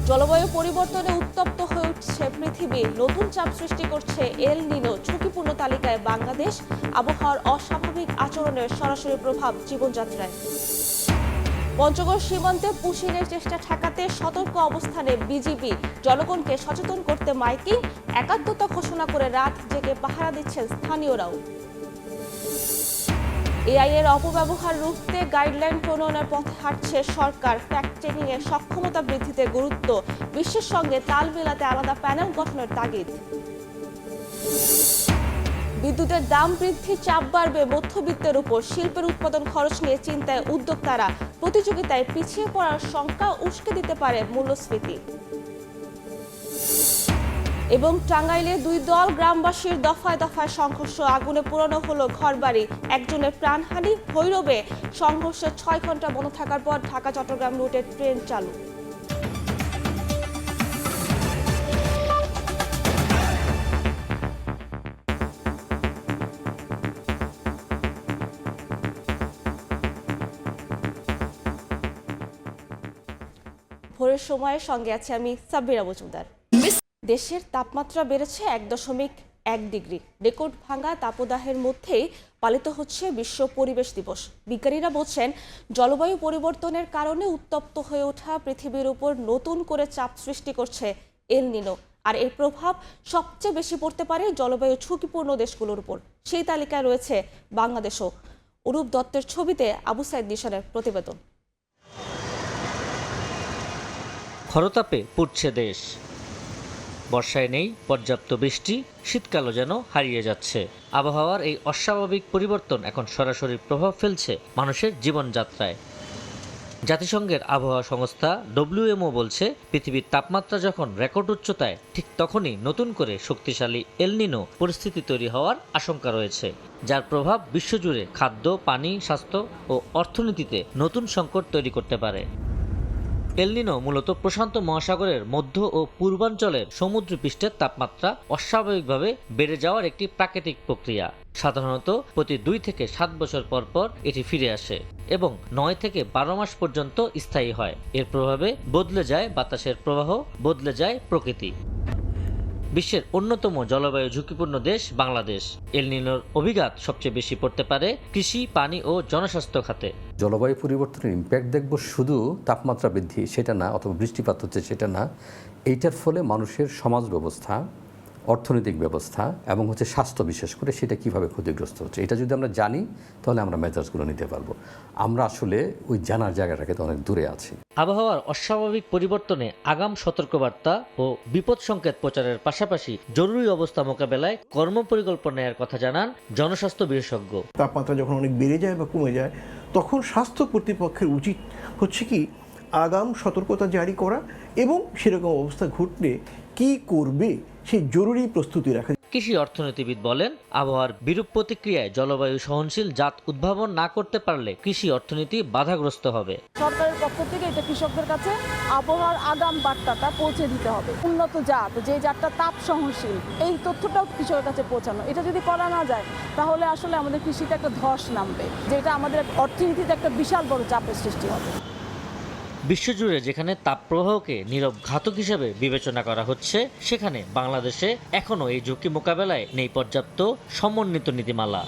জলবায়ু পরিবর্তনে উত্তপ্ত হয়ে উঠছে পৃথিবী, নতুন চাপ সৃষ্টি করছে এল নিনো। ঝুঁকিপূর্ণ তালিকায় বাংলাদেশ, আবহাওয়ার অস্বাভাবিক আচরণের সরাসরি প্রভাব জীবনযাত্রায়। পঞ্চগড় সীমান্তে পুশিনের চেষ্টা ঠেকাতে সতর্ক অবস্থানে বিজিবি, জনগণকে সচেতন করতে মাইকিং, একাত্মতা ঘোষণা করে রাত জেগে পাহারা দিচ্ছেন স্থানীয়রাও। এআই এর অপব্যবহার রুখতে গাইডলাইন প্রণয়নের পথে হাঁটছে সরকার। ফ্যাক্ট চেকিং এর সক্ষমতা বৃদ্ধিতে গুরুত্ব, বিশ্বের সঙ্গে তাল মেলাতে আলাদা প্যানেল গঠনের তাগিদ। বিদ্যুতের দাম বৃদ্ধির চাপ বাড়বে মধ্যবিত্তের উপর, শিল্পের উৎপাদন খরচ নিয়ে চিন্তায় উদ্যোক্তারা। প্রতিযোগিতায় পিছিয়ে পড়ার শঙ্কা উস্কে দিতে পারে মূল্যস্ফীতি। এবং টাঙ্গাইলে দুই দল, গ্রামবাসীর দফায় দফায় সংঘর্ষ, আগুনে পোড়ানো হলো ঘরবাড়ি, একজনের প্রাণহানি। ভৈরবে সংঘর্ষে 6 ঘন্টা বন্ধ থাকার পর ঢাকা চট্টগ্রাম রুটে ট্রেন চালু। ভোরের সময়ের সঙ্গে আছে আমি সাব্বিরা মজুমদার। দেশের তাপমাত্রা বেড়েছে 1.1 ডিগ্রি, রেকর্ড ভাঙা তাপদাহের মধ্যেই পালিত হচ্ছে বিশ্ব পরিবেশ দিবস। বিজ্ঞানীরা বলছেন, জলবায়ু পরিবর্তনের কারণে উত্তপ্ত হয়ে ওঠা পৃথিবীর উপর নতুন করে চাপ সৃষ্টি করছে এল নিনো। আর এর প্রভাব সবচেয়ে বেশি পড়তে পারে জলবায়ু ঝুঁকিপূর্ণ দেশগুলোর উপর। সেই তালিকায় রয়েছে বাংলাদেশও। অরূপ দত্তের ছবিতে আবু সাইদ নিশানের প্রতিবেদন। খরতাপে পুড়ছে দেশ, বর্ষায় নেই পর্যাপ্ত বৃষ্টি, শীতকালও যেন হারিয়ে যাচ্ছে। আবহাওয়ার এই অস্বাভাবিক পরিবর্তন এখন সরাসরি প্রভাব ফেলছে মানুষের জীবনযাত্রায়। জাতিসংঘের আবহাওয়া সংস্থা WMO বলছে, পৃথিবীর তাপমাত্রা যখন রেকর্ড উচ্চতায়, ঠিক তখনই নতুন করে শক্তিশালী এল নিনো পরিস্থিতি তৈরি হওয়ার আশঙ্কা রয়েছে, যার প্রভাব বিশ্বজুড়ে খাদ্য, পানি, স্বাস্থ্য ও অর্থনীতিতে নতুন সংকট তৈরি করতে পারে। এল নিনো মূলত প্রশান্ত মহাসাগরের মধ্য ও পূর্বাঞ্চলের সমুদ্রপৃষ্ঠের তাপমাত্রা অস্বাভাবিকভাবে বেড়ে যাওয়ার একটি প্রাকৃতিক প্রক্রিয়া। সাধারণত প্রতি 2 থেকে 7 বছর পর পর এটি ফিরে আসে এবং 9 থেকে 12 মাস পর্যন্ত স্থায়ী হয়। এর প্রভাবে বদলে যায় বাতাসের প্রবাহ, বদলে যায় প্রকৃতি। বিশ্বের অন্যতম জলবায়ু ঝুঁকিপূর্ণ দেশ বাংলাদেশ। এল নিনোর অভিঘাত সবচেয়ে বেশি পড়তে পারে কৃষি, পানি ও জনস্বাস্থ্য খাতে। জলবায়ু পরিবর্তনের ইম্প্যাক্ট দেখব শুধু তাপমাত্রা বৃদ্ধি সেটা না, অথবা বৃষ্টিপাত হচ্ছে সেটা না। এইটার ফলে মানুষের সমাজ ব্যবস্থা, অর্থনৈতিক ব্যবস্থা এবং স্বাস্থ্য, বিশেষ করে সেটা কিভাবে ক্ষতিগ্রস্ত হচ্ছে, এটা যদি আমরা জানি তাহলে আমরা মেজাজগুলো নিতে পারবো। আমরা আসলে ওই জানার জায়গাটাকে তো অনেক দূরে আছি। আবহাওয়ার অস্বাভাবিক পরিবর্তনে আগাম সতর্কবার্তা ও বিপদ সংকেত প্রচারের পাশাপাশি জরুরি অবস্থা মোকাবেলায় কর্মপরিকল্পনা নেওয়ার কথা জানান জনস্বাস্থ্য বিশেষজ্ঞ। তাপমাত্রা যখন অনেক বেড়ে যায় বা কমে যায়, তখন স্বাস্থ্য কর্তৃপক্ষের উচিত হচ্ছে কি আগাম সতর্কতা জারি করা এবং সেরকম অবস্থা ঘটলে কি করবে সেই জরুরি প্রস্তুতি রাখা। কৃষি অর্থনীতিবিদ বলেন, আবহাওয়ার বিরূপ প্রতিক্রিয়ায় জলবায়ু সহনশীল জাত উদ্ভাবন না করতে পারলে কৃষি অর্থনীতি বাধাগ্রস্ত হবে। সরকারের পক্ষ থেকে এটা কৃষকদের কাছে আবহাওয়ার আগাম বার্তাটা পৌঁছে দিতে হবে। উন্নত জাত, যে জাতটা তাপ সহনশীল, এই তথ্যটাও কৃষকের কাছে পৌঁছানো। এটা যদি করা না যায় তাহলে আসলে আমাদের কৃষিতে একটা ধস নামবে, যেটা আমাদের অর্থনীতিতে একটা বিশাল বড় চাপের সৃষ্টি হবে। বিশ্বজুড়ে যেখানে তাপপ্রবাহকে নীরব ঘাতক হিসেবে বিবেচনা করা হচ্ছে, সেখানে বাংলাদেশে এখনও এই ঝুঁকি মোকাবেলায় নেই পর্যাপ্ত সমন্বিত নীতিমালা।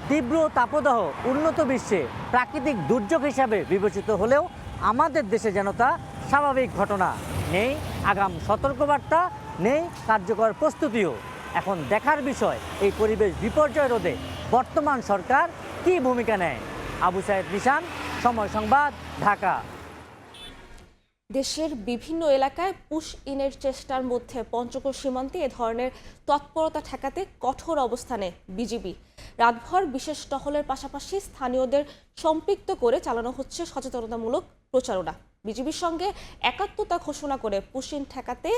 তীব্র তাপদাহ উন্নত বিশ্বে প্রাকৃতিক দুর্যোগ হিসাবে বিবেচিত হলেও আমাদের দেশে যেন তা স্বাভাবিক ঘটনা। নেই আগাম সতর্কবার্তা, নেই কার্যকর প্রস্তুতিও। এখন দেখার বিষয় এই পরিবেশ বিপর্যয় রোধে বর্তমান সরকার কী ভূমিকা নেয়। আবু সাইদ নিশান, সময় সংবাদ, ঢাকা। দেশের বিভিন্ন এলাকায় পুশ ইনের চেষ্টার মধ্যে পঞ্চগড় সীমান্তে এ ধরনের তৎপরতা ঠেকাতে কঠোর অবস্থানে বিজিবি। রাতভর বিশেষ টহলের পাশাপাশি স্থানীয়দের সম্পৃক্ত করে চালানো হচ্ছে সচেতনতামূলক প্রচারণা। বিজিবির সঙ্গে একাত্মতা ঘোষণা করে পুশিন ঠেকাতে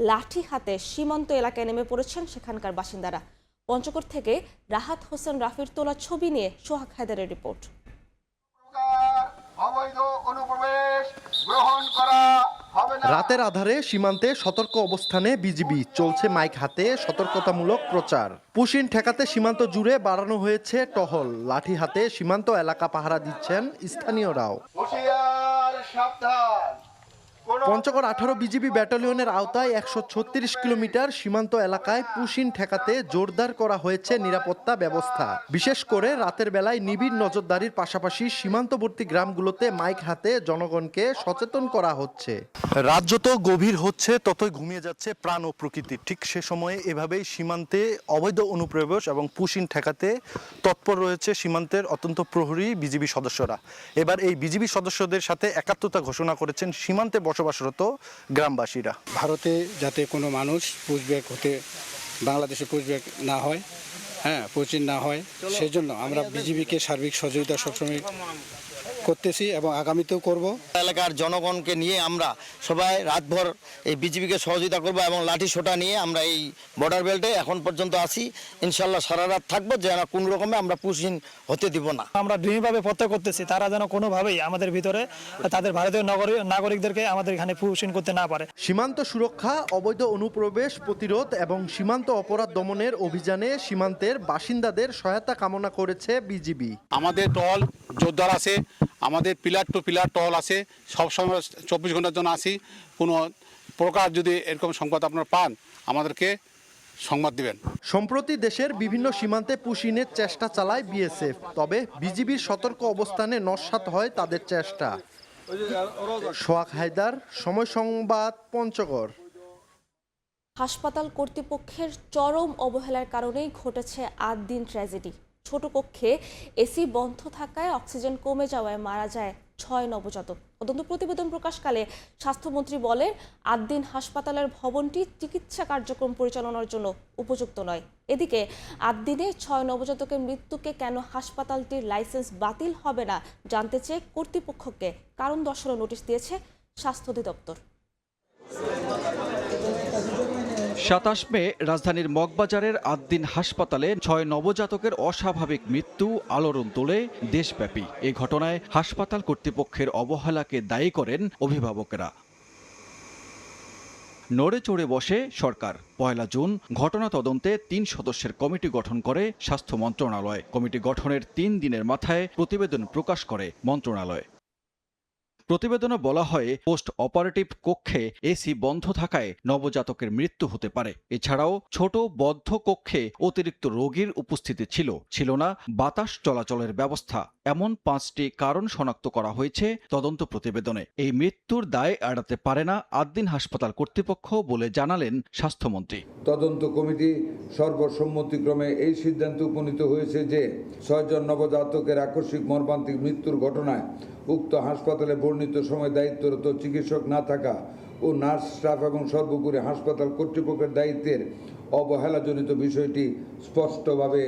লাঠি হাতে সীমান্ত এলাকায় নেমে পড়েছেন সেখানকার বাসিন্দারা। পঞ্চগড় থেকে রাহাত হোসেন রাফির তোলা ছবি নিয়ে সোহাগ হায়দারের রিপোর্ট। রাতের আধারে সীমান্তে সতর্ক অবস্থানে বিজিবি, চলছে মাইক হাতে সতর্কতামূলক প্রচার। পুশিন ঠেকাতে সীমান্ত জুড়ে বাড়ানো হয়েছে টহল, লাঠি হাতে সীমান্ত এলাকা পাহারা দিচ্ছেন স্থানীয়রাও। সাবধান, কোনো পঞ্চগড় 18 বিজিবি ব্যাটালিয়নের আওতায় 136 কিলোমিটার সীমান্ত এলাকায় পুশিন ঠেকাতে জোরদার করা হয়েছে নিরাপত্তা ব্যবস্থা। বিশেষ করে রাতের বেলায় নিবিড় নজরদারির পাশাপাশি সীমান্তবর্তী গ্রামগুলোতে মাইক হাতে জনগণকে সচেতন করা হচ্ছে। রাত যত গভীর হচ্ছে ততই ঘুমিয়ে যাচ্ছে প্রাণ ও প্রকৃতি। ঠিক সে সময়ে এভাবেই সীমান্তে অবৈধ অনুপ্রবেশ এবং পুশিন ঠেকাতে তৎপর রয়েছে সীমান্তের অত্যন্ত প্রহরী বিজিবি সদস্যরা। এবার এই বিজিবি সদস্যদের সাথে একাত্মতা ঘোষণা করেছেন সীমান্তে বসবাসরত গ্রামবাসীরা। ভারতে যাতে কোনো মানুষ পুশব্যাক হতে বাংলাদেশে পুশব্যাক না হয়, পুশিন না হয়, সেজন্য আমরা বিজিবিকে সার্বিক সহযোগিতা সবসময় করতেছি এবং আগামীতেও করব। এলাকার জনগণকে নিয়ে আমরা সবাই রাতভর এই বিজিবিকে সহযোগিতা করব এবং লাঠি সোটা নিয়ে আমরা এই বর্ডার বেল্টে এখন পর্যন্ত আছি। ইনশাল্লাহ সারা রাত থাকবো, যেন কোনো রকমে আমরা পুশিন হতে দিব না। আমরা দৃঢ়ভাবে প্রত্যয় করতেছি তারা যেন কোনোভাবেই আমাদের ভিতরে তাদের ভারতীয় নাগরিকদেরকে আমাদের এখানে পুশিন করতে না পারে। সীমান্ত সুরক্ষা, অবৈধ অনুপ্রবেশ প্রতিরোধ এবং সীমান্ত অপরাধ দমনের অভিযানে সীমান্তের বাসিন্দাদের সহায়তা কামনা করেছে বিজিবি। আমাদের টহল জোরদার আছে, আমাদের পিলার টু পিলার টহল আছে, সবসময় 24 ঘন্টার জন্য আসি। কোনো প্রকার যদি এরকম সংবাদ আপনারা পান আমাদেরকে সংবাদ দিবেন। সম্প্রতি দেশের বিভিন্ন সীমান্তে পুশিনের চেষ্টা চালায় বিএসএফ, তবে বিজিবির সতর্ক অবস্থানে নস্যাৎ হয় তাদের চেষ্টা। সোহাগ হায়দার, সময় সংবাদ, পঞ্চগড়। হাসপাতাল কর্তৃপক্ষের চরম অবহেলার কারণেই ঘটেছে 8 দিন ট্র্যাজেডি। ছোট কক্ষে এসি বন্ধ থাকায় অক্সিজেন কমে যাওয়ায় মারা যায় 6 নবজাতক। তদন্ত প্রতিবেদন প্রকাশকালে স্বাস্থ্যমন্ত্রী বলেন, 8 দিন হাসপাতালের ভবনটি চিকিৎসা কার্যক্রম পরিচালনার জন্য উপযুক্ত নয়। এদিকে 8 দিনে 6 নবজাতকের মৃত্যুকে কেন হাসপাতালটির লাইসেন্স বাতিল হবে না জানতে চেয়ে কর্তৃপক্ষকে কারণ দর্শানোর নোটিশ দিয়েছে স্বাস্থ্য অধিদপ্তর। 27 মে রাজধানীর মগবাজারের 8 দিন হাসপাতালে 6 নবজাতকের অস্বাভাবিক মৃত্যু আলোড়ন তোলে দেশব্যাপী। এই ঘটনায় হাসপাতাল কর্তৃপক্ষের অবহেলাকে দায়ী করেন অভিভাবকেরা। নড়ে চড়ে বসে সরকার। 1 জুন ঘটনা তদন্তে 3 সদস্যের কমিটি গঠন করে স্বাস্থ্য মন্ত্রণালয়। কমিটি গঠনের 3 দিনের মাথায় প্রতিবেদন প্রকাশ করে মন্ত্রণালয়। প্রতিবেদনে বলা হয়, পোস্ট অপারেটিভ কক্ষে এসি বন্ধ থাকায় নবজাতকের মৃত্যু হতে পারে। এছাড়াও ছোট বদ্ধ কক্ষে অতিরিক্ত রোগীর উপস্থিতি ছিল না বাতাস চলাচলের ব্যবস্থা। এমন 5টি কারণ শনাক্ত করা হয়েছে তদন্ত প্রতিবেদনে। এই মৃত্যুর দায় এড়াতে পারে না 8 দিন হাসপাতাল কর্তৃপক্ষ বলে জানালেন স্বাস্থ্যমন্ত্রী। তদন্ত কমিটি সর্বসম্মতিক্রমে এই সিদ্ধান্তে উপনীত হয়েছে যে 6 জন নবজাতকের আকস্মিক মর্মান্তিক মৃত্যুর ঘটনায় উক্ত হাসপাতালে বর্ণিত সময় দায়িত্বরত চিকিৎসক না থাকা ও নার্স স্টাফ এবং সর্বোপরি হাসপাতাল কর্তৃপক্ষের দায়িত্বের অবহেলাজনিত বিষয়টি স্পষ্টভাবে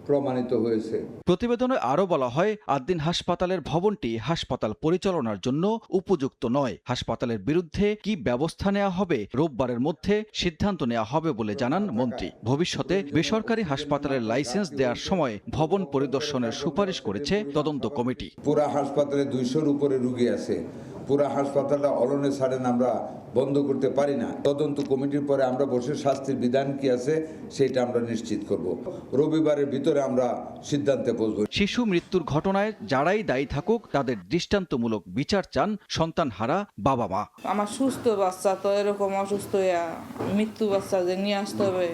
প্রমাণিত হয়েছে। প্রতিবেদনে আরও বলা হয়, 8 দিন হাসপাতালের ভবনটি হাসপাতাল পরিচালনার জন্য উপযুক্ত নয়। হাসপাতালের বিরুদ্ধে কি ব্যবস্থা নেওয়া হবে রোববারের মধ্যে সিদ্ধান্ত নেওয়া হবে বলে জানান মন্ত্রী। ভবিষ্যতে বেসরকারি হাসপাতালের লাইসেন্স দেওয়ার সময় ভবন পরিদর্শনের সুপারিশ করেছে তদন্ত কমিটি। পুরা হাসপাতালে 200-র উপরে রোগী আছে। পুরা হাসপাতালটা অলনে ছাড়েন আমরা বন্ধ করতে পারি না। তদন্ত কমিটির পরে আমরা বসে শাস্তির বিধান কি আছে সেটা আমরা নিশ্চিত করব। রবিবারের ভিতরে আমরা সিদ্ধান্তে পৌঁছব। শিশু মৃত্যুর ঘটনায় যারাই দায়ী থাকুক তাদের দৃষ্টান্তমূলক বিচার চান সন্তানহারা বাবা মা। আমার সুস্থ বাচ্চা তো এরকম অসুস্থ মৃত্যু বাচ্চা যে নিয়ে আসতে হবে,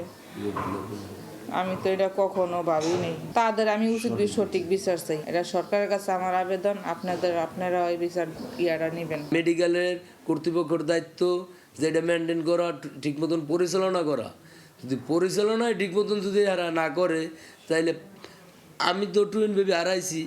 আমি তো এটা কখনো ভাবিনি। তাদের আমি উচিত সঠিক বিচার চাই। এটা সরকারের কাছে আমার আবেদন, আপনারা ওই বিচার ইয়াটা নেবেন। মেডিকেলের কর্তৃপক্ষের দায়িত্ব যেটা মেনটেন করা, ঠিক মতন পরিচালনা করা। যদি পরিচালনায় ঠিক মতন যদি এরা না করে, তাইলে আমি তো টুইন বেবি হারাইছি,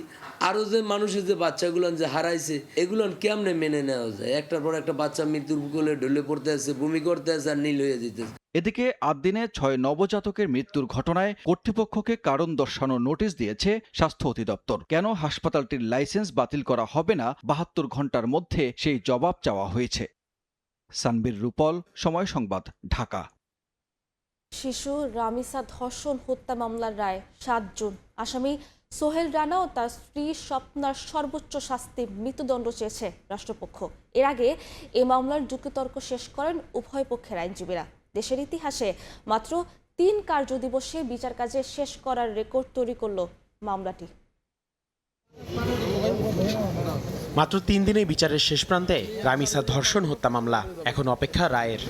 আরও যে মানুষের যে বাচ্চাগুলো যে হারাইছে এগুলো কেমনে মেনে নেওয়া যায়? একটার পর একটা বাচ্চা মৃত্যুর কোলে ঢলে পড়তে আছে, বমি করতে আছে আর নীল হয়ে যেতেছে। এদিকে 8 দিনে 6 নবজাতকের মৃত্যুর ঘটনায় কর্তৃপক্ষকে কারণ দর্শানোর নোটিশ দিয়েছে স্বাস্থ্য অধিদপ্তর। কেন হাসপাতালটির লাইসেন্স বাতিল করা হবে না 72 ঘন্টার মধ্যে সেই জবাব চাওয়া হয়েছে। সানবীর রূপল, সময় সংবাদ, ঢাকা। শিশু রামিসা ধর্ষণ হত্যা মামলার রায় 7 জুন। আসামি সোহেল রানা ও তার স্ত্রী স্বপ্নার সর্বোচ্চ শাস্তি মৃত্যুদণ্ড চেয়েছে রাষ্ট্রপক্ষ। এর আগে এ মামলার যুক্তিতর্ক শেষ করেন উভয় পক্ষের আইনজীবীরা। দেশের ইতিহাসে মাত্র 3 কার্যদিবসে বিচার কাজে শেষ করার রেকর্ড তৈরি করল মামলাটি। মাত্র 3 দিনে বিচারের শেষ প্রান্তে রামিসা ধর্ষণ হত্যা মামলা এখন অপেক্ষা রায়ের।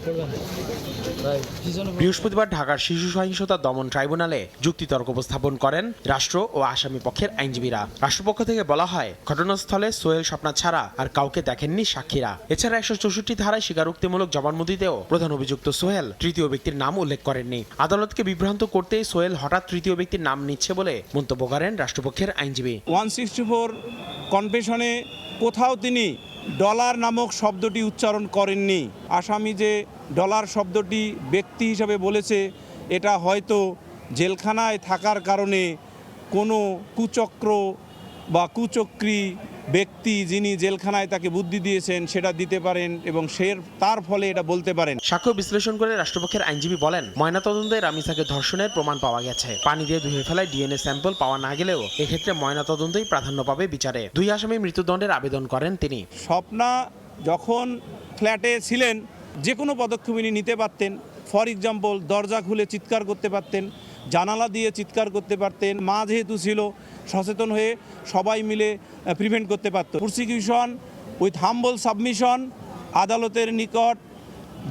বৃহস্পতিবার ঢাকার শিশু সহিংসতা দমন ট্রাইব্যুনালে যুক্তিতর্ক উপস্থাপন করেন রাষ্ট্র ও আসামি পক্ষের আইনজীবীরা। রাষ্ট্রপক্ষ থেকে বলা হয়, ঘটনাস্থলে সোহেল স্বপ্না ছাড়া আর কাউকে দেখেননি সাক্ষীরা। এছাড়া 164 ধারায় স্বীকারোক্তিমূলক জবানবন্দি দিতেও প্রধান অভিযুক্ত সোহেল তৃতীয় ব্যক্তির নাম উল্লেখ করেননি। আদালতকে বিভ্রান্ত করতেই সোহেল হঠাৎ তৃতীয় ব্যক্তির নাম নিচ্ছে বলে মন্তব্য করেন রাষ্ট্রপক্ষের আইনজীবী। 164 কনভেনশনে কোথাও তিনি ডলার নামক শব্দটি উচ্চারণ করেননি। আসামি যে ডলার শব্দটি ব্যক্তি হিসাবে বলেছে, এটা হয়তো জেলখানায় থাকার কারণে কোনো কুচক্র বা কুচক্রী ব্যক্তি যিনি জেলখানায় তাকে বুদ্ধি দিয়েছেন সেটা দিতে পারেন এবং তার ফলে এটা বলতে পারেন। সাক্ষ্য বিশ্লেষণ করে রাষ্ট্রপক্ষের আইনজীবী বলেন, ময়নাতদন্তে রামিসাকে ধর্ষণের প্রমাণ পাওয়া গেছে। পানি দিয়ে ধুয়ে ফেলায় ডিএনএ স্যাম্পল পাওয়া না গেলেও এক্ষেত্রে ময়নাতদন্তই প্রাধান্য পাবে বিচারে। 2 আসামি মৃত্যুদণ্ডের আবেদন করেন তিনি। স্বপ্না যখন ফ্ল্যাটে ছিলেন যে কোনো পদক্ষেপ উনি নিতে পারতেন। ফর এক্সাম্পল, দরজা খুলে চিৎকার করতে পারতেন, জানালা দিয়ে চিৎকার করতে পারতেন। মা যেহেতু ছিল, সচেতন হয়ে সবাই মিলে প্রিভেন্ট করতে পারত। প্রসিকিউশন উইথ হাম্বল সাবমিশন আদালতের নিকট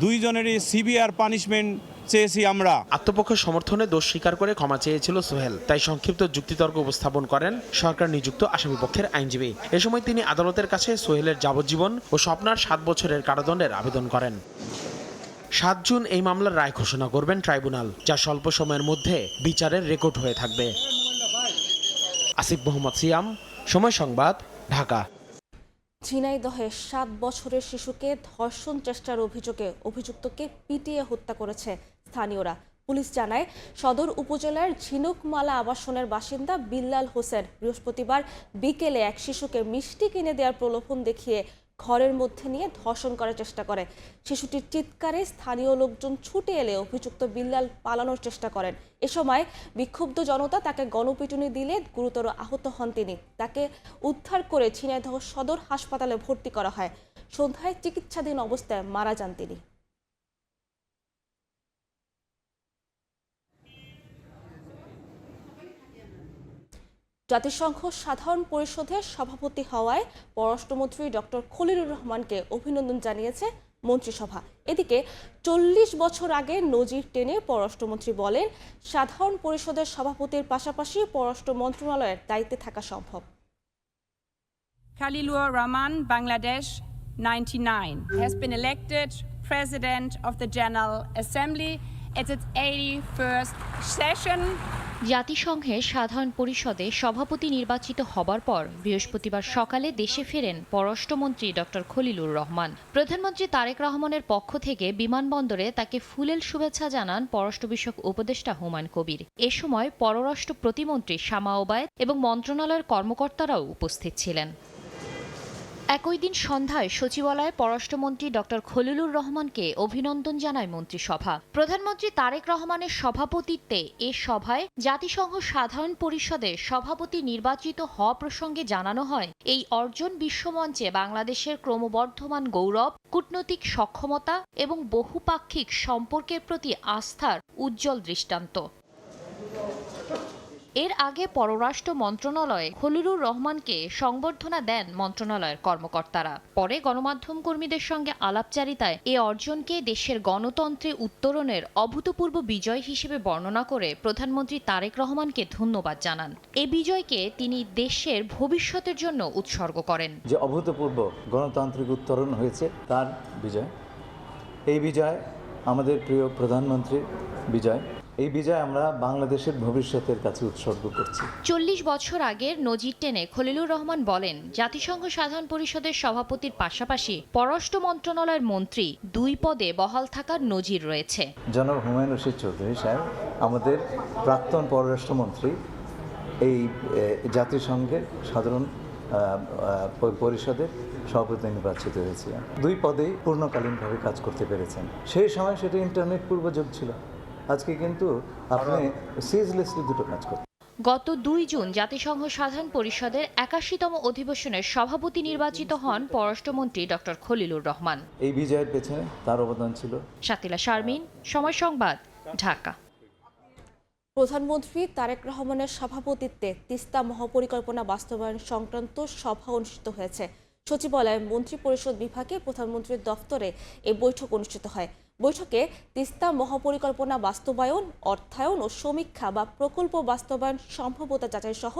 2 জনেরই সিভিয়ার পানিশমেন্ট চেয়েছি আমরা। আত্মপক্ষ সমর্থনে দোষ স্বীকার করে ক্ষমা চেয়েছিল সোহেল, তাই সংক্ষিপ্ত যুক্তিতর্ক উপস্থাপন করেন সরকার নিযুক্ত আসামিপক্ষের আইনজীবী। এ সময় তিনি আদালতের কাছে সোহেলের যাবজ্জীবন ও স্বপ্নার 7 বছরের কারাদণ্ডের আবেদন করেন। 7 জুন এই মামলার রায় ঘোষণা করবেন ট্রাইব্যুনাল, যা স্বল্প সময়ের মধ্যে বিচারের রেকর্ড হয়ে থাকবে। আসিফ মোহাম্মদ সিয়াম, সময় সংবাদ, ঢাকা। ঝিনাইদহে 7 বছরের শিশুকে ধর্ষণ চেষ্টার অভিযোগে অভিযুক্তকে পিটিয়ে হত্যা করেছে স্থানীয়রা। পুলিশ জানায়, সদর উপজেলার ঝিনুকমালা আবাসনের বাসিন্দা বিল্লাল হোসেন বৃহস্পতিবার বিকেলে এক শিশুকে মিষ্টি কিনে দেওয়ার প্রলোভন দেখিয়ে ঘরের মধ্যে নিয়ে ধর্ষণ করার চেষ্টা করে। শিশুটির চিৎকারে স্থানীয় লোকজন ছুটে এলে অভিযুক্ত বিল্লাল পালানোর চেষ্টা করেন। এ সময় বিক্ষুব্ধ জনতা তাকে গণপিটুনি দিলে গুরুতর আহত হন তিনি। তাকে উদ্ধার করে ঝিনাইদহ সদর হাসপাতালে ভর্তি করা হয়। সন্ধ্যায় চিকিৎসাধীন অবস্থায় মারা যান তিনি। জাতিসংঘ সাধারণ পরিষদের সভাপতি হওয়ায় পররাষ্ট্রমন্ত্রী ডক্টর খলিলুর রহমানকে অভিনন্দন জানিয়েছে মন্ত্রিসভা। এদিকে 40 বছর আগে নজির টেনে পররাষ্ট্রমন্ত্রী বলেন, সাধারণ পরিষদের সভাপতির পাশাপাশি পররাষ্ট্র মন্ত্রণালয়ের দায়িত্বে থাকা সম্ভব। Khalilur Rahman, Bangladesh, 99, has been elected President of the General Assembly at its 81st session. জাতিসংঘের সাধারণ পরিষদে সভাপতি নির্বাচিত হবার পর বৃহস্পতিবার সকালে দেশে ফেরেন পররাষ্ট্রমন্ত্রী ডক্টর খলিলুর রহমান। প্রধানমন্ত্রী তারেক রহমানের পক্ষ থেকে বিমানবন্দরে তাকে ফুলেল শুভেচ্ছা জানান পররাষ্ট্র বিষয়ক উপদেষ্টা হুমায়ুন কবির। এ সময় পররাষ্ট্র প্রতিমন্ত্রী শামা ওবায়েদ এবং মন্ত্রণালয়ের কর্মকর্তারাও উপস্থিত ছিলেন। একই দিন সন্ধ্যায় সচিবালয়ে পররাষ্ট্রমন্ত্রী ডক্টর খলিলুর রহমানকে অভিনন্দন জানায় মন্ত্রিসভা। প্রধানমন্ত্রী তারেক রহমানের সভাপতিত্বে এ সভায় জাতিসংঘ সাধারণ পরিষদের সভাপতি নির্বাচিত হওয়া প্রসঙ্গে জানানো হয়, এই অর্জন বিশ্বমঞ্চে বাংলাদেশের ক্রমবর্ধমান গৌরব, কূটনৈতিক সক্ষমতা এবং বহুপাক্ষিক সম্পর্কের প্রতি আস্থার উজ্জ্বল দৃষ্টান্ত। এর আগে পররাষ্ট্র মন্ত্রণালয়ে খলিলুর রহমানকে সংবর্ধনা দেন মন্ত্রণালয়ের কর্মকর্তারা। পরে গণমাধ্যম কর্মীদের সঙ্গে আলাপচারিতায় এ অর্জনকে দেশের গণতন্ত্রে উত্তরণের অভূতপূর্ব বিজয় হিসেবে বর্ণনা করে প্রধানমন্ত্রী তারেক রহমানকে ধন্যবাদ জানান। এ বিজয়কে তিনি দেশের ভবিষ্যতের জন্য উৎসর্গ করেন। যে অভূতপূর্ব গণতান্ত্রিক উত্তরণ হয়েছে তার বিজয়, এই বিজয় আমাদের প্রিয় প্রধানমন্ত্রীর বিজয়। এই বিজয় আমরা বাংলাদেশের ভবিষ্যতের কাছে উৎসর্গ করছি। 40 বছর আগের নজির টেনে খলিলুর রহমান বলেন, জাতিসংঘ সাধারণ পরিষদের সভাপতির পাশাপাশি পররাষ্ট্র মন্ত্রণালয়ের মন্ত্রী 2 পদে বহাল থাকার নজির রয়েছে। জনাব হুমায়ুন রশিদ চৌধুরী সাহেব আমাদের প্রাক্তন পররাষ্ট্রমন্ত্রী এই জাতিসংঘের সাধারণ পরিষদের সভাপতি নির্বাচিত হয়েছিলেন। 2 পদেই পূর্ণকালীনভাবে কাজ করতে পেরেছেন। সেই সময় সেটা ইন্টারনেট পূর্বযুগ ছিল। আজকে কিন্তু আপনি সিজলেসলি দুটো কাজ করতে। গত 2 জুন জাতিসংঘ সাধারণ পরিষদের 81তম অধিবেশনের সভাপতি নির্বাচিত হন পররাষ্ট্রমন্ত্রী ডক্টর খলিলুর রহমান। এই বিজয়ের পেছনে তার অবদান ছিল। শাতিলা শারমিন, সময় সংবাদ, ঢাকা। প্রধানমন্ত্রী তারেক রহমানের সভাপতিত্বে তিস্তা মহাপরিকল্পনা বাস্তবায়ন সংক্রান্ত সভা অনুষ্ঠিত হয়েছে। সচিবালয় মন্ত্রিপরিষদ বিভাগে প্রধানমন্ত্রীর দফতরে এই বৈঠক অনুষ্ঠিত হয়। বৈঠকে তিস্তা মহাপরিকল্পনা বাস্তবায়ন, অর্থায়ন ও সমীক্ষা বা প্রকল্প বাস্তবায়ন সম্ভাব্যতা যাচাই সহ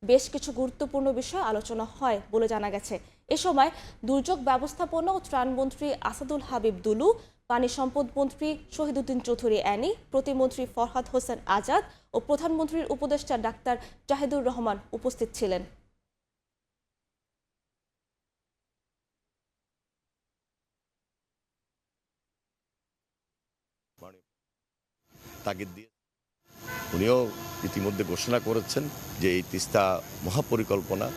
বেশ কিছু গুরুত্বপূর্ণ বিষয় আলোচনা হয় বলে জানা গেছে। এ সময় দুর্যোগ ব্যবস্থাপনা ও ত্রাণমন্ত্রী আসাদুল হাবিব দুলু, পানি সম্পদ মন্ত্রী শহীদুদ্দিন চৌধুরী অ্যানি, প্রতিমন্ত্রী ফরহাদ হোসেন আজাদ ও প্রধানমন্ত্রীর উপদেষ্টা ডাক্তার জাহিদুর রহমান উপস্থিত ছিলেন। তাগিদ দিয়ে উনিও ইতিমধ্যে ঘোষণা করেছেন যে এই তিস্তা মহাপরিকল্পনা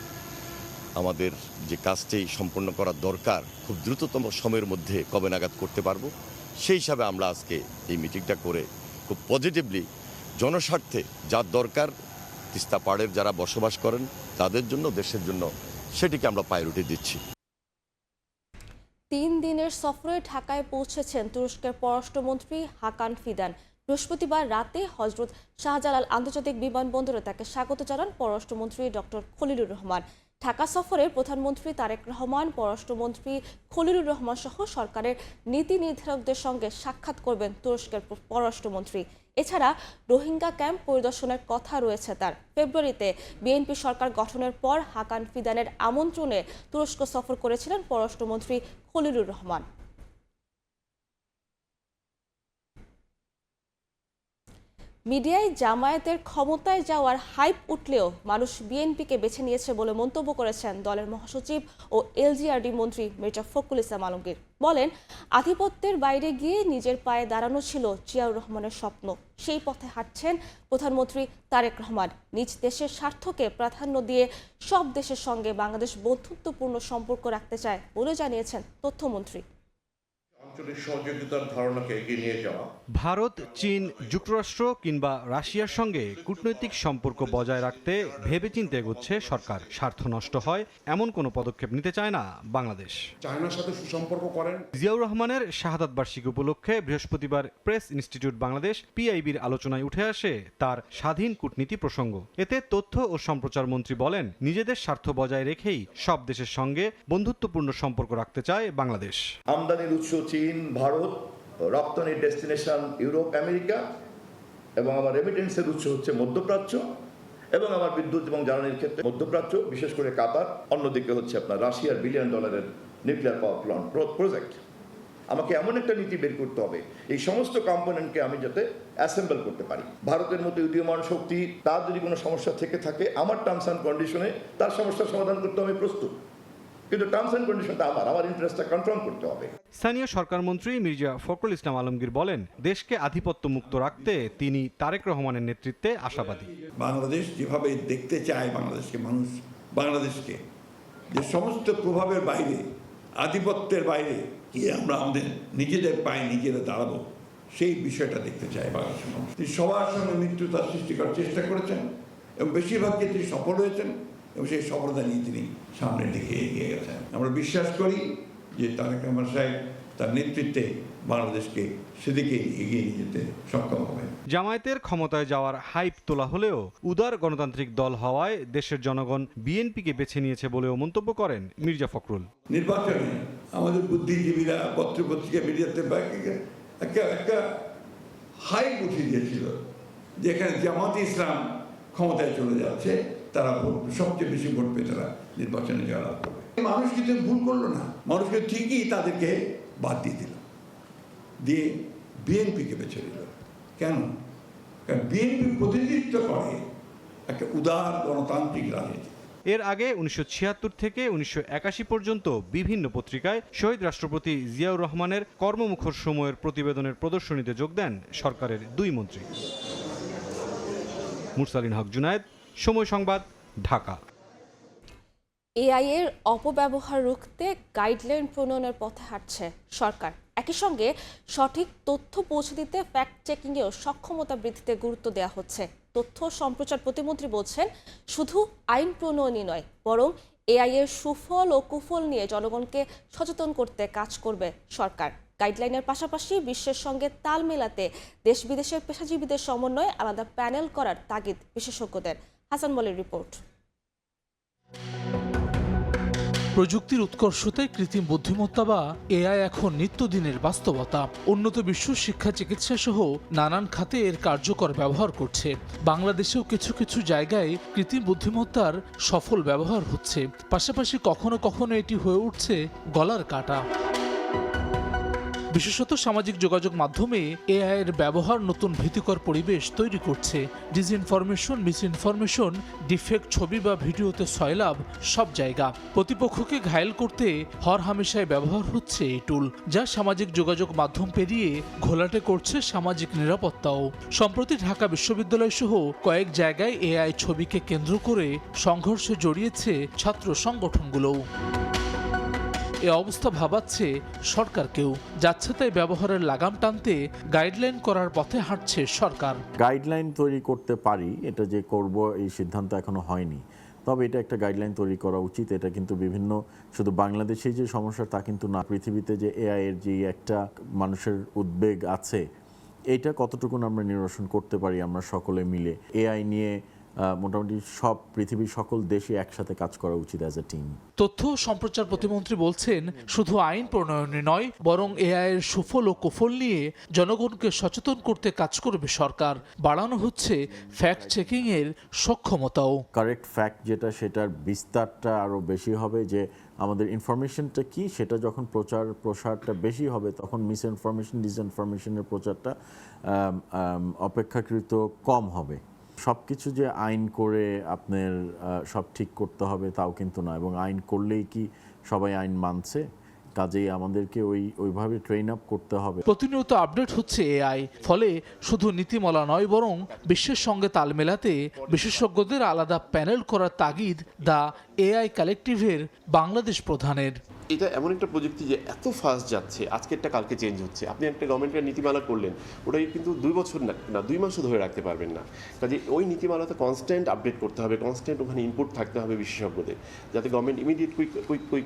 আমাদের যে কাজটি সম্পন্ন করা দরকার খুব দ্রুততম সময়ের মধ্যে কবে নাগাদ করতে পারবো, সেই হিসাবে আমরা আজকে এই মিটিংটা করে খুব পজিটিভলি জনস্বার্থে যা দরকার তিস্তা পাড়ের যারা বসবাস করেন তাদের জন্য, দেশের জন্য, সেটিকে আমরা প্রায়োরিটি দিচ্ছি। 3 দিনের সফরে ঢাকায় পৌঁছেছেন তুরস্কের পররাষ্ট্রমন্ত্রী হাকান ফিদান। বৃহস্পতিবার রাতে হজরত শাহজালাল আন্তর্জাতিক বিমানবন্দরে তাকে স্বাগত জানান পররাষ্ট্রমন্ত্রী ডক্টর খলিলুর রহমান। ঢাকা সফরে প্রধানমন্ত্রী তারেক রহমান, পররাষ্ট্রমন্ত্রী খলিলুর রহমান সহ সরকারের নীতি নির্ধারকদের সঙ্গে সাক্ষাৎ করবেন তুরস্কের পররাষ্ট্রমন্ত্রী। এছাড়া রোহিঙ্গা ক্যাম্প পরিদর্শনের কথা রয়েছে তার। ফেব্রুয়ারিতে বিএনপি সরকার গঠনের পর হাকান ফিদানের আমন্ত্রণে তুরস্ক সফর করেছিলেন পররাষ্ট্রমন্ত্রী খলিলুর রহমান। মিডিয়ায় জামায়াতের ক্ষমতায় যাওয়ার হাইপ উঠলেও মানুষ বিএনপিকে বেছে নিয়েছে বলে মন্তব্য করেছেন দলের মহাসচিব ও এলজিআরডি মন্ত্রী মির্জা ফখরুল ইসলাম আলমগীর। বলেন, আধিপত্যের বাইরে গিয়ে নিজের পায়ে দাঁড়ানো ছিল জিয়াউর রহমানের স্বপ্ন। সেই পথে হাঁটছেন প্রধানমন্ত্রী তারেক রহমান। নিজ দেশের স্বার্থকে প্রাধান্য দিয়ে সব দেশের সঙ্গে বাংলাদেশ বন্ধুত্বপূর্ণ সম্পর্ক রাখতে চায় বলে জানিয়েছেন তথ্যমন্ত্রী। সহযোগিতার ধারণাকে এগিয়ে নিয়ে যাওয়া, ভারত, চীন, যুক্তরাষ্ট্র কিংবা রাশিয়ার সঙ্গে কূটনৈতিক সম্পর্ক বজায় রাখতে ভেবেচিন্তে এগোচ্ছে সরকার। স্বার্থ নষ্ট হয় এমন কোনো পদক্ষেপ নিতে চায় না বাংলাদেশ। চায়নার সাথে সুসম্পর্ক করেন। জিয়াউর রহমানের শাহাদাত বার্ষিকী উপলক্ষে বৃহস্পতিবার প্রেস ইনস্টিটিউট বাংলাদেশ পিআইবির আলোচনায় উঠে আসে তার স্বাধীন কূটনীতি প্রসঙ্গ। এতে তথ্য ও সম্প্রচার মন্ত্রী বলেন, নিজেদের স্বার্থ বজায় রেখেই সব দেশের সঙ্গে বন্ধুত্বপূর্ণ সম্পর্ক রাখতে চায় বাংলাদেশ। আমদানির উৎস চীন, ভারত, রপ্তানির ডেস্টিনেশন ইউরোপ, আমেরিকা, এবং আমার রেমিটেন্সের উৎস হচ্ছে মধ্যপ্রাচ্য, এবং আমার বিদ্যুৎ এবং জ্বালানির ক্ষেত্রে মধ্যপ্রাচ্য, বিশেষ করে কাতার। অন্যদিকে হচ্ছে আপনার রাশিয়ার $1 billion nuclear power plant project. আমাকে এমন একটা নীতি বের করতে হবে এই সমস্ত কম্পোনেন্টকে আমি যাতে অ্যাসেম্বল করতে পারি। ভারতের মতো উদীয়মান শক্তি, তার যদি কোনো সমস্যা থেকে থাকে, আমার টার্মস অ্যান্ড কন্ডিশনে তার সমস্যার সমাধান করতে আমি প্রস্তুত, কিন্তু টার্মস অ্যান্ড কন্ডিশনটা আমার ইন্টারেস্টটা কনফার্ম করতে হবে। স্থানীয় সরকার মন্ত্রী মির্জা ফখরুল ইসলাম আলমগীর বলেন, দেশকে আধিপত্য মুক্ত রাখতে তিনি তারেক রহমানের নেতৃত্বে আশাবাদী। বাংলাদেশ যেভাবে দেখতে চায় বাংলাদেশকে মানুষ, বাংলাদেশকে যে সমস্ত প্রভাবের বাইরে, আধিপত্যের বাইরে কি আমরা আমাদের নিজেদের পায়ে নিজেরা দাঁড়াবো, সেই বিষয়টা দেখতে চায় বাংলাদেশের মানুষ। তিনি সবার সঙ্গে মিত্রতা সৃষ্টি করার চেষ্টা করেছেন এবং বেশিরভাগ ক্ষেত্রে সফল হয়েছেন এবং সেই সফলতা নিয়ে তিনি সামনের দিকে এগিয়ে গেছেন। আমরা বিশ্বাস করি যে তারেক রহমান সাহেব তার নেতৃত্বে বাংলাদেশকে সেদিকে এগিয়ে নিয়ে যেতে সক্ষম হবে। জামায়াতের ক্ষমতায় যাওয়ার হাইপ তোলা হলেও উদার গণতান্ত্রিক দল হওয়ায় দেশের জনগণ বিএনপিকে বেছে নিয়েছে বলেও মন্তব্য করেন মির্জা ফখরুল। নির্বাচনে আমাদের বুদ্ধিজীবীরা, পত্রপত্রিকা, মিডিয়াতে একটা হাইপ উঠিয়ে দিয়েছিল যেখানে জামাতে ইসলাম ক্ষমতায় চলে যাচ্ছে, তারা সবচেয়ে বেশি ভোট পেয়ে তারা নির্বাচনে জয়লাভ করবে। মানুষ কিন্তু ভুল করলো না, মানুষকে ঠিকই তাদেরকে বাদ দিয়ে দিল, দিয়ে বিএনপিকে বেছে দিল। কেন? কারণ বিএনপি প্রতিনিধিত্ব করে একটা উদার গণতান্ত্রিক রাজনীতি। এর আগে 1976 থেকে 1981 পর্যন্ত বিভিন্ন পত্রিকায় শহীদ রাষ্ট্রপতি জিয়াউর রহমানের কর্মমুখর সময়ের প্রতিবেদনের প্রদর্শনীতে যোগ দেন সরকারের 2 মন্ত্রী। মুরসালিন হক জুনায়েদ, সময় সংবাদ, ঢাকা। এআই এর অপব্যবহার রুখতে গাইডলাইন প্রণয়নের পথে হাঁটছে সরকার। একই সঙ্গে সঠিক তথ্য পৌঁছে দিতে ফ্যাক্ট চেকিংয়েও সক্ষমতা বৃদ্ধিতে গুরুত্ব দেওয়া হচ্ছে। তথ্য সম্প্রচার প্রতিমন্ত্রী বলছেন, শুধু আইন প্রণয়নই নয়, বরং এআই এর সুফল ও কুফল নিয়ে জনগণকে সচেতন করতে কাজ করবে সরকার। গাইডলাইনের পাশাপাশি বিশ্বের সঙ্গে তাল মেলাতে দেশ বিদেশের পেশাজীবীদের সমন্বয়ে আলাদা প্যানেল করার তাগিদ বিশেষজ্ঞদের। হাসান মলির রিপোর্ট। প্রযুক্তির উৎকর্ষতায় কৃত্রিম বুদ্ধিমত্তা বা এআই এখন নিত্যদিনের বাস্তবতা। উন্নত বিশ্ব শিক্ষা, চিকিৎসা সহ নানান খাতে এর কার্যকর ব্যবহার করছে। বাংলাদেশেও কিছু কিছু জায়গায় কৃত্রিম বুদ্ধিমত্তার সফল ব্যবহার হচ্ছে। পাশাপাশি কখনো কখনো এটি হয়ে উঠছে গলার কাটা। বিশেষত সামাজিক যোগাযোগ মাধ্যমে এআই এর ব্যবহার নতুন ভীতিকর পরিবেশ তৈরি করছে। ডিসইনফরমেশন, মিসইনফরমেশন, ডিফেক্ট ছবি বা ভিডিওতে সয়লাভ সব জায়গা। প্রতিপক্ষকে ঘায়েল করতে হরহামেশায় ব্যবহার হচ্ছে এই টুল, যা সামাজিক যোগাযোগ মাধ্যম পেরিয়ে ঘোলাটে করছে সামাজিক নিরাপত্তাও। সম্প্রতি ঢাকা বিশ্ববিদ্যালয় সহ কয়েক জায়গায় এআই ছবিকে কেন্দ্র করে সংঘর্ষে জড়িয়েছে ছাত্র সংগঠনগুলোও। এ অবস্থা ভাবাচ্ছে সরকারকেও। যাচ্ছে তাই ব্যবহারের লাগাম টানতে গাইডলাইন করার পথে হাঁটছে সরকার। গাইডলাইন তৈরি করতে পারি, এটা যে করব এই সিদ্ধান্ত এখনো হয়নি, তবে এটা একটা গাইডলাইন তৈরি করা উচিত। এটা কিন্তু বিভিন্ন, শুধু বাংলাদেশেই যে সমস্যা তা কিন্তু না, পৃথিবীতে যে এআই এর যে একটা মানুষের উদ্বেগ আছে, এটা কতটুকু আমরা নিরসন করতে পারি আমরা সকলে মিলে। এআই নিয়ে মোটামুটি সব পৃথিবীর সকল দেশে একসাথে কাজ করা উচিত অ্যাজ এ টিম। তথ্য ও সম্প্রচার প্রতিমন্ত্রী বলছেন, শুধু আইন প্রণয়নে নয়, বরং এআই এর সুফল ও কুফল নিয়ে জনগণকে সচেতন করতে কাজ করবে সরকার। বাড়ানো হচ্ছে ফ্যাক্ট চেকিং এর সক্ষমতাও। কারেক্ট ফ্যাক্ট যেটা, সেটার বিস্তারটা আরও বেশি হবে, যে আমাদের ইনফরমেশনটা কি সেটা যখন প্রসারটা বেশি হবে, তখন মিসইনফরমেশন, ডিসইনফরমেশনের প্রচারটা অপেক্ষাকৃত কম হবে। সব কিছু যে আইন করে আপনার সব ঠিক করতে হবে তাও কিন্তু না, এবং আইন করলেই কি সবাই আইন মানছে? কাজেই আমাদেরকে ওইভাবে ট্রেন আপ করতে হবে। প্রতিনিয়ত আপডেট হচ্ছে এআই, ফলে শুধু নীতিমালা নয়, বরং বিশ্বের সঙ্গে তাল মেলাতে বিশেষজ্ঞদের আলাদা প্যানেল করার তাগিদ দ্য এআই কালেকটিভের বাংলাদেশ প্রধানের। এটা এমন একটা প্রযুক্তি যে এত ফাস্ট যাচ্ছে, আজকেরটা কালকে চেঞ্জ হচ্ছে। আপনি একটা গভর্নমেন্টের নীতিমালা করলেন, ওটাই কিন্তু 2 বছর না 2 মাসও ধরে রাখতে পারবেন না। কাজে ওই নীতিমালাতে কনস্ট্যান্ট আপডেট করতে হবে, কনস্ট্যান্ট ওখানে ইনপুট থাকতে হবে বিশেষজ্ঞদের, যাতে গভর্নমেন্ট ইমিডিয়েট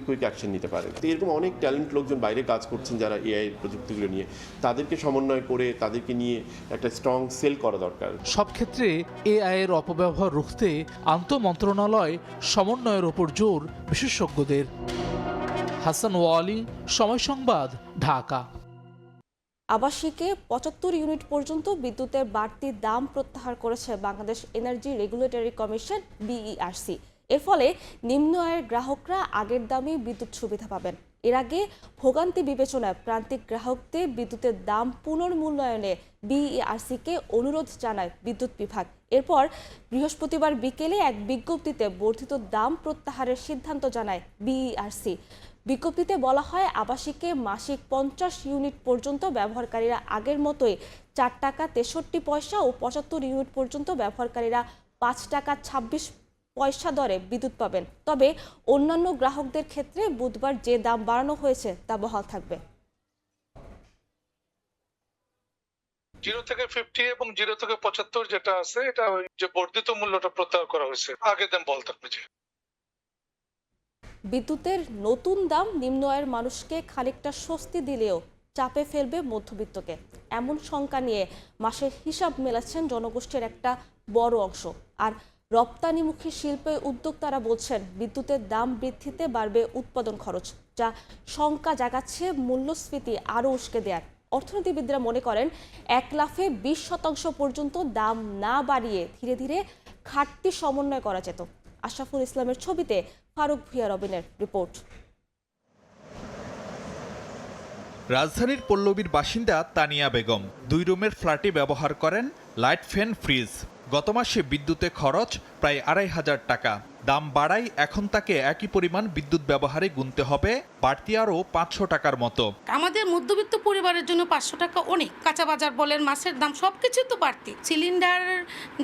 কুইক অ্যাকশন নিতে পারে। তো এরকম অনেক ট্যালেন্ট লোকজন বাইরে কাজ করছেন যারা এআই প্রযুক্তিগুলো নিয়ে, তাদেরকে সমন্বয় করে তাদেরকে নিয়ে একটা স্ট্রং সেল করা দরকার। সব ক্ষেত্রে এআই এর অপব্যবহার রুখতে আন্তঃমন্ত্রণালয় সমন্বয়ের ওপর জোর বিশেষজ্ঞদের। হাসান ওয়ালি, সময় সংবাদ, ঢাকা। আবাসিকে 75 ইউনিট পর্যন্ত বিদ্যুতের বাড়তি দাম প্রত্যাহার করেছে Bangladesh energy regulatory commission BERC। এর ফলে নিম্ন আয়ের গ্রাহকরা আগের দামে বিদ্যুৎ সুবিধা পাবেন। এর আগে ভোগান্তি বিবেচনায় প্রান্তিক গ্রাহকদের বিদ্যুতের দাম পুনর্মূল্যায়নে BERC-কে অনুরোধ জানায় বিদ্যুৎ বিভাগ। এরপর বৃহস্পতিবার বিকেলে এক বিজ্ঞপ্তিতে বর্ধিত দাম প্রত্যাহারের সিদ্ধান্ত জানায় BERC। বিজ্ঞপ্তিতে বলা হয়, আবাসিকে মাসিক 50 ইউনিট পর্যন্ত ব্যবহারকারীরা আগের মতোই 4 টাকা 63 পয়সা ও 75 ইউনিট পর্যন্ত ব্যবহারকারীরা 5 টাকা 26 পয়সা দরে বিদ্যুৎ পাবেন। তবে অন্যান্য গ্রাহকদের ক্ষেত্রে বুধবার যে দাম বাড়ানো হয়েছে তা বহাল থাকবে। 0 থেকে 50 এবং 0 থেকে 75 যেটা আছে, এটা ওই যে বর্ধিত মূল্যটা প্রত্যাহার করা হয়েছে, আগের দাম বহাল থাকবে। বিদ্যুতের নতুন দাম নিম্ন আয়ের মানুষকে খানিকটা স্বস্তি দিলেও চাপে ফেলবে মধ্যবিত্তকে, এমন শঙ্কা নিয়ে মাসের হিসাব মেলাচ্ছেন জনগোষ্ঠীর একটা বড় অংশ। আর রপ্তানিমুখী শিল্পে উদ্যোক্তারা বলছেন, বিদ্যুতের দাম বৃদ্ধিতে বাড়বে উৎপাদন খরচ, যা শঙ্কা জাগাচ্ছে মূল্যস্ফীতি আরও উস্কে দেয়ার। অর্থনীতিবিদরা মনে করেন, 1 লাফে 20% পর্যন্ত দাম না বাড়িয়ে ধীরে ধীরে ঘাটতি সমন্বয় করা যেত। আশরাফুল ইসলামের ছবিতে ফারুক ভুঁইয়া রবিনের রিপোর্ট। রাজধানীর পল্লবীর বাসিন্দা তানিয়া বেগম 2 রুমের ফ্ল্যাটে ব্যবহার করেন লাইট, ফ্যান, ফ্রিজ। গত মাসে বিদ্যুতে খরচ প্রায় 2500 টাকা। দাম বাড়ায় এখন তাকে একই পরিমাণ বিদ্যুৎ ব্যবহারে গুনতে হবে বাড়তি আরও 500 টাকার মতো। আমাদের মধ্যবিত্ত পরিবারের জন্য 500 টাকা অনেক। কাঁচা বাজার বলেন, মাছের দাম সবকিছু তো বাড়তি। সিলিন্ডার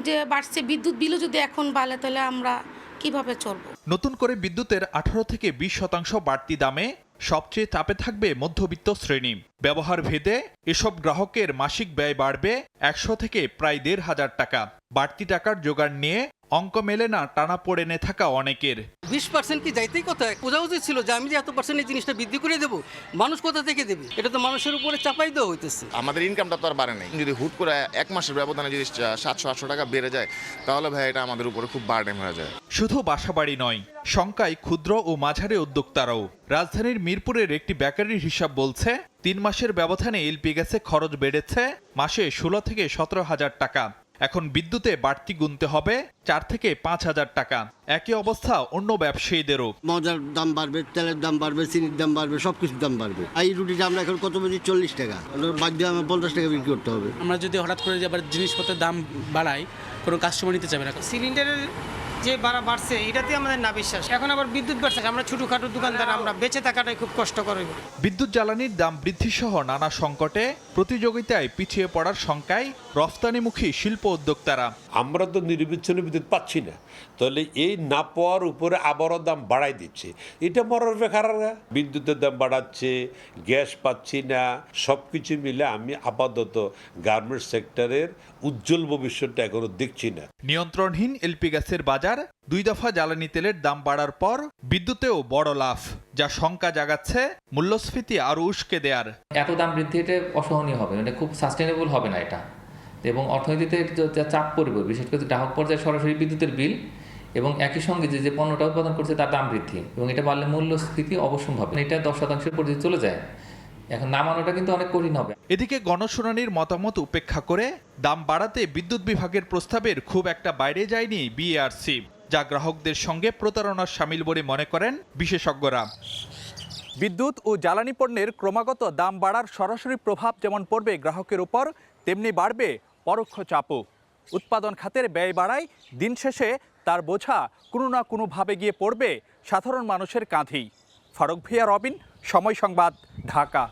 যে বাড়ছে, বিদ্যুৎ বিলও যদি এখন বাড়ে, তাহলে আমরা কিভাবে চলব? নতুন করে বিদ্যুতের 18 থেকে 20% বাড়তি দামে সবচেয়ে চাপে থাকবে মধ্যবিত্ত শ্রেণী। ব্যবহার ভেদে এসব গ্রাহকের মাসিক ব্যয় বাড়বে 100 থেকে প্রায় 1500 টাকা। বাড়তি টাকার জোগাড় নিয়ে অঙ্ক মেলে না টানাপোড়েনে থাকা অনেকের। 20% কি যাইতেই কোথায় বোঝা উচিত ছিল যে আমি যে এত পার্সেন্ট এই জিনিসটা বৃদ্ধি করে দেবো, মানুষ কোথা থেকে দেবে? এটা তো মানুষের উপরে চাপাই দেওয়া হইতেছে। আমাদের ইনকামটা তো আর বাড়ে নাই, যদি হুট করে 1 মাসের ব্যবধানে যদি 700-800 টাকা বেড়ে যায় তাহলে ভাই এটা আমাদের উপরে খুব বার্ডেন হয়ে যায়। শুধু বাসাবাড়ি নয়, শঙ্কায় ক্ষুদ্র ও মাঝারি উদ্যোক্তারাও। রাজধানীর মিরপুরের একটি বেকারির হিসাব বলছে 3 মাসের ব্যবধানে এলপি গ্যাসে খরচ বেড়েছে মাসে 16 থেকে 17 হাজার টাকা। এখন বিদ্যুতে বাড়তি গুনতে হবে 4 থেকে 5 হাজার টাকা। একই অবস্থা অন্য ব্যবসায়ীদেরও। মজার দাম বাড়বে, তেলের দাম বাড়বে, চিনির দাম বাড়বে, সবকিছুর দাম বাড়বে। এই রুটিটা আমরা এখন কত বেশি 40 টাকা, বাদ দিয়ে আমার 50 টাকা বিক্রি করতে হবে। আমরা যদি হঠাৎ করে আবার জিনিসপত্রের দাম বাড়াই, কোনো কাস্টমার নিতে চাবে না। সিলিন্ডারের যে বাড়ছে এটাতে আমাদের না বিশ্বাস। এখন আবার বিদ্যুৎ বাড়ছে, আমরা ছোটখাটো দোকানদার, আমরা বেঁচে থাকাটাই খুব কষ্ট করে। বিদ্যুৎ জ্বালানির দাম বৃদ্ধি সহ নানা সংকটে প্রতিযোগিতায় পিছিয়ে পড়ার শঙ্কায় রফতানিমুখী শিল্প উদ্যোক্তারা। আমরা তো নিরবিচ্ছিন্ন বিদ্যুৎ পাচ্ছি না, তাহলে এই না পাওয়ার উপরে আবারও দাম বাড়াই দিচ্ছে, এটা মরার বেকাররা। বিদ্যুতের দাম বাড়াচ্ছে, গ্যাস পাচ্ছি না, সব কিছু মিলে আমি আপাতত গার্মেন্টস সেক্টরের উজ্জ্বল ভবিষ্যৎটা এখনো দেখছি না। নিয়ন্ত্রণহীন এলপি গ্যাসের বাজার, 2 দফা জ্বালানি তেলের দাম বাড়ার পর বিদ্যুতেও বড় লাভ, যা শঙ্কা জাগাচ্ছে মূল্যস্ফীতি আরও উস্কে দেয়ার। এত দাম বৃদ্ধি এটা অসহনীয় হবে, এটা খুব সাস্টেনেবল হবে না এটা, এবং অর্থনীতিতে চাপ পড়বে, বিশেষ করে গ্রাহক পর্যায়ে সরাসরি বিদ্যুতের বিল এবং একই সঙ্গে যে পণ্যটা উৎপাদন করছে তার দাম বৃদ্ধি, এবং এটা বাড়লে মূল্যস্ফীতি অবশ্যম্ভাবী। এটা 10% পর্যন্ত চলে যায়, এখন নামানোটা কিন্তু অনেক কঠিন হবে। এদিকে গণশুনানির মতামত উপেক্ষা করে দাম বাড়াতে বিদ্যুৎ বিভাগের প্রস্তাবের খুব একটা বাইরে যায়নি বিএআরসি, যা গ্রাহকদের সঙ্গে প্রতারণার শামিল বলে মনে করেন বিশেষজ্ঞরা। বিদ্যুৎ ও জ্বালানি পণ্যের ক্রমাগত দাম বাড়ার সরাসরি প্রভাব যেমন পড়বে গ্রাহকের উপর, তেমনি বাড়বে পরোক্ষ চাপও। উৎপাদন খাতের ব্যয় বাড়ায় দিন শেষে তার বোঝা কোনো না কোনোভাবে গিয়ে পড়বে সাধারণ মানুষের কাঁধেই। ফারুক ভিয়া, রবিন, সময় সংবাদ, ঢাকা।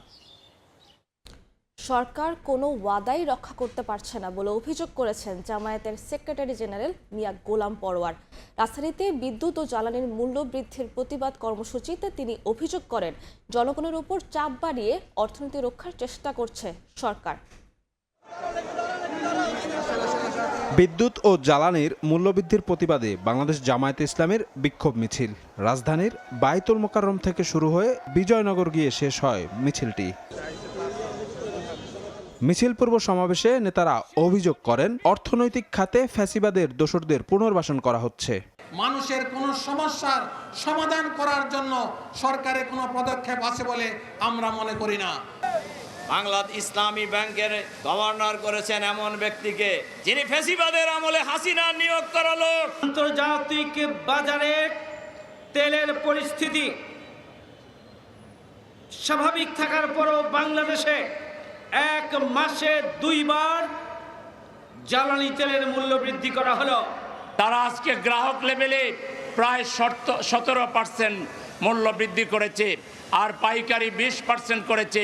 সরকার কোনো ওয়াদাই রক্ষা করতে পারছে না বলে অভিযোগ করেছেন জামায়াতের সেক্রেটারি জেনারেল মিয়া গোলাম পরোয়ার। রাজধানীতে বিদ্যুৎ ও জ্বালানির মূল্য বৃদ্ধির প্রতিবাদ কর্মসূচিতে তিনি অভিযোগ করেন, জনগণের উপর চাপ বাড়িয়ে অর্থনীতি রক্ষার চেষ্টা করছে সরকার। বিদ্যুৎ ও জ্বালানির মূল্যবৃদ্ধির প্রতিবাদে বাংলাদেশ জামায়াতে ইসলামের বিক্ষোভ মিছিল রাজধানীর বায়তুল মোকাররম থেকে শুরু হয়ে বিজয়নগর গিয়ে শেষ হয় মিছিলটি। মিছিল পূর্ব সমাবেশে নেতারা অভিযোগ করেন, অর্থনৈতিক খাতে ফ্যাসিবাদের দোসরদের পুনর্বাসন করা হচ্ছে। মানুষের কোনো সমস্যার সমাধান করার জন্য সরকারের কোনো পদক্ষেপ আছে বলে আমরা মনে করি না। বাংলাদেশ ইসলামী ব্যাংকের গভর্নর করেছেন এমন ব্যক্তিকে যিনি ফ্যাসিবাদের আমলে হাসিনা নিয়োগ করা লোক। আন্তর্জাতিক বাজারে তেলের পরিস্থিতি স্বাভাবিক থাকার পরও বাংলাদেশে 1 মাসে 2 বার জ্বালানি তেলের মূল্য বৃদ্ধি করা হলো। তারা আজকে গ্রাহক লেভেলে প্রায় 17% মূল্য বৃদ্ধি করেছে, আর পাইকারি 20% করেছে।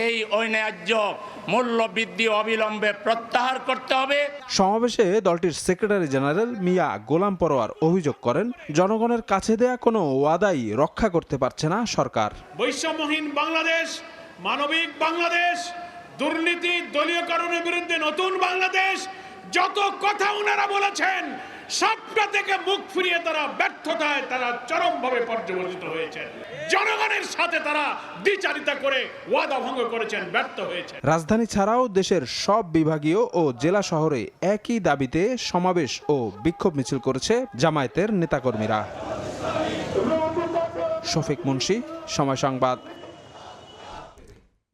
এই অন্যায্য মূল্য বৃদ্ধি অবিলম্বে প্রত্যাহার করতে হবে। সমাবেশে দলটির সেক্রেটারি জেনারেল মিয়া গোলাম পরোয়ার অভিযোগ করেন, জনগণের কাছে দেয়া কোনো ওয়াদাই রক্ষা করতে পারছে না সরকার। বৈষম্যহীন বাংলাদেশ, মানবিক বাংলাদেশ, দুর্নীতি দলীয়করণের বিরুদ্ধে নতুন বাংলাদেশ, যত কথা ওনারা বলেছেন সবটা থেকে মুখ ফিরিয়ে তারা ব্যর্থতায় তারা চরমভাবে পর্যবসিত হয়েছেন। জনগণের সাথে তারা দ্বিচারিতা করে ওয়াদা ভঙ্গ করেছেন, ব্যর্থ হয়েছে। রাজধানী ছাড়াও দেশের সব বিভাগীয় ও জেলা শহরে একই দাবিতে সমাবেশ ও বিক্ষোভ মিছিল করেছে জামায়াতের নেতাকর্মীরা। শফিক মুন্সি, সময় সংবাদ।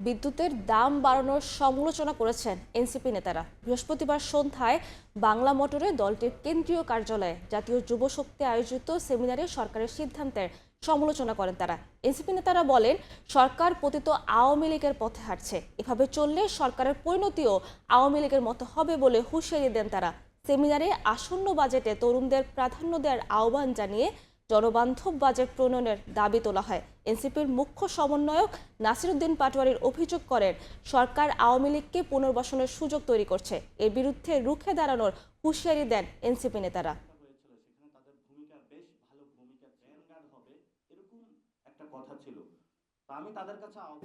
বিদ্যুতের দাম বাড়ানোর সমালোচনা করেছেন এনসিপি নেতারা। বৃহস্পতিবার সন্ধ্যায় বাংলা মোটরে দলটির কেন্দ্রীয় কার্যালয়ে জাতীয় যুব শক্তি আয়োজিত সেমিনারে সরকারের সিদ্ধান্তের সমালোচনা করেন তারা। এনসিপি নেতারা বলেন, সরকার পতিত আওয়ামী লীগের পথে হাঁটছে, এভাবে চললে সরকারের পরিণতিও আওয়ামী লীগের মতো হবে বলে হুঁশিয়ারি দেন তারা। সেমিনারে আসন্ন বাজেটে তরুণদের প্রাধান্য দেওয়ার আহ্বান জানিয়ে জনবান্ধব বাজেট প্রণয়নের দাবি তোলা হয়। এনসিপির মুখ্য সমন্বয়ক নাসিরউদ্দিন পাটোয়ারির অভিযোগ করেন, সরকার আওয়ামী লীগকে পুনর্বাসনের সুযোগ তৈরি করছে। এর বিরুদ্ধে রুখে দাঁড়ানোর হুঁশিয়ারি দেন এনসিপি নেতারা।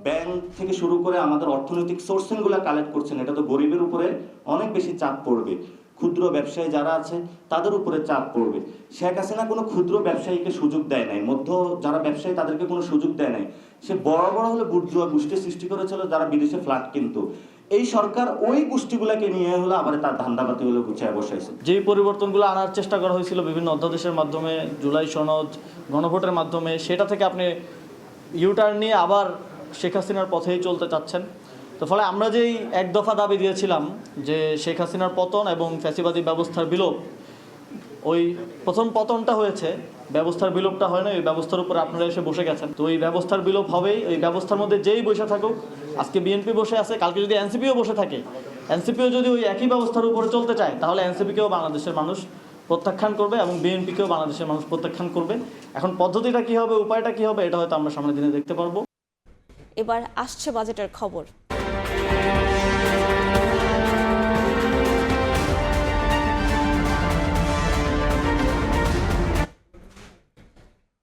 ব্যাংক থেকে শুরু করে আমাদের অর্থনৈতিক সোর্সিংগুলো কালেক্ট করছেন, এটা তো গরিবের উপরে অনেক বেশি চাপ পড়বে। ক্ষুদ্র ব্যবসায়ী যারা আছে তাদের উপরে চাপ পড়বে। শেখ হাসিনা কোনো ক্ষুদ্র ব্যবসায়ীকে সুযোগ দেয় নাই, যারা ব্যবসায়ী তাদেরকে কোনো সুযোগ দেয় নাই। সে বড় বড় হলে বুর্জুয়া গোষ্ঠী সৃষ্টি করেছিল যারা বিদেশে ফ্ল্যাট কিনতো। এই সরকার ওই গোষ্ঠীগুলোকে নিয়ে হলো আবার তার ধান্দাবাতি হলো গুছিয়ে বসাইছে। যেই পরিবর্তনগুলো আনার চেষ্টা করা হয়েছিল বিভিন্ন অধ্যাদেশের মাধ্যমে, জুলাই সনদ, গণভোটের মাধ্যমে, সেটা থেকে আপনি ইউটার্ন নিয়ে আবার শেখ হাসিনার পথেই চলতে চাচ্ছেন। তো ফলে আমরা যেই এক দফা দাবি দিয়েছিলাম যে শেখ হাসিনার পতন এবং ফ্যাসিবাদী ব্যবস্থার বিলোপ, ওই প্রথম পতনটা হয়েছে, ব্যবস্থার বিলোপটা হয় না। ওই ব্যবস্থার উপর আপনারা এসে বসে গেছেন। তো ওই ব্যবস্থার বিলোপ হবেই। ওই ব্যবস্থার মধ্যে যেই বসে থাকুক, আজকে বিএনপি বসে আছে, কালকে যদি এনসিপিও বসে থাকে, এনসিপিও যদি ওই একই ব্যবস্থার উপরে চলতে চায়, তাহলে এনসিপিকেও বাংলাদেশের মানুষ প্রত্যাখ্যান করবে এবং বিএনপিকেও বাংলাদেশের মানুষ প্রত্যাখ্যান করবে। এখন পদ্ধতিটা কী হবে, উপায়টা কী হবে, এটা হয়তো আমরা সামনের দিনে দেখতে পারবো। এবার আসছে বাজেটের খবর।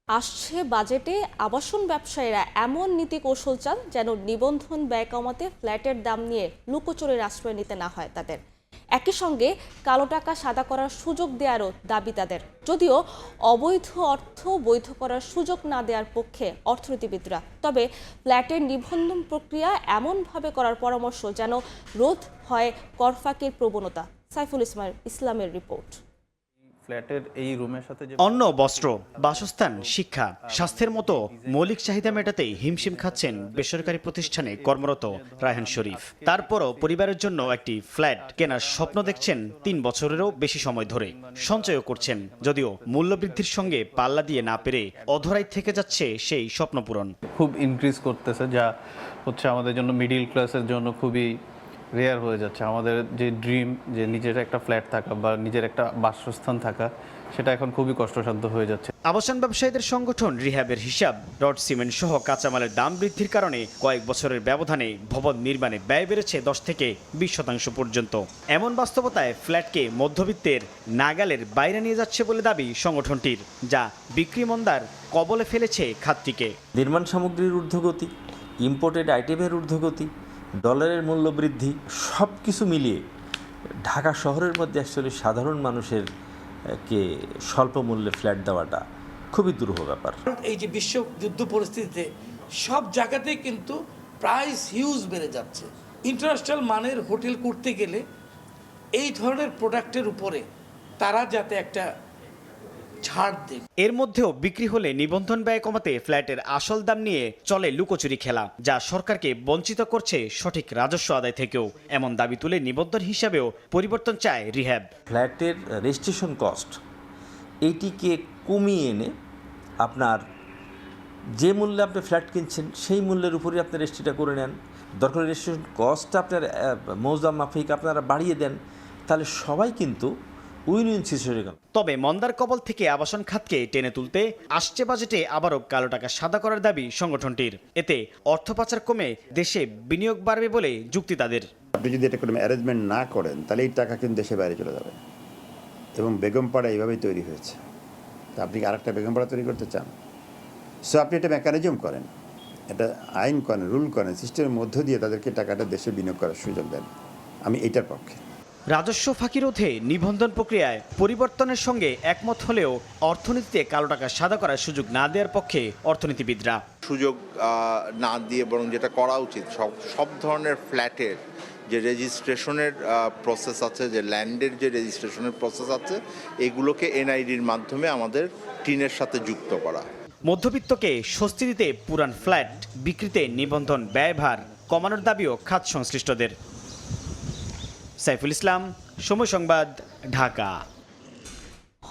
আসছে বাজেটে আবাসন ব্যবসায়ীরা এমন নীতি কৌশল চান যেন নিবন্ধন ব্যয় কমাতে ফ্ল্যাটের দাম নিয়ে লুকোচুরির আশ্রয় নিতে না হয় তাদের। একই সঙ্গে কালো টাকা সাদা করার সুযোগ দেওয়ারও দাবি তাদের। যদিও অবৈধ অর্থ বৈধ করার সুযোগ না দেওয়ার পক্ষে অর্থনীতিবিদরা, তবে ফ্ল্যাটের নিবন্ধন প্রক্রিয়া এমনভাবে করার পরামর্শ যেন রোধ হয় করফাকির প্রবণতা। সাইফুল ইসলামের রিপোর্ট। ফ্ল্যাটের এই রুমের সাথে অন্ন, বস্ত্র, বাসস্থান, শিক্ষা, স্বাস্থ্যের মতো মৌলিক চাহিদা মেটাতেই হিমশিম খাচ্ছেন বেসরকারি প্রতিষ্ঠানে কর্মরত রায়হান শরীফ। তারপরও পরিবারের জন্য একটি ফ্ল্যাট কেনার স্বপ্ন দেখছেন 3 বছরেরও বেশি সময় ধরে। সঞ্চয়ও করছেন, যদিও মূল্যবৃদ্ধির সঙ্গে পাল্লা দিয়ে না পেরে অধরাই থেকে যাচ্ছে সেই স্বপ্ন পূরণ। খুব ইনক্রিজ করতেছে, যা হচ্ছে আমাদের জন্য মিডিল ক্লাসের জন্য খুবই রেয়ার হয়ে যাচ্ছে। আমাদের যে ড্রিম, যে নিজের একটা ফ্ল্যাট থাকা বা নিজের একটা বাসস্থান থাকা, সেটা এখন খুবই কষ্টসাধ্য হয়ে যাচ্ছে। আবাসন ব্যবসায়ীদের সংগঠন রিহ্যাবের হিসাব, রড, সিমেন্ট সহ কাঁচামালের দাম বৃদ্ধির কারণে কয়েক বছরের ব্যবধানে ভবন নির্মাণে ব্যয় বেড়েছে 10 থেকে 20% পর্যন্ত। এমন বাস্তবতায় ফ্ল্যাটকে মধ্যবিত্তের নাগালের বাইরে নিয়ে যাচ্ছে বলে দাবি সংগঠনটির, যা বিক্রি মন্দার কবলে ফেলেছে খাতটিকে। নির্মাণ সামগ্রীর ঊর্ধ্বগতি, ইম্পোর্টেড আইটেমের ঊর্ধ্বগতি, ডলারের মূল্য বৃদ্ধি, সব কিছু মিলিয়ে ঢাকা শহরের মধ্যে অ্যাকচুয়ালি সাধারণ মানুষের কে স্বল্প মূল্যে ফ্ল্যাট দেওয়াটা খুবই দুরূহ ব্যাপার। এই যে বিশ্ব যুদ্ধ পরিস্থিতিতে সব জায়গাতেই কিন্তু প্রাইস হিউজ বেড়ে যাচ্ছে। ইন্টারন্যাশনাল মানের হোটেল করতে গেলে এই ধরনের প্রোডাক্টের উপরে তারা যাতে একটা ছাড় দেন। এর মধ্যেও বিক্রি হলে নিবন্ধন ব্যয় কমাতে ফ্ল্যাটের আসল দাম নিয়ে চলে লুকোচুরি খেলা, যা সরকারকে বঞ্চিত করছে সঠিক রাজস্ব আদায় থেকেও। এমন দাবি তুলে নিবন্ধন হিসাবেও পরিবর্তন চায় রিহ্যাব। ফ্ল্যাটের রেজিস্ট্রেশন কস্ট এইটিকে কমিয়ে এনে আপনার যে মূল্যে আপনি ফ্ল্যাট কিনছেন সেই মূল্যের উপরে আপনি রেজিস্ট্রিটা করে নেন। দরকার রেজিস্ট্রেশন কস্টটা আপনার মৌজাম মাফিক আপনারা বাড়িয়ে দেন, তাহলে সবাই কিন্তু উইন-উইন সিচুয়েশন। তবে মন্দার কবল থেকে আবাসন খাতকে টেনে তুলতে আসছে বাজেটে আবারও কালো টাকা সাদা করার দাবি সংগঠনটির। এতে অর্থ পাচার কমে দেশে বিনিয়োগ বাড়বে বলে যুক্তি তাদের। আপনি যদি এটা কোনো অ্যারেঞ্জমেন্ট না করেন, তাহলে এই টাকা কিন্তু দেশে বাইরে চলে যাবে। এবং বেগমপাড়া এইভাবেই তৈরি হয়েছে। তা আপনি কি আরেকটা বেগমপাড়া তৈরি করতে চান? সো আপনি এটা মেকানিজম করেন, এটা আইন করেন, রুল করেন, সিস্টেমের মধ্য দিয়ে তাদেরকে টাকাটা দেশে বিনিয়োগ করার সুযোগ দেন। আমি এইটার পক্ষে। রাজস্ব ফাঁকি রোধে নিবন্ধন প্রক্রিয়ায় পরিবর্তনের সঙ্গে একমত হলেও অর্থনীতিতে কালো টাকা সাদা করার সুযোগ না দেওয়ার পক্ষে অর্থনীতিবিদরা। সুযোগ না দিয়ে বরং যেটা করা উচিত, সব ধরনের ফ্ল্যাটের যে রেজিস্ট্রেশনের প্রসেস আছে, যে ল্যান্ডের যে রেজিস্ট্রেশনের প্রসেস আছে, এগুলোকে এনআইডির মাধ্যমে আমাদের টিনের সাথে যুক্ত করা। মধ্যবিত্তকে স্বস্তি দিতে পুরান ফ্ল্যাট বিক্রিতে নিবন্ধন ব্যয়ভার কমানোর দাবিও খাত সংশ্লিষ্টদের। সাইফুল ইসলাম, সময় সংবাদ, ঢাকা।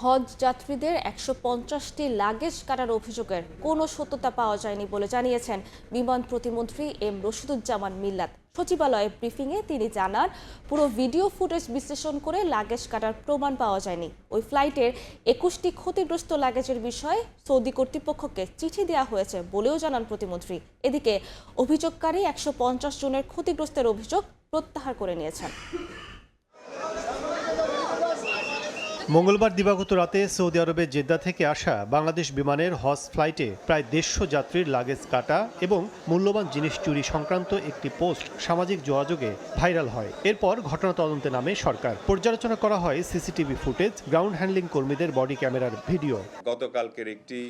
হজ যাত্রীদের 150টি লাগেজ কাটার অভিযোগের কোনো সত্যতা পাওয়া যায়নি বলে জানিয়েছেন বিমান প্রতিমন্ত্রী এম রশিদুজ্জামান মিল্লাত। সচিবালয়ে ব্রিফিংয়ে তিনি জানান, পুরো ভিডিও ফুটেজ বিশ্লেষণ করে লাগেজ কাটার প্রমাণ পাওয়া যায়নি। ওই ফ্লাইটের 21টি ক্ষতিগ্রস্ত লাগেজের বিষয়ে সৌদি কর্তৃপক্ষকে চিঠি দেওয়া হয়েছে বলেও জানান প্রতিমন্ত্রী। এদিকে অভিযোগকারী 150 জনের ক্ষতিগ্রস্তের অভিযোগ প্রত্যাহার করে নিয়েছেন। মঙ্গলবার দিবাগত রাতে সৌদি আরবের জেদ্দা থেকে আসা বাংলাদেশ বিমানের হজ ফ্লাইটে প্রায় 150 যাত্রীর লাগেজ কাটা এবং মূল্যবান জিনিস চুরি সংক্রান্ত একটি পোস্ট সামাজিক যোগাযোগে ভাইরাল হয়। এরপর ঘটনা তদন্তে নামে সরকার। পর্যালোচনা করা হয় সিসিটিভি ফুটেজ, গ্রাউন্ড হ্যান্ডলিং কর্মীদের বডি ক্যামেরার ভিডিও। গতকালকের একটি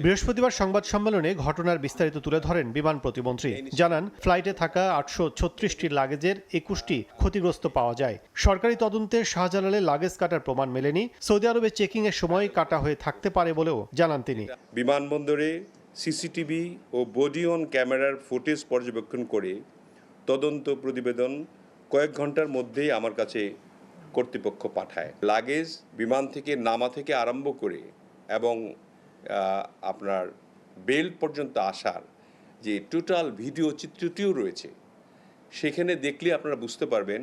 বৃহস্পতিবার সংবাদ সম্মেলনে ঘটনার বিস্তারিত তুলে ধরেন বিমান প্রতিমন্ত্রী। জানান, ফ্লাইটে থাকা 836টি লাগেজের 21টি ক্ষতিগ্রস্ত পাওয়া যায়। সরকারি তদন্তে শাহজালালে লাগেজ কাটার প্রমাণ মেলেনি। সৌদি আরবে চেকিং এর সময় কাটা হয়ে থাকতে পারে বলেও জানান তিনি। বিমানবন্দরে সিসিটিভি ও বডি অন ক্যামেরার ফুটেজ পর্যবেক্ষণ করে তদন্ত প্রতিবেদন কয়েক ঘন্টার মধ্যেই আমার কাছে কর্তৃপক্ষ পাঠায়। লাগেজ বিমান থেকে নামা থেকে আরম্ভ করে এবং আপনার বেল্ট পর্যন্ত আসার যে টোটাল ভিডিও চিত্রটিও রয়েছে, সেখানে দেখলে আপনারা বুঝতে পারবেন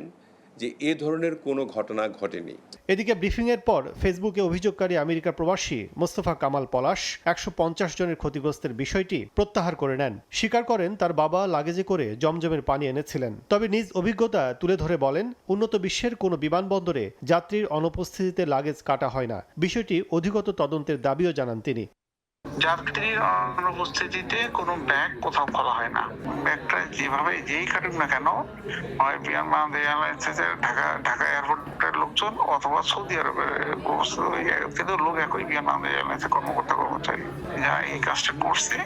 যে এ ধরনের কোনো ঘটনা ঘটেনি। এদিকে ব্রিফিংয়ের পর ফেসবুকে অভিযোগকারী আমেরিকা প্রবাসী মোস্তফা কামাল পলাশ 150 জনের ক্ষতিগ্রস্তের বিষয়টি প্রত্যাহার করে নেন। স্বীকার করেন তার বাবা লাগেজে করে জমজমের পানি এনেছিলেন। তবে নিজ অভিজ্ঞতা তুলে ধরে বলেন, উন্নত বিশ্বের কোনো বিমানবন্দরে যাত্রীর অনুপস্থিতিতে লাগেজ কাটা হয় না। বিষয়টি অধিকতর তদন্তের দাবিও জানান তিনি। যাত্রীর অনুপস্থিতিতে কোনো ব্যাগ কোথাও খোলা হয় না। ব্যাগটা যেভাবে যেই কাটুক না কেন, হয় বাংলাদেশ এয়ারলাইন্সের ঢাকা এয়ারপোর্টের লোকজন অথবা সৌদি আরবের অবস্থিত ওই কিন্তু লোক একই বাংলাদেশ এয়ারলাইন্সের কর্মচারী যারা এই কাজটা করছে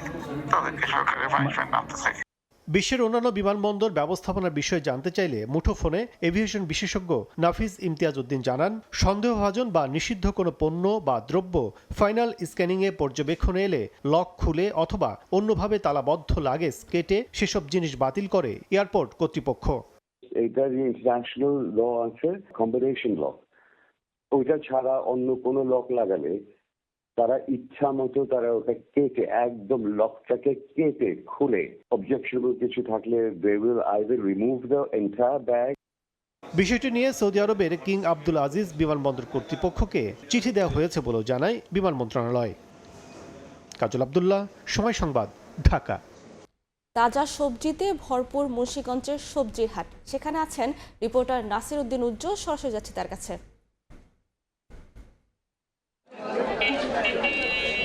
তাদেরকে সরকারের পানিশমেন্ট আনতে থাকে। বিশ্বের অন্যান্য বিমানবন্দর ব্যবস্থাপনার বিষয়ে জানতে চাইলে মুঠোফোনে এভিয়েশন বিশেষজ্ঞ নাফিজ ইমতিয়াজ উদ্দিন জানান, সন্দেহভাজন বা নিষিদ্ধ কোনো পণ্য বা দ্রব্য ফাইনাল স্ক্যানিংয়ে পর্যবেক্ষণে এলে লক খুলে অথবা অন্যভাবে তালাবদ্ধ লাগেজ কেটে সেসব জিনিস বাতিল করে এয়ারপোর্ট কর্তৃপক্ষ। এটা যে ইন্টারন্যাশনাল ল আছে কম্বিনেশন লক, ওইটা ছাড়া অন্য কোনো লক লাগালে তারা ইচ্ছা মতো তারা ওটা কেটে একদম লকটাকে কেটে খুলে অবজেকশনেবল কিছু থাকলে they will either remove the entire bag। বিষয়টি নিয়ে সৌদি আরবের কিং আব্দুল আজিজ বিমানবন্দর কর্তৃপক্ষকে চিঠি দেওয়া হয়েছে বলেও জানায় বিমান মন্ত্রণালয়। কাজল আব্দুল্লাহ, সময় সংবাদ, ঢাকা। তাজা সবজিতে ভরপুর মুন্সিগঞ্জের সবজির হাট। সেখানে আছেন রিপোর্টার নাসির উদ্দিন উজ্জ্বল। সরাসরি যাচ্ছি তার কাছে।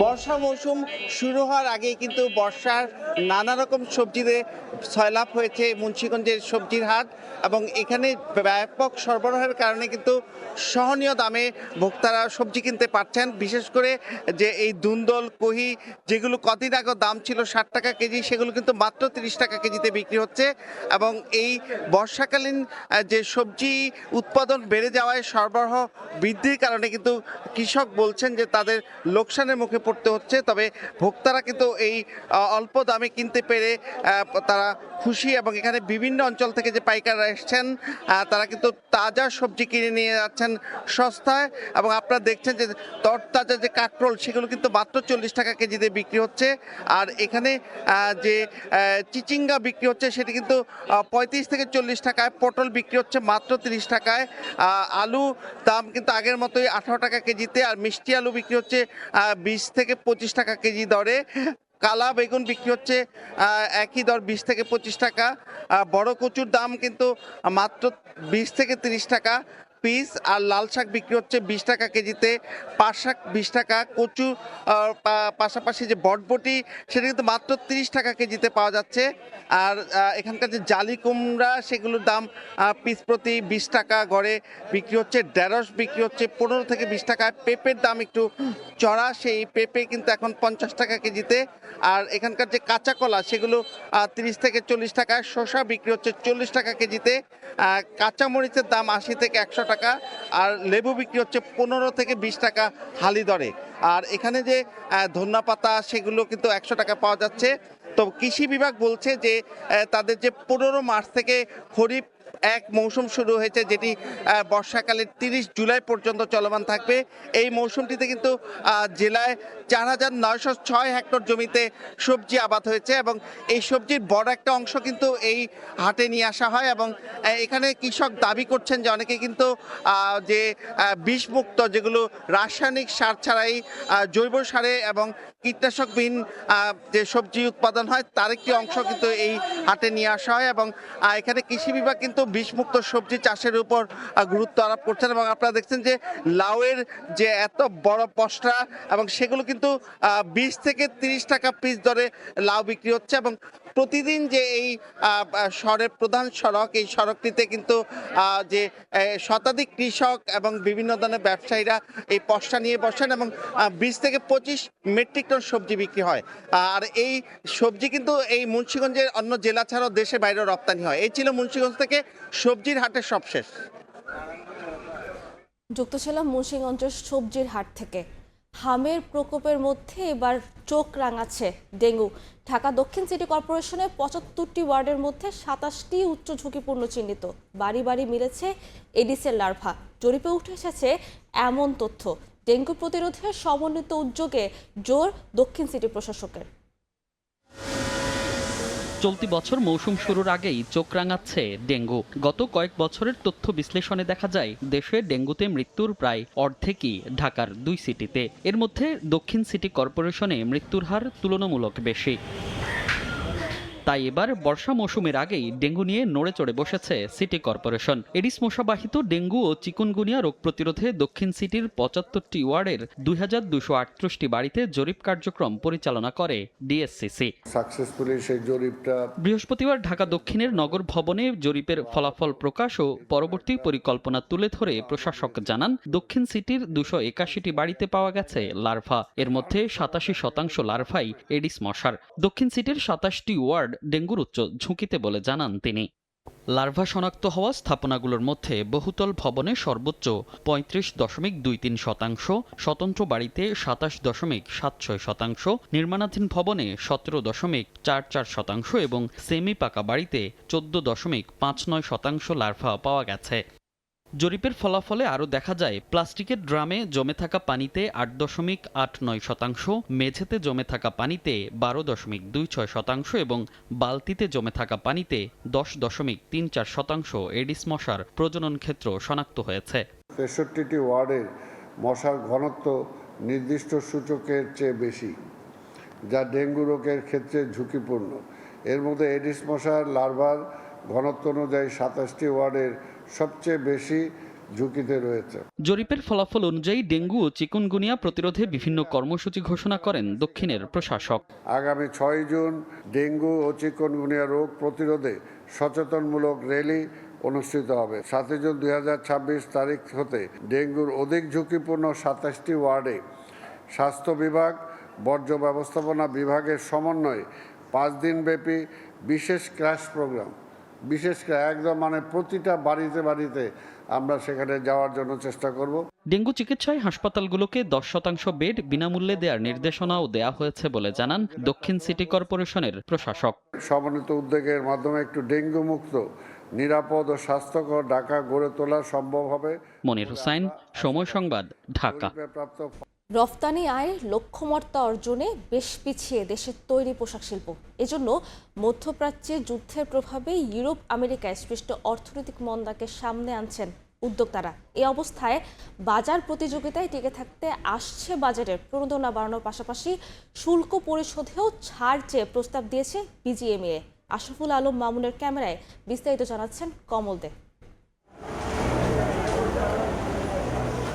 বর্ষা মৌসুম শুরু হওয়ার আগেই কিন্তু বর্ষার নানা রকম সবজিতে সয়লাভ হয়েছে মুন্সিগঞ্জের সবজির হাট, এবং এখানে ব্যাপক সরবরাহের কারণে কিন্তু সহনীয় দামে ভোক্তারা সবজি কিনতে পারছেন। বিশেষ করে যে এই দুন্দল, কহি যেগুলো কদিন আগে দাম ছিল 60 টাকা কেজি, সেগুলো কিন্তু মাত্র 30 টাকা কেজিতে বিক্রি হচ্ছে। এবং এই বর্ষাকালীন যে সবজি উৎপাদন বেড়ে যাওয়ায় সরবরাহ বৃদ্ধির কারণে কিন্তু কৃষক বলছেন যে তাদের লোকসানের মুখে পড়তে হচ্ছে। তবে ভোক্তারা কিন্তু এই অল্প দামে কিনতে পেরে তারা খুশি, এবং এখানে বিভিন্ন অঞ্চল থেকে যে পাইকাররা এসছেন তারা কিন্তু তাজা সবজি কিনে নিয়ে যাচ্ছেন সস্তায়। এবং আপনারা দেখছেন যে তরতাজা যে কাঁকরোল, সেগুলো কিন্তু মাত্র 40 টাকা কেজিতে বিক্রি হচ্ছে। আর এখানে যে চিচিঙ্গা বিক্রি হচ্ছে সেটি কিন্তু 35 থেকে 40 টাকায়, পটল বিক্রি হচ্ছে মাত্র 30 টাকায়, আলু দাম কিন্তু আগের মতোই 18 টাকা কেজিতে, আর মিষ্টি আলু বিক্রি হচ্ছে 20 থেকে 25 টাকা কেজি দরে, কালা বেগুন বিক্রি হচ্ছে একই দর 20 থেকে 25 টাকা, বড় কচুর দাম কিন্তু মাত্র 20 থেকে 30 টাকা পিস, আর লাল শাক বিক্রি হচ্ছে 20 টাকা কেজিতে, পাট শাক 20 টাকা, কচু পাশাপাশি যে বটবটি সেটা কিন্তু মাত্র 30 টাকা কেজিতে পাওয়া যাচ্ছে। আর এখানকার যে জালি কুমড়া সেগুলোর দাম পিস প্রতি 20 টাকা গড়ে বিক্রি হচ্ছে, ঢেঁড়স বিক্রি হচ্ছে 15 থেকে 20 টাকা, পেঁপের দাম একটু চড়া, সেই পেঁপে কিন্তু এখন 50 টাকা কেজিতে। আর এখানকার যে কাঁচা কলা সেগুলো 30 থেকে 40 টাকা, শসা বিক্রি হচ্ছে 40 টাকা কেজিতে, কাঁচা মরিচের দাম 80 থেকে 100 টাকা, আর লেবু বিক্রি হচ্ছে 15 থেকে 20 টাকা হালি দরে। আর এখানে যে ধনিয়া পাতা সেগুলো কিন্তু 100 টাকা পাওয়া যাচ্ছে। তো কৃষি বিভাগ বলছে যে তাদের যে 15 মার্চ থেকে খরিফ এক মৌসুম শুরু হয়েছে, যেটি বর্ষাকালের 30 জুলাই পর্যন্ত চলমান থাকবে। এই মৌসুমটিতে কিন্তু জেলায় 4906 হেক্টর জমিতে সবজি আবাদ হয়েছে, এবং এই সবজির বড় একটা অংশ কিন্তু এই হাটে নিয়ে আসা হয়। এবং এখানে কৃষক দাবি করছেন যে অনেকে কিন্তু যে বিষমুক্ত, যেগুলো রাসায়নিক সার ছাড়াই জৈব সারে এবং কীটনাশকবিহীন যে সবজি উৎপাদন হয় তার একটি অংশ কিন্তু এই হাটে নিয়ে আসা হয়। এবং এখানে কৃষি বিভাগ কিন্তু কিন্তু বিষমুক্ত সবজি চাষের উপর গুরুত্ব আরোপ করছেন এবং আপনারা দেখছেন যে লাউয়ের যে এত বড় পসরা এবং সেগুলো কিন্তু 20 থেকে 30 টাকা পিস দরে লাউ বিক্রি হচ্ছে এবং প্রতিদিন যে এই শহরের প্রধান সড়ক, এই সড়কটিতে কিন্তু যে শতাধিক কৃষক এবং বিভিন্ন ধরনের ব্যবসায়ীরা এই পসরা নিয়ে বসেন এবং 20 থেকে 25 মেট্রিক টন সবজি বিক্রি হয়। আর এই সবজি কিন্তু এই মুন্সিগঞ্জের অন্য জেলা ছাড়াও দেশের বাইরে রপ্তানি হয়। এই ছিল মুন্সিগঞ্জ থেকে সবজির হাটের সবশেষ। যুক্ত ছিলাম মুন্সিগঞ্জের সবজির হাট থেকে। হামের প্রকোপের মধ্যে এবার চোখ রাঙাচ্ছে ডেঙ্গু। ঢাকা দক্ষিণ সিটি কর্পোরেশনের 75টি ওয়ার্ডের মধ্যে 27টি উচ্চ ঝুঁকিপূর্ণ চিহ্নিত। বাড়ি বাড়ি মিলেছে এডিসের লার্ভা। জরিপে উঠে এসেছে এমন তথ্য। ডেঙ্গু প্রতিরোধে সমন্বিত উদ্যোগে জোর দক্ষিণ সিটি প্রশাসকের। চলতি বছর মৌসুম শুরুর আগেই চোখ রাঙাচ্ছে ডেঙ্গু। গত কয়েক বছরের তথ্য বিশ্লেষণে দেখা যায় দেশে ডেঙ্গুতে মৃত্যুর প্রায় অর্ধেকই ঢাকার 2 সিটিতে। এর মধ্যে দক্ষিণ সিটি কর্পোরেশনে মৃত্যুর হার তুলনামূলক বেশি। তাই এবার বর্ষা মৌসুমের আগেই ডেঙ্গু নিয়ে নড়ে চড়ে বসেছে সিটি কর্পোরেশন। এডিস মশাবাহিত ডেঙ্গু ও চিকুনগুনিয়া রোগ প্রতিরোধে দক্ষিণ সিটির 75টি ওয়ার্ডের 2238টি বাড়িতে জরিপ কার্যক্রম পরিচালনা করে ডিএসসিসি। সাকসেসফুলি সেই জরিপটা বৃহস্পতিবার ঢাকা দক্ষিণের নগর ভবনে জরিপের ফলাফল প্রকাশ ও পরবর্তী পরিকল্পনা তুলে ধরে প্রশাসক জানান, দক্ষিণ সিটির 281টি বাড়িতে পাওয়া গেছে লার্ভা। এর মধ্যে 87% লার্ভাই এডিস মশার। দক্ষিণ সিটির 27টি ওয়ার্ড ডেঙ্গুর উচ্চ ঝুঁকিতে বলে জানান তিনি। লার্ভা শনাক্ত হওয়া স্থাপনাগুলোর মধ্যে বহুতল ভবনে সর্বোচ্চ 35.23%, স্বতন্ত্র বাড়িতে 27.76%, নির্মাণাধীন ভবনে 17.44% এবং সেমি পাকা বাড়িতে 14.59% লার্ভা পাওয়া গেছে। জরিপের ফলাফলে আরও দেখা যায় প্লাস্টিকের ড্রামে জমে থাকা পানিতে 8.89%, মেঝেতে জমে থাকা পানিতে 12.26% এবং বালতিতে জমে থাকা পানিতে 10.34% এডিস মশার প্রজনন ক্ষেত্র শনাক্ত হয়েছে। 63টি ওয়ার্ডে মশার ঘনত্ব নির্দিষ্ট সূচকের চেয়ে বেশি, যা ডেঙ্গু রোগের ক্ষেত্রে ঝুঁকিপূর্ণ। এর মধ্যে এডিস মশার লার্ভার ঘনত্ব অনুযায়ী 27টি ওয়ার্ডের সবচেয়ে বেশি ঝুঁকিতে রয়েছে। জরিপের ফলাফল অনুযায়ী ডেঙ্গু ও চিকুনগুনিয়া প্রতিরোধে বিভিন্ন কর্মসূচি ঘোষণা করেন দক্ষিণের প্রশাসক। আগামী 6 জুন ডেঙ্গু ও চিকুনগুনিয়া রোগ প্রতিরোধে সচেতনমূলক র্যালি অনুষ্ঠিত হবে। 7 জুন 2026 তারিখ হতে ডেঙ্গুর অধিক ঝুঁকিপূর্ণ 27টি ওয়ার্ডে স্বাস্থ্য বিভাগ, বর্জ্য ব্যবস্থাপনা বিভাগের সমন্বয়ে 5 দিনব্যাপী বিশেষ ক্র্যাশ প্রোগ্রাম, বিশেষ করে একদম প্রতিটা বাড়িতে বাড়িতে আমরা সেখানে যাওয়ার জন্য চেষ্টা করব। ডেঙ্গু চিকিৎসায় হাসপাতালগুলোকে 10% বেড বিনামূল্যে দেওয়ার নির্দেশনাও দেয়া হয়েছে বলে জানান দক্ষিণ সিটি কর্পোরেশনের প্রশাসক। সমন্বিত উদ্যোগের মাধ্যমে একটু ডেঙ্গু মুক্ত, নিরাপদ ও স্বাস্থ্যকর ঢাকা গড়ে তোলা সম্ভব হবে। মনির হোসাইন, সময় সংবাদ, ঢাকা। রফতানি আয়ের লক্ষ্যমাত্রা অর্জনে বেশ পিছিয়ে দেশের তৈরি পোশাক শিল্প। এজন্য মধ্যপ্রাচ্যে যুদ্ধের প্রভাবে ইউরোপ আমেরিকায় সৃষ্ট অর্থনৈতিক মন্দাকে সামনে আনছেন উদ্যোক্তারা। এই অবস্থায় বাজার প্রতিযোগিতায় টিকে থাকতে আসছে বাজারের প্রণোদনা বাড়ানোর পাশাপাশি শুল্ক পরিশোধেও ছাড় চেয়ে প্রস্তাব দিয়েছে বিজিএমইএ। আশরাফুল আলম মামুনের ক্যামেরায় বিস্তারিত জানাচ্ছেন কমল দে।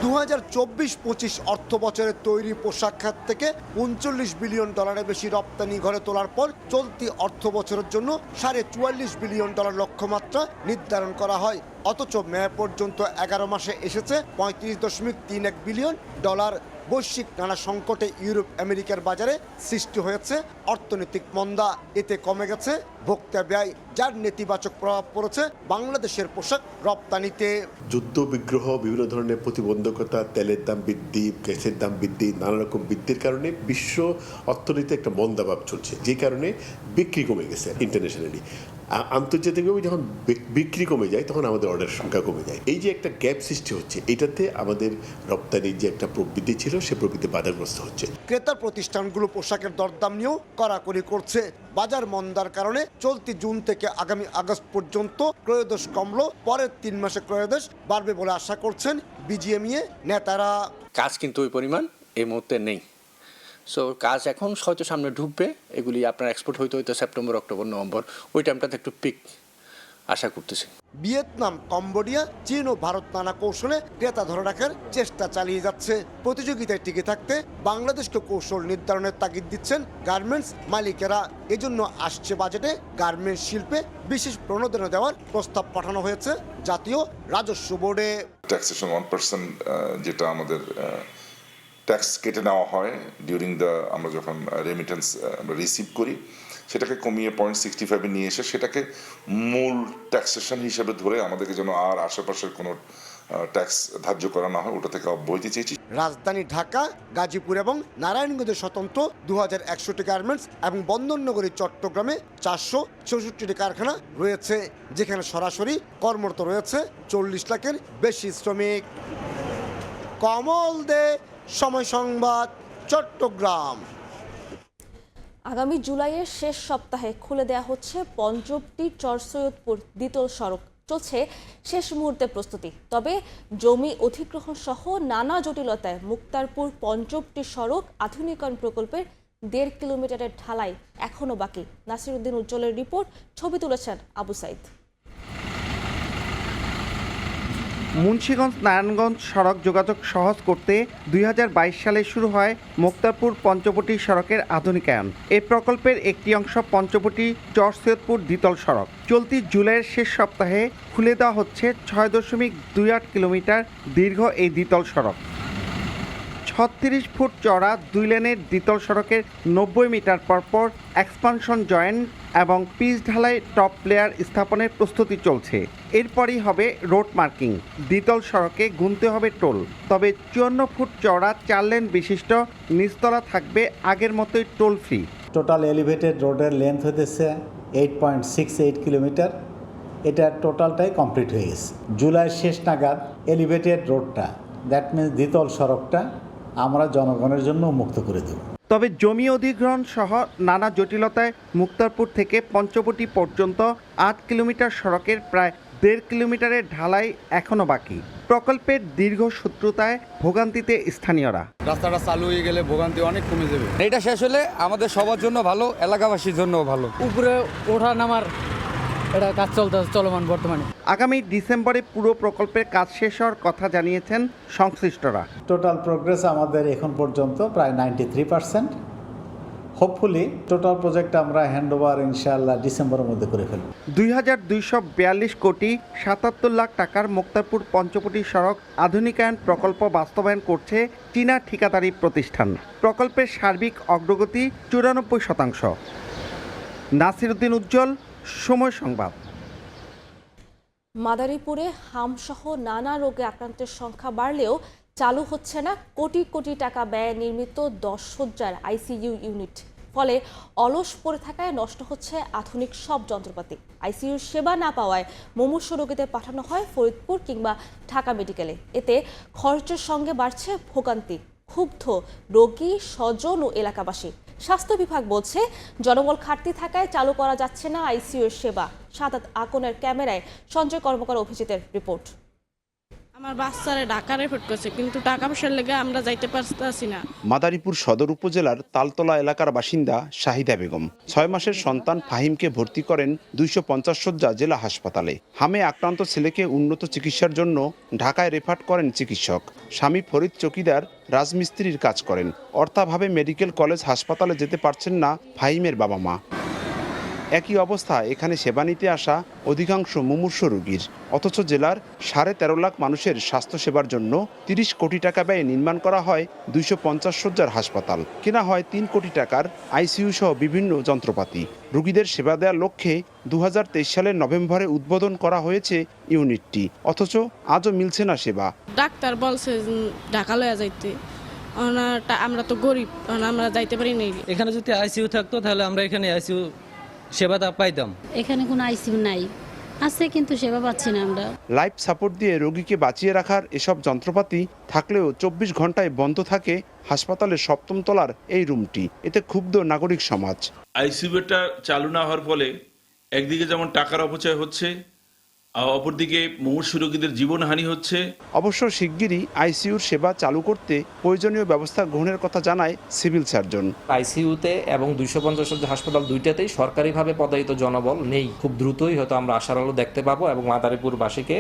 2024-25 অর্থ বছরের তৈরি পোশাক খাত থেকে $39 বিলিয়ন বেশি রপ্তানি ঘরে তোলার পর চলতি অর্থ বছরের জন্য $44 বিলিয়ন লক্ষ্যমাত্রা নির্ধারণ করা হয়। অথচ মে পর্যন্ত 11 মাসে এসেছে $35.31 বিলিয়ন। বৈশ্বিক নানা সংকটে ইউরোপ আমেরিকার বাজারে সৃষ্টি হয়েছে অর্থনৈতিক মন্দা। এতে কমে গেছে ভোক্তা ব্যয়, যার নেতিবাচক প্রভাব পড়েছে বাংলাদেশের পোশাক রপ্তানিতে। যুদ্ধ বিগ্রহ, বিভিন্ন ধরনের প্রতিবন্ধকতা, তেলের দাম বৃদ্ধি, গ্যাসের দাম বৃদ্ধি, নানা রকম বৃদ্ধির কারণে বিশ্ব অর্থনীতিতে একটা মন্দাভাব চলছে, যে কারণে বিক্রি কমে গেছে ইন্টারন্যাশনালি। আন্তর্জাতিকভাবে যখন বিক্রি কমে যায় তখন আমাদের অর্ডার সংখ্যা কমে যায়। এই যে একটা গ্যাপ সৃষ্টি হচ্ছে, এটাতে আমাদের রপ্তানির যে একটা প্রবৃদ্ধি ছিল সে প্রবৃদ্ধি বাধাগ্রস্ত হচ্ছে। ক্রেতা প্রতিষ্ঠানগুলো পোশাকের দরদাম নিয়েও কড়াকড়ি করছে। বাজার মন্দার কারণে চলতি জুন থেকে আগামী আগস্ট পর্যন্ত ক্রয়োদেশ কমলো, পরের 3 মাসে ক্রয়োদেশ বাড়বে বলে আশা করছেন বিজিএমইএ নেতারা। কাজ কিন্তু ওই পরিমাণ এই মুহূর্তে নেই। সো কাজ এখন হয়তো সামনে ঢুকবে। এগুলি আপনার এক্সপোর্ট হইতে হইতে সেপ্টেম্বর, অক্টোবর, নভেম্বর, ওই টাইমটাতে একটু পিক। আশা করতেছি। ভিয়েতনাম, কম্বোডিয়া, চীন ও ভারত নানা কৌশলে ক্রেতা ধরে রাখার চেষ্টা চালিয়ে যাচ্ছে। প্রতিযোগিতায় টিকে থাকতে বাংলাদেশকে কৌশল নির্ধারণের তাগিদ দিচ্ছেন গার্মেন্টস মালিকেরা। এজন্য আসছে বাজেটে গার্মেন্টস শিল্পে বিশেষ প্রণোদনা দেওয়ার প্রস্তাব পাঠানো হয়েছে জাতীয় রাজস্ব বোর্ডে। ট্যাক্সেশন 1% যেটা আমাদের ট্যাক্স কেটে নেওয়া হয় ডিউরিং আমরা যখন রেমিটেন্স আমরা রিসিভ করি, সেটাকে কমিয়ে 0.65 নিয়ে এসে সেটাকে মূল ট্যাক্সেশন হিসেবে ধরে আমাদেরকে যেন আর আশেপাশের কোনো ট্যাক্স ধার্য করা না হয়, ওটা থেকে অব্যাহতি চেয়েছি। রাজধানী ঢাকা, গাজীপুর এবং নারায়ণগঞ্জে স্বতন্ত্র 2161টি গার্মেন্টস এবং বন্দরনগরী চট্টগ্রামে 464টি কারখানা রয়েছে, যেখানে সরাসরি কর্মরত রয়েছে 40 লাখের বেশি শ্রমিক। কমল দে, সময় সংবাদ, চট্টগ্রাম। আগামী জুলাইয়ের শেষ সপ্তাহে খুলে দেয়া হচ্ছে পঞ্চবটি চরসৈয়দপুর দ্বিতল সড়ক। চলছে শেষ মুহূর্তে প্রস্তুতি। তবে জমি অধিগ্রহণ সহ নানা জটিলতায় মুক্তারপুর পঞ্চবটি সড়ক আধুনিকায়ন প্রকল্পের 1.5 কিলোমিটারের ঢালাই এখনও বাকি। নাসিরউদ্দিন উজ্জ্বলের রিপোর্ট, ছবি তুলেছেন আবু সাইদ। মুন্সিগঞ্জ নারায়ণগঞ্জ সড়ক যোগাযোগ সহজ করতে 2022 সালে শুরু হয় মুক্তারপুর পঞ্চবটি সড়কের আধুনিকায়ন। এই প্রকল্পের একটি অংশ পঞ্চবটি চরসৈয়দপুর দ্বিতল সড়ক। চলতি জুলাইয়ের শেষ সপ্তাহে খুলে দেওয়া হচ্ছে 6.28 কিলোমিটার দীর্ঘ এই দ্বিতল সড়ক। 36 ফুট চড়া 2 লেনের দ্বিতল সড়কের 90 মিটার পরপর এক্সপানশন জয়েন্ট এবং পিচ ঢালাই টপ লেয়ার স্থাপনের প্রস্তুতি চলছে। এরপরই হবে রোড মার্কিং। দ্বিতল সড়কে গুনতে হবে টোল। তবে 54 ফুট চড়া 4 লেন বিশিষ্ট নিচতলা থাকবে আগের মতোই টোল ফ্রি। টোটাল এলিভেটেড রোডের লেন্থ হতেছে 8.68 কিলোমিটার। এটা টোটালটাই কমপ্লিট হয়ে গেছে। জুলাইয়ের শেষ নাগাদ এলিভেটেড রোডটা, দ্যাট মিনস দ্বিতল সড়কটা আমরা জনগণের জন্য উন্মুক্ত করে দেব। তবে জমি অধিগ্রহণ সহ নানা জটিলতায় মুক্তারপুর থেকে পঞ্চবটি পর্যন্ত 8 কিলোমিটার সড়কের প্রায় 1.5 কিলোমিটারের ঢালাই এখনও বাকি। প্রকল্পের দীর্ঘ শত্রুতায় ভোগান্তিতে স্থানীয়রা। রাস্তাটা চালু হয়ে গেলে ভোগান্তি অনেক কমে যাবে। এটা শেষ হলে আমাদের সবার জন্য ভালো, এলাকাবাসীর জন্য ভালো। উপরে ওঠা নামার এটা কাজ চলমান বর্তমানে। আগামী ডিসেম্বরে পুরো প্রকল্পের কাজ শেষ হওয়ার কথা জানিয়েছেন সংশ্লিষ্টরা। টোটাল প্রোগ্রেস আমাদের এখন পর্যন্ত প্রায় 93%। হোপফুলি টোটাল প্রজেক্ট আমরা হ্যান্ডওভার ইনশাআল্লাহ ডিসেম্বরের মধ্যে করে ফেলব। 2242 কোটি 77 লাখ টাকার মুক্তারপুর পঞ্চবটি সড়ক আধুনিকায়ন প্রকল্প বাস্তবায়ন করছে চীনা ঠিকাদারি প্রতিষ্ঠান। প্রকল্পের সার্বিক অগ্রগতি 94%। নাসিরউদ্দিন উজ্জ্বল, সময় সংবাদ। মাদারীপুরে হামসহ নানা রোগে আক্রান্তের সংখ্যা বাড়লেও চালু হচ্ছে না কোটি কোটি টাকা ব্যয়ে নির্মিত 10 শয্যার আইসিইউ ইউনিট। ফলে অলস পড়ে থাকায় নষ্ট হচ্ছে আধুনিক সব যন্ত্রপাতি। আইসিইউর সেবা না পাওয়ায় মুমূর্ষু রোগীদের পাঠানো হয় ফরিদপুর কিংবা ঢাকা মেডিকেলে। এতে খরচের সঙ্গে বাড়ছে ভোগান্তি। ক্ষুব্ধ রোগী, স্বজন ও এলাকাবাসী। স্বাস্থ্য বিভাগ বলছে জনবল ঘাটতি থাকায় চালু করা যাচ্ছে না আইসিইউর সেবা। সাদাত আকনের ক্যামেরায় সঞ্জয় কর্মকার, অভিজিতের রিপোর্ট। আমার বাচ্চারা ঢাকা রেফার করছে, কিন্তু টাকা পয়সার লেগে আমরা যাইতে পারতেছি না। মাদারীপুর সদর উপজেলার তালতলা এলাকার বাসিন্দা শাহিদা বেগম 6 মাসের সন্তান ফাহিমকে ভর্তি করেন 250 শয্যা জেলা হাসপাতালে। হামে আক্রান্ত ছেলেকে উন্নত চিকিৎসার জন্য ঢাকায় রেফার করেন চিকিৎসক। স্বামী ফরিদ চকিদার রাজমিস্ত্রির কাজ করেন। অর্থাভাবে মেডিকেল কলেজ হাসপাতালে যেতে পারছেন না ফাহিমের বাবা মা। একই অবস্থা এখানে সেবা নিতে আসা অধিকাংশ মুমূর্ষু রোগীর। অথচ জেলার 13.5 লাখ মানুষের স্বাস্থ্যসেবার জন্য 30 কোটি টাকা ব্যয়ে নির্মাণ করা হয় 250 শয্যার হাসপাতাল। কেনা হয় 3 কোটি টাকার আইসিইউ সহ বিভিন্ন যন্ত্রপাতি। রোগীদের সেবা দেওয়ার লক্ষ্যে 2023 সালের নভেম্বরে উদ্বোধন করা হয়েছে ইউনিটটি। অথচ আজও মিলছে না সেবা। ডাক্তার বলছে ঢাকা লয়া যাইতে, আমরা তো গরিব, আমরা যাইতে পারি না। এখানে যদি আইসিইউ থাকতো তাহলে আমরা এখানে আইসিইউ সেবাটা পাইতাম। এখানে কোনো আইসিইউ নাই, আছে কিন্তু সেবা পাচ্ছি না আমরা। লাইফ সাপোর্ট দিয়ে রোগীকে বাঁচিয়ে রাখার এসব যন্ত্রপাতি থাকলেও 24 ঘন্টায় বন্ধ থাকে হাসপাতালের 7ম তলার এই রুমটি। এতে ক্ষুব্ধ নাগরিক সমাজ। আইসিইউটা চালু না হওয়ার ফলে একদিকে যেমন টাকার অপচয় হচ্ছে, অপরদিকে মুমূর্ষু রোগীদের জীবনহানি হচ্ছে। অবশ্য শিগগিরই আইসিইউর সেবা চালু করতে প্রয়োজনীয় ব্যবস্থা গ্রহণের কথা জানায় সিভিল সার্জন। আইসিইউতে এবং 250 শয্যা হাসপাতাল দুইটাতেই সরকারিভাবে পদায়িত জনবল নেই। খুব দ্রুতই হয়তো আমরা আশার আলো দেখতে পাবো এবং মাদারীপুরবাসীকে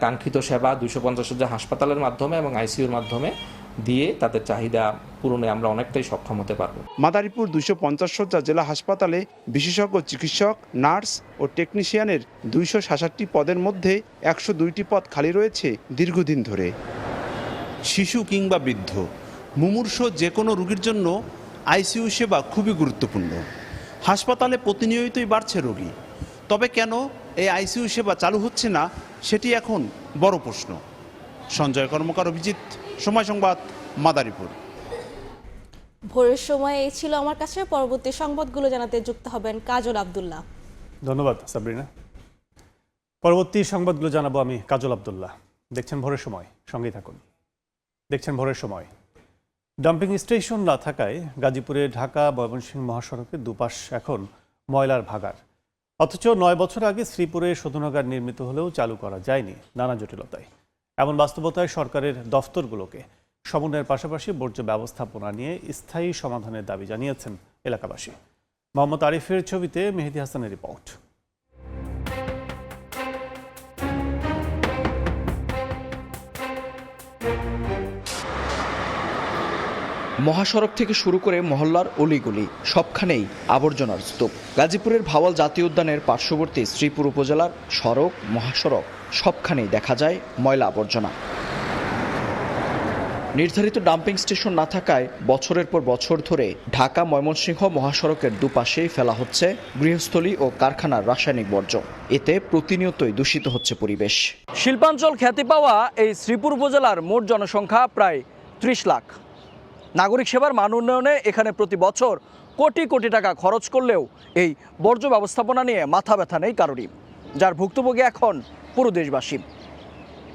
কাঙ্ক্ষিত সেবা 250 শয্যা হাসপাতালের মাধ্যমে এবং আইসিইউর মাধ্যমে দিয়ে তাদের চাহিদা পূরণে আমরা অনেকটাই সক্ষম হতে পারবো। মাদারীপুর 250 শয্যা জেলা হাসপাতালে বিশেষজ্ঞ চিকিৎসক, নার্স ও টেকনিশিয়ানের 266টি পদের মধ্যে 102টি পদ খালি রয়েছে দীর্ঘদিন ধরে। শিশু কিংবা বৃদ্ধ, মুমূর্ষু যে কোনো রোগীর জন্য আইসিইউ সেবা খুবই গুরুত্বপূর্ণ। হাসপাতালে প্রতিনিয়তই বাড়ছে রোগী, তবে কেন এই আইসিইউ সেবা চালু হচ্ছে না সেটি এখন বড় প্রশ্ন। সঞ্জয় কর্মকার, অভিজিৎ, সময় সংবাদ, মাদারীপুর। ভোরের সময় এই ছিল আমার কাছে। পরবর্তী সংবাদগুলো জানাতে যুক্ত হবেন কাজল আব্দুল্লাহ। ধন্যবাদ সাবরিনা। পরবর্তী সংবাদগুলো জানাবো আমি কাজল আব্দুল্লাহ। দেখছেন ভোরের সময়, সঙ্গেই থাকুন। দেখছেন ভোরের সময়। ডাম্পিং স্টেশন না থাকায় গাজীপুরে ঢাকা ময়মনসিংহ মহাসড়কের দুপাশ এখন ময়লার ভাগার। অথচ 9 বছর আগে শ্রীপুরে শোধনাগার নির্মিত হলেও চালু করা যায়নি নানা জটিলতায়। এমন বাস্তবতায় সরকারের দফতরগুলোকে সমন্বয়ের পাশাপাশি বর্জ্য ব্যবস্থাপনা নিয়ে স্থায়ী সমাধানের দাবি জানিয়েছেন এলাকাবাসী। মোহাম্মদ আরিফের ছবিতে মেহেদী হাসানের রিপোর্ট। মহাসড়ক থেকে শুরু করে মহল্লার অলিগলি সবখানেই আবর্জনার স্তূপ। গাজীপুরের ভাওয়াল জাতীয় উদ্যানের পার্শ্ববর্তী শ্রীপুর উপজেলার সড়ক, মহাসড়ক সবখানেই দেখা যায় ময়লা আবর্জনা। নির্ধারিত ডাম্পিং স্টেশন না থাকায় বছরের পর বছর ধরে ঢাকা ময়মনসিংহ মহাসড়কের দুপাশেই ফেলা হচ্ছে গৃহস্থলী ও কারখানার রাসায়নিক বর্জ্য। এতে প্রতিনিয়তই দূষিত হচ্ছে পরিবেশ। শিল্পাঞ্চল খ্যাতি পাওয়া এই শ্রীপুর উপজেলার মোট জনসংখ্যা প্রায় 30 লাখ। নাগরিক সেবার মান উন্নয়নে এখানে প্রতি বছর কোটি কোটি টাকা খরচ করলেও এই বর্জ্য ব্যবস্থাপনা নিয়ে মাথা ব্যথা নেই কারোরই, যার ভুক্তভোগী এখন পুরো দেশবাসী।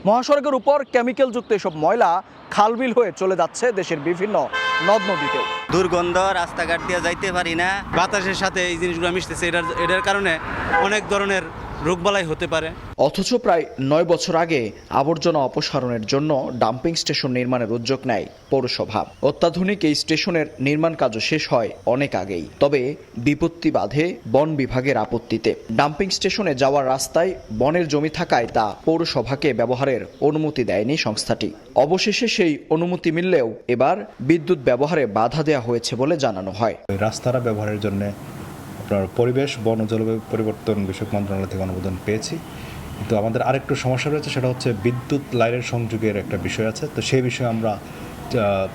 মহাসড়কের উপর কেমিক্যালযুক্ত এসব ময়লা খালবিল হয়ে চলে যাচ্ছে দেশের বিভিন্ন নদ নদীতেও। দুর্গন্ধ, রাস্তাঘাট দিয়ে যাইতে পারি না, বাতাসের সাথে এই জিনিসগুলো মিশতেছে, এটার কারণে অনেক ধরনের রোগবালাই হতে পারে। অথচ প্রায় 9 বছর আগে আবর্জনা অপসারণের জন্য ডাম্পিং স্টেশন নির্মাণের উদ্যোগ নেয় পৌরসভা। অত্যাধুনিক এই স্টেশনের নির্মাণ কাজও শেষ হয় অনেক আগেই, তবে বিপত্তি বাধে বন বিভাগের আপত্তিতে। ডাম্পিং স্টেশনে যাওয়ার রাস্তায় বনের জমি থাকায় তা পৌরসভাকে ব্যবহারের অনুমতি দেয়নি সংস্থাটি। অবশেষে সেই অনুমতি মিললেও এবার বিদ্যুৎ ব্যবহারে বাধা দেওয়া হয়েছে বলে জানানো হয়। রাস্তাটা ব্যবহারের জন্য আপনার পরিবেশ, বন ও জলবায়ু পরিবর্তন বিষয়ক মন্ত্রণালয় থেকে অনুমোদন পেয়েছি, কিন্তু আমাদের আরেকটু সমস্যা রয়েছে, সেটা হচ্ছে বিদ্যুৎ লাইনের সংযোগের একটা বিষয় আছে। তো সেই বিষয়ে আমরা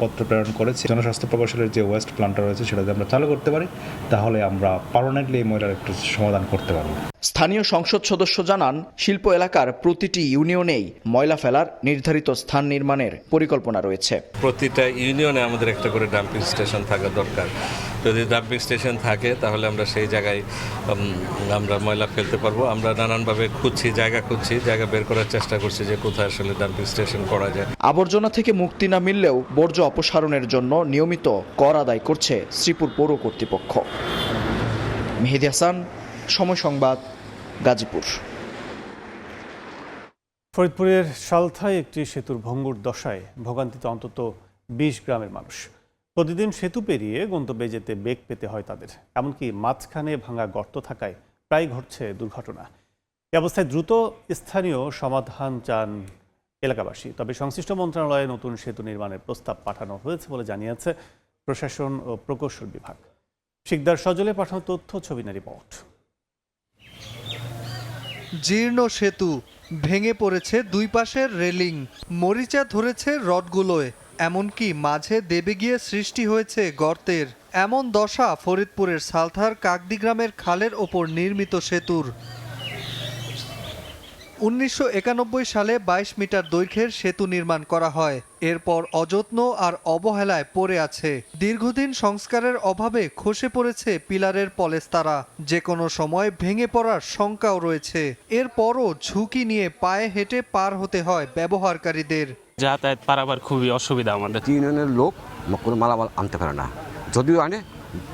পত্র প্রেরণ করেছি। জনস্বাস্থ্য প্রকৌশলের যে ওয়েস্ট প্ল্যান্টটা রয়েছে সেটা যদি আমরা চালু করতে পারি তাহলে আমরা পার্মানেন্টলি এই ময়লার একটু সমাধান করতে পারবো। স্থানীয় সংসদ সদস্য জানান, শিল্প এলাকার প্রতিটি ইউনিয়নেই ময়লা ফেলার নির্ধারিত স্থান নির্মাণের পরিকল্পনা রয়েছে। প্রতিটা ইউনিয়নে আমাদের একটা করে ডাম্পিং স্টেশন থাকা দরকার। যদি ডাম্পিং স্টেশন থাকে তাহলে আমরা সেই জায়গায় আমরা ময়লা ফেলতে পারবো। আমরা নানানভাবে জায়গা বের করার চেষ্টা করছি যে কোথায় আসলে ডাম্পিং স্টেশন করা যায়। আবর্জনা থেকে মুক্তি না মিললেও বর্জ্য অপসারণের জন্য নিয়মিত কর আদায় করছে শ্রীপুর পৌর কর্তৃপক্ষ। মেহেদী হাসান, সময় সংবাদ, গাজীপুর। ফরিদপুরের সালথায় একটি সেতুর ভঙ্গুর দশায় ভোগান্তিতে অন্তত 20 গ্রামের মানুষ। প্রতিদিন সেতু পেরিয়ে গন্তব্যে যেতে বেগ পেতে হয় তাদের, এমনকি মাঝখানে ভাঙা গর্ত থাকায় প্রায় ঘটছে দুর্ঘটনা। এ অবস্থায় দ্রুত স্থানীয় সমাধান চান এলাকাবাসী। তবে সংশ্লিষ্ট মন্ত্রণালয়ে নতুন সেতু নির্মাণের প্রস্তাব পাঠানো হয়েছে বলে জানিয়েছে প্রশাসন ও প্রকৌশল বিভাগ। শিকদার সজলে পাঠানো তথ্য, ছবি না রিপোর্ট। জীর্ণ সেতু, ভেঙে পড়েছে দুই পাশের রেলিং, মরিচা ধরেছে রডগুলোয়, এমনকি মাঝে দেবে গিয়ে সৃষ্টি হয়েছে গর্তের। এমন দশা ফরিদপুরের সালথার কাকদি গ্রামের খালের ওপর নির্মিত সেতুর। 1991 সালে 22 মিটার দৈর্ঘ্যের সেতু নির্মাণ করা হয়। এরপর অযত্ন আর অবহেলায় পড়ে আছে। দীর্ঘদিন সংস্কারের অভাবে খসে পড়েছে পিলারের পলেস্তারা, যে কোনো সময় ভেঙে পড়ার শঙ্কাও রয়েছে। এরপরও ঝুঁকি নিয়ে পায়ে হেঁটে পার হতে হয় ব্যবহারকারীদের। যাতায়াত পারাবার খুবই অসুবিধা আমাদের। ইউনিয়নের লোক কোনো মালামাল আনতে পারে না, যদিও আনে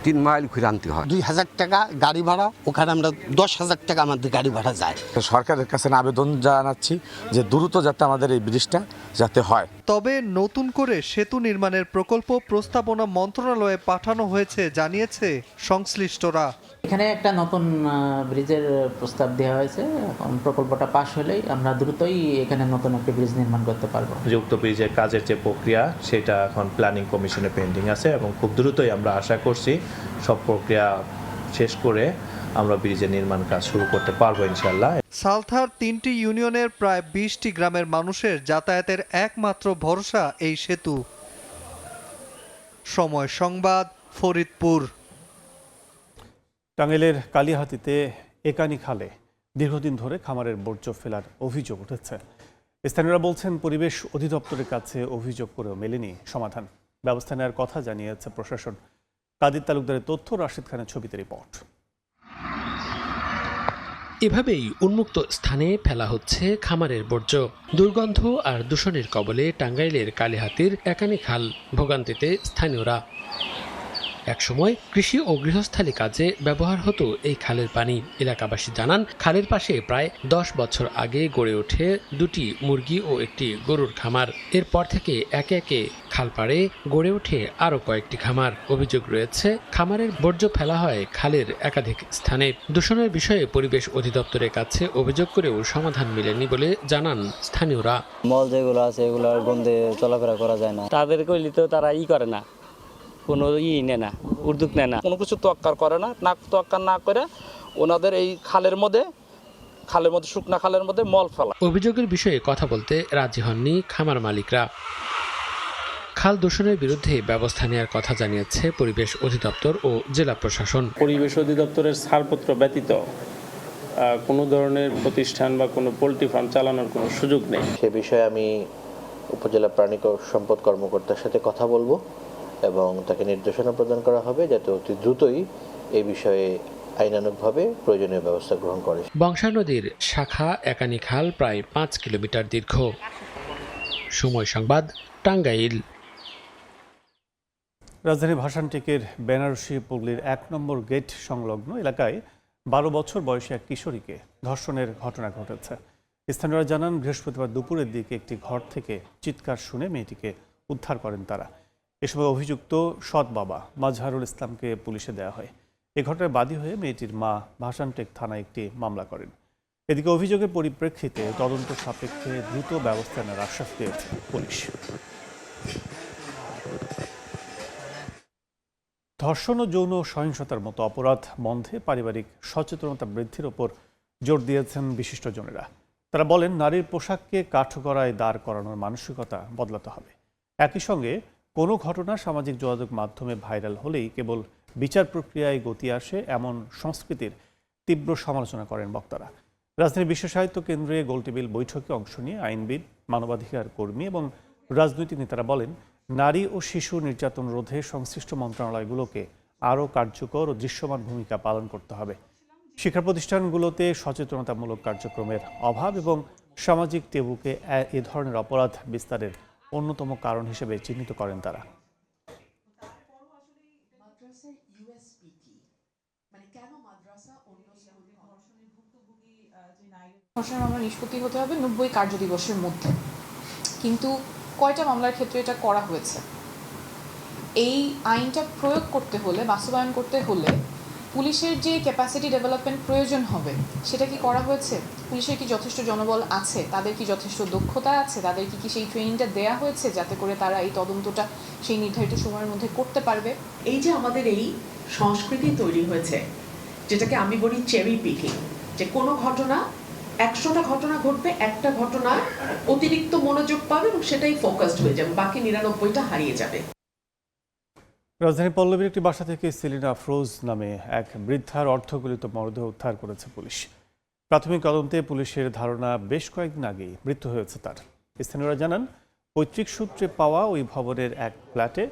3 মাইল ঘুরে আনতে হয়। 2000 টাকা গাড়ি ভাড়া, ওখানে আমরা 10,000 টাকা আমাদের গাড়ি ভাড়া যায়। সরকারের কাছে আবেদন জানাচ্ছি যে দ্রুত যাতে আমাদের এই ব্রিজটা যাতে হয়। তবে নতুন করে সেতু নির্মাণের প্রকল্প প্রস্তাবনা মন্ত্রণালয়ে পাঠানো হয়েছে জানিয়েছে সংশ্লিষ্টরা। এখানে একটা নতুন ব্রিজের প্রস্তাব দেওয়া হয়েছে। এখন প্রকল্পটা পাশ হলেই আমরা দ্রুতই এখানে নতুন একটা ব্রিজ নির্মাণ করতে পারবো। যুক্ত ব্রিজের কাজের যে প্রক্রিয়া সেটা এখন প্ল্যানিং কমিশনে পেন্ডিং আছে এবং খুব দ্রুতই আমরা আশা করছি সব প্রক্রিয়া শেষ করে আমরা ব্রিজের নির্মাণ কাজ শুরু করতে পারবো ইনশাআল্লাহ। সালথার 3টি ইউনিয়নের প্রায় 20টি গ্রামের মানুষের যাতায়াতের একমাত্র ভরসা এই সেতু। সময় সংবাদ, ফরিদপুর। টাঙ্গাইলের কালিহাতীতে একানি খালে দীর্ঘদিন ধরে খামারের বর্জ্য ফেলার অভিযোগ উঠেছে। স্থানীয়রা বলছেন পরিবেশ অধিদপ্তরের কাছে অভিযোগ করেও মেলেনি সমাধান। ব্যবস্থা নেওয়ার কথা জানিয়েছে প্রশাসন। কাদির তালুকদারের তথ্য, রাশিদ খানের ছবিতে রিপোর্ট। এভাবেই উন্মুক্ত স্থানে ফেলা হচ্ছে খামারের বর্জ্য। দুর্গন্ধ আর দূষণের কবলে টাঙ্গাইলের কালিহাতীর একানি খাল, ভোগান্তিতে স্থানীয়রা। একসময় কৃষি ও গৃহস্থালী কাজে ব্যবহার হতো এই খালের পানি। এলাকাবাসী জানান, খালের পাশে প্রায় 10 বছর আগে গড়ে ওঠে 2টি মুরগি ও একটি গরুর খামার। এরপর থেকে একে একে খাল পাড়ে গড়ে ওঠে আরও কয়েকটি খামার। অভিযোগ রয়েছে, খামারের বর্জ্য ফেলা হয় খালের একাধিক স্থানে। দূষণের বিষয়ে পরিবেশ অধিদপ্তরের কাছে অভিযোগ করেও সমাধান মেলেনি বলে জানান স্থানীয়রা। মল যেগুলো আছে এগুলোর গন্ধে চলাফেরা করা যায় না। তাদের কইলে তো তারা করে না, কোনো নেয় না, উদ্যোগ নেয় না, কোনো কিছু তোয়াক্কার করে না। তোয়াক্কার না করে ওনাদের এই খালের মধ্যে শুকনা খালের মধ্যে মল ফেলা। অভিযোগের বিষয়ে কথা বলতে রাজি হননি খামার মালিকরা। খাল দূষণের বিরুদ্ধে ব্যবস্থা নেওয়ার কথা জানিয়েছে পরিবেশ অধিদপ্তর ও জেলা প্রশাসন। পরিবেশ অধিদপ্তরের ছাড়পত্র ব্যতীত কোনো ধরনের প্রতিষ্ঠান বা কোনো পোল্ট্রি ফার্ম চালানোর কোনো সুযোগ নেই। সে বিষয়ে আমি উপজেলা প্রাণী সম্পদ কর্মকর্তার সাথে কথা বলবো এবং তাকে নির্দেশনা প্রদান করা হবে যাতে অতি দ্রুতই এই বিষয়ে আইনানুগভাবে প্রয়োজনীয় ব্যবস্থা গ্রহণ করে। বংশা নদীর শাখা একানি খাল প্রায় 5 কিলোমিটার দীর্ঘ। সময় সংবাদ, টাঙ্গাইল। রাজধানী ভাসানটেকের বেনারসি পল্লীর 1 নম্বর গেট সংলগ্ন এলাকায় 12 বছর বয়সী এক কিশোরীকে ধর্ষণের ঘটনা ঘটেছে। স্থানীয়রা জানান, বৃহস্পতিবার দুপুরের দিকে একটি ঘর থেকে চিৎকার শুনে মেয়েটিকে উদ্ধার করেন তারা। এ সময় অভিযুক্ত সৎ বাবা মাজহারুল ইসলামকে পুলিশে দেওয়া হয়। এ ঘটনায় বাদী হয়ে মেয়েটির মা ভাসানটেক থানায় একটি মামলা করেন। এদিকে অভিযোগের পরিপ্রেক্ষিতে তদন্ত সাপেক্ষে দ্রুত ব্যবস্থা নেওয়ার আশ্বাস দিয়েছে পুলিশ। ধর্ষণ ও যৌন সহিংসতার মতো অপরাধ বন্ধে পারিবারিক সচেতনতা বৃদ্ধির ওপর জোর দিয়েছেন বিশিষ্টজনেরা। তারা বলেন, নারীর পোশাককে কাঠগড়ায় দাঁড় করানোর মানসিকতা বদলাতে হবে। একই সঙ্গে কোনো ঘটনা সামাজিক যোগাযোগ মাধ্যমে ভাইরাল হলেই কেবল বিচার প্রক্রিয়ায় গতি আসে, এমন সংস্কৃতির তীব্র সমালোচনা করেন বক্তারা। রাজধানীর বিশ্ব সাহিত্য কেন্দ্রে গোলটেবিল বৈঠকে অংশ নিয়ে আইনবিদ, মানবাধিকার কর্মী এবং রাজনৈতিক নেতারা বলেন, নারী ও শিশু নির্যাতন রোধে সংশ্লিষ্ট মন্ত্রণালয়গুলোকে আরও কার্যকর ও দৃশ্যমান ভূমিকা পালন করতে হবে। শিক্ষা প্রতিষ্ঠানগুলোতে সচেতনতামূলক কার্যক্রমের অভাব এবং সামাজিক টেবুকে এ ধরনের অপরাধ বিস্তারের অন্যতম কারণ হিসেবে চিহ্নিত করেন তারা। ধর্ষণের মামলা নিষ্পত্তি হতে হবে 90 কার্যদিবসের মধ্যে, কিন্তু কয়টা মামলার ক্ষেত্রে এটা করা হয়েছে? এই আইনটা প্রয়োগ করতে হলে, বাস্তবায়ন করতে হলে পুলিশের যে ক্যাপাসিটি ডেভেলপমেন্ট প্রয়োজন হবে সেটা কি করা হয়েছে? পুলিশের কি যথেষ্ট জনবল আছে? তাদের কি যথেষ্ট দক্ষতা আছে? তাদের কি সেই ট্রেনিংটা দেয়া হয়েছে যাতে করে তারা এই তদন্তটা সেই নির্ধারিত সময়ের মধ্যে করতে পারবে? এই যে আমাদের এই সংস্কৃতি তৈরি হয়েছে, যেটাকে আমি বলি চেরি পিকিং, যে কোনো ঘটনা 100টা ঘটনা ঘটবে, একটা ঘটনা অতিরিক্ত মনোযোগ পাবে এবং সেটাই ফোকাসড হয়ে যাবে, বাকি 99টা হারিয়ে যাবে। রাজধানীর পল্লবীর একটি বাসা থেকে সেলিনা আফরোজ নামে এক বৃদ্ধার অর্ধগলিত মরদেহ উদ্ধার করেছে পুলিশ। প্রাথমিক তদন্তে পুলিশের ধারণা, বেশ কয়েকদিন আগেই মৃত্যু হয়েছে তার। স্থানীয়রা জানান, পৈতৃক সূত্রে পাওয়া ওই ভবনের এক ফ্ল্যাটে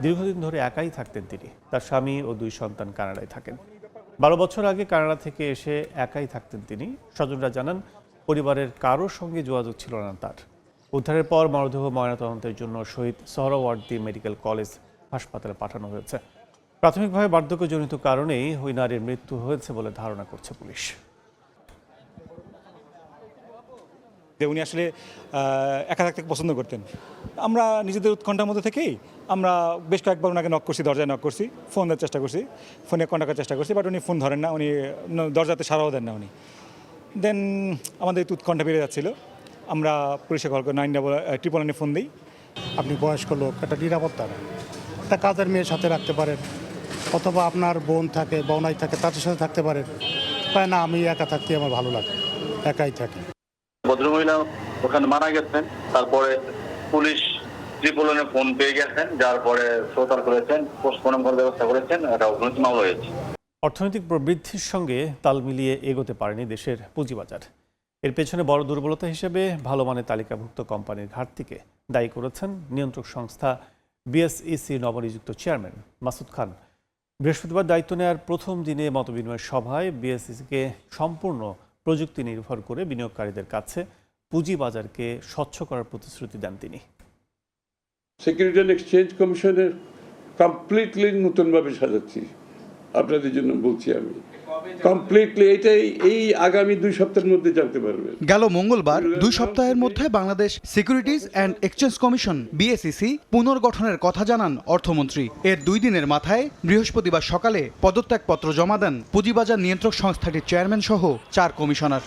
দীর্ঘদিন ধরে একাই থাকতেন তিনি। তার স্বামী ও 2 সন্তান কানাডায় থাকেন। 12 বছর আগে কানাডা থেকে এসে একাই থাকতেন তিনি। স্বজনরা জানান, পরিবারের কারোর সঙ্গে যোগাযোগ ছিল না তার। উদ্ধারের পর মরদেহ ময়নাতদন্তের জন্য শহীদ সোহরাওয়ার্দী মেডিকেল কলেজ হাসপাতালে পাঠানো হয়েছে। প্রাথমিকভাবে বার্ধক্যজনিত কারণেই ওই নারীর মৃত্যু হয়েছে বলে ধারণা করছে পুলিশ। উনি আসলে একা থাকতে পছন্দ করতেন। আমরা নিজেদের উৎকণ্ঠার মধ্যে থেকেই আমরা বেশ কয়েকবার ওনাকে নক করছি, দরজায় নক করছি, ফোন দেওয়ার চেষ্টা করছি, ফোনে কন্টাক্টের চেষ্টা করছি, বাট উনি ফোন ধরেন না, উনি দরজাতে সাড়াও দেন না উনি। দেন আমাদের একটু উৎকণ্ঠা বেড়ে যাচ্ছিল, আমরা পুলিশে কল করে 999 ফোন দিই। আপনি বয়স্ক লোক, একটা নিরাপত্তা না, একটা কাজের মেয়ের সাথে রাখতে পারেন, অথবা আপনার বোন থাকে, বোনাই থাকে, তাদের সাথে থাকতে পারেন। তাই না, আমি একা থাকতে আমার ভালো লাগে, একাই থাকি। ভদ্রমহিলা ওখানে মারা গেছেন, তারপরে পুলিশ ত্রিপলনে ফোন পেয়ে গেছেন, যার পরে শ্রোতার করেছেন, পোস্টমর্টম করার ব্যবস্থা করেছেন, একটা অগ্নিত মামলা হয়েছে। অর্থনৈতিক প্রবৃদ্ধির সঙ্গে তাল মিলিয়ে এগোতে পারেনি দেশের পুঁজিবাজার। এর পেছনে বড় দুর্বলতা হিসেবে ভালো মানের তালিকাভুক্ত কোম্পানির ঘাটতিকে দায়ী করেছেন নিয়ন্ত্রক সংস্থা বিএসইসি নবনিযুক্ত চেয়ারম্যান মাসুদ খান। বৃহস্পতিবার দায়িত্ব নেওয়ার প্রথম দিনে মতবিনিময় সভায় বিএসইসিকে সম্পূর্ণ প্রযুক্তি নির্ভর করে বিনিয়োগকারীদের কাছে পুঁজিবাজারকে স্বচ্ছ করার প্রতিশ্রুতি দেন তিনি। সিকিউরিটি অ্যান্ড এক্সচেঞ্জ কমিশনের কমপ্লিটলি নতুনভাবে সাজাচ্ছি, আপনাদের জন্য বলছি আমি কমপ্লিটলি। এটাই এই আগামী 2 সপ্তাহের মধ্যে জানতে পারবেন। গেল মঙ্গলবার 2 সপ্তাহের মধ্যে Bangladesh securities and exchange commission BSEC পুনর্গঠনের কথা জানান অর্থমন্ত্রী। এর 2 দিনের মাথায় বৃহস্পতিবার সকালে পদত্যাগপত্র জমা দেন পুঁজিবাজার নিয়ন্ত্রক সংস্থাটির চেয়ারম্যান সহ 4 কমিশনার।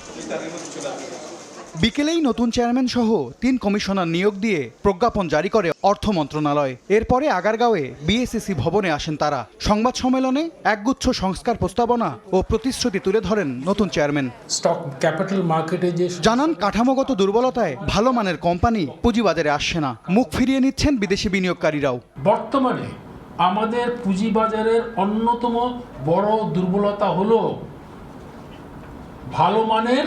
বিকেলেই নতুন চেয়ারম্যান সহ 3 কমিশনার নিয়োগ দিয়ে প্রজ্ঞাপন জারি করে অর্থ মন্ত্রণালয়। এরপরে আগারগাঁওয়ে বিএসইসি ভবনে আসেন তারা। সংবাদ সম্মেলনে একগুচ্ছ সংস্কার প্রস্তাবনা ও প্রতিশ্রুতি তুলে ধরেন নতুন চেয়ারম্যান। স্টক ক্যাপিটাল মার্কেটে যে জানান কাঠামোগত দুর্বলতায় ভালো মানের কোম্পানি পুঁজিবাজারে আসছে না, মুখ ফিরিয়ে নিচ্ছেন বিদেশি বিনিয়োগকারীরাও। বর্তমানে আমাদের পুঁজিবাজারের অন্যতম বড় দুর্বলতা হলো ভালো মানের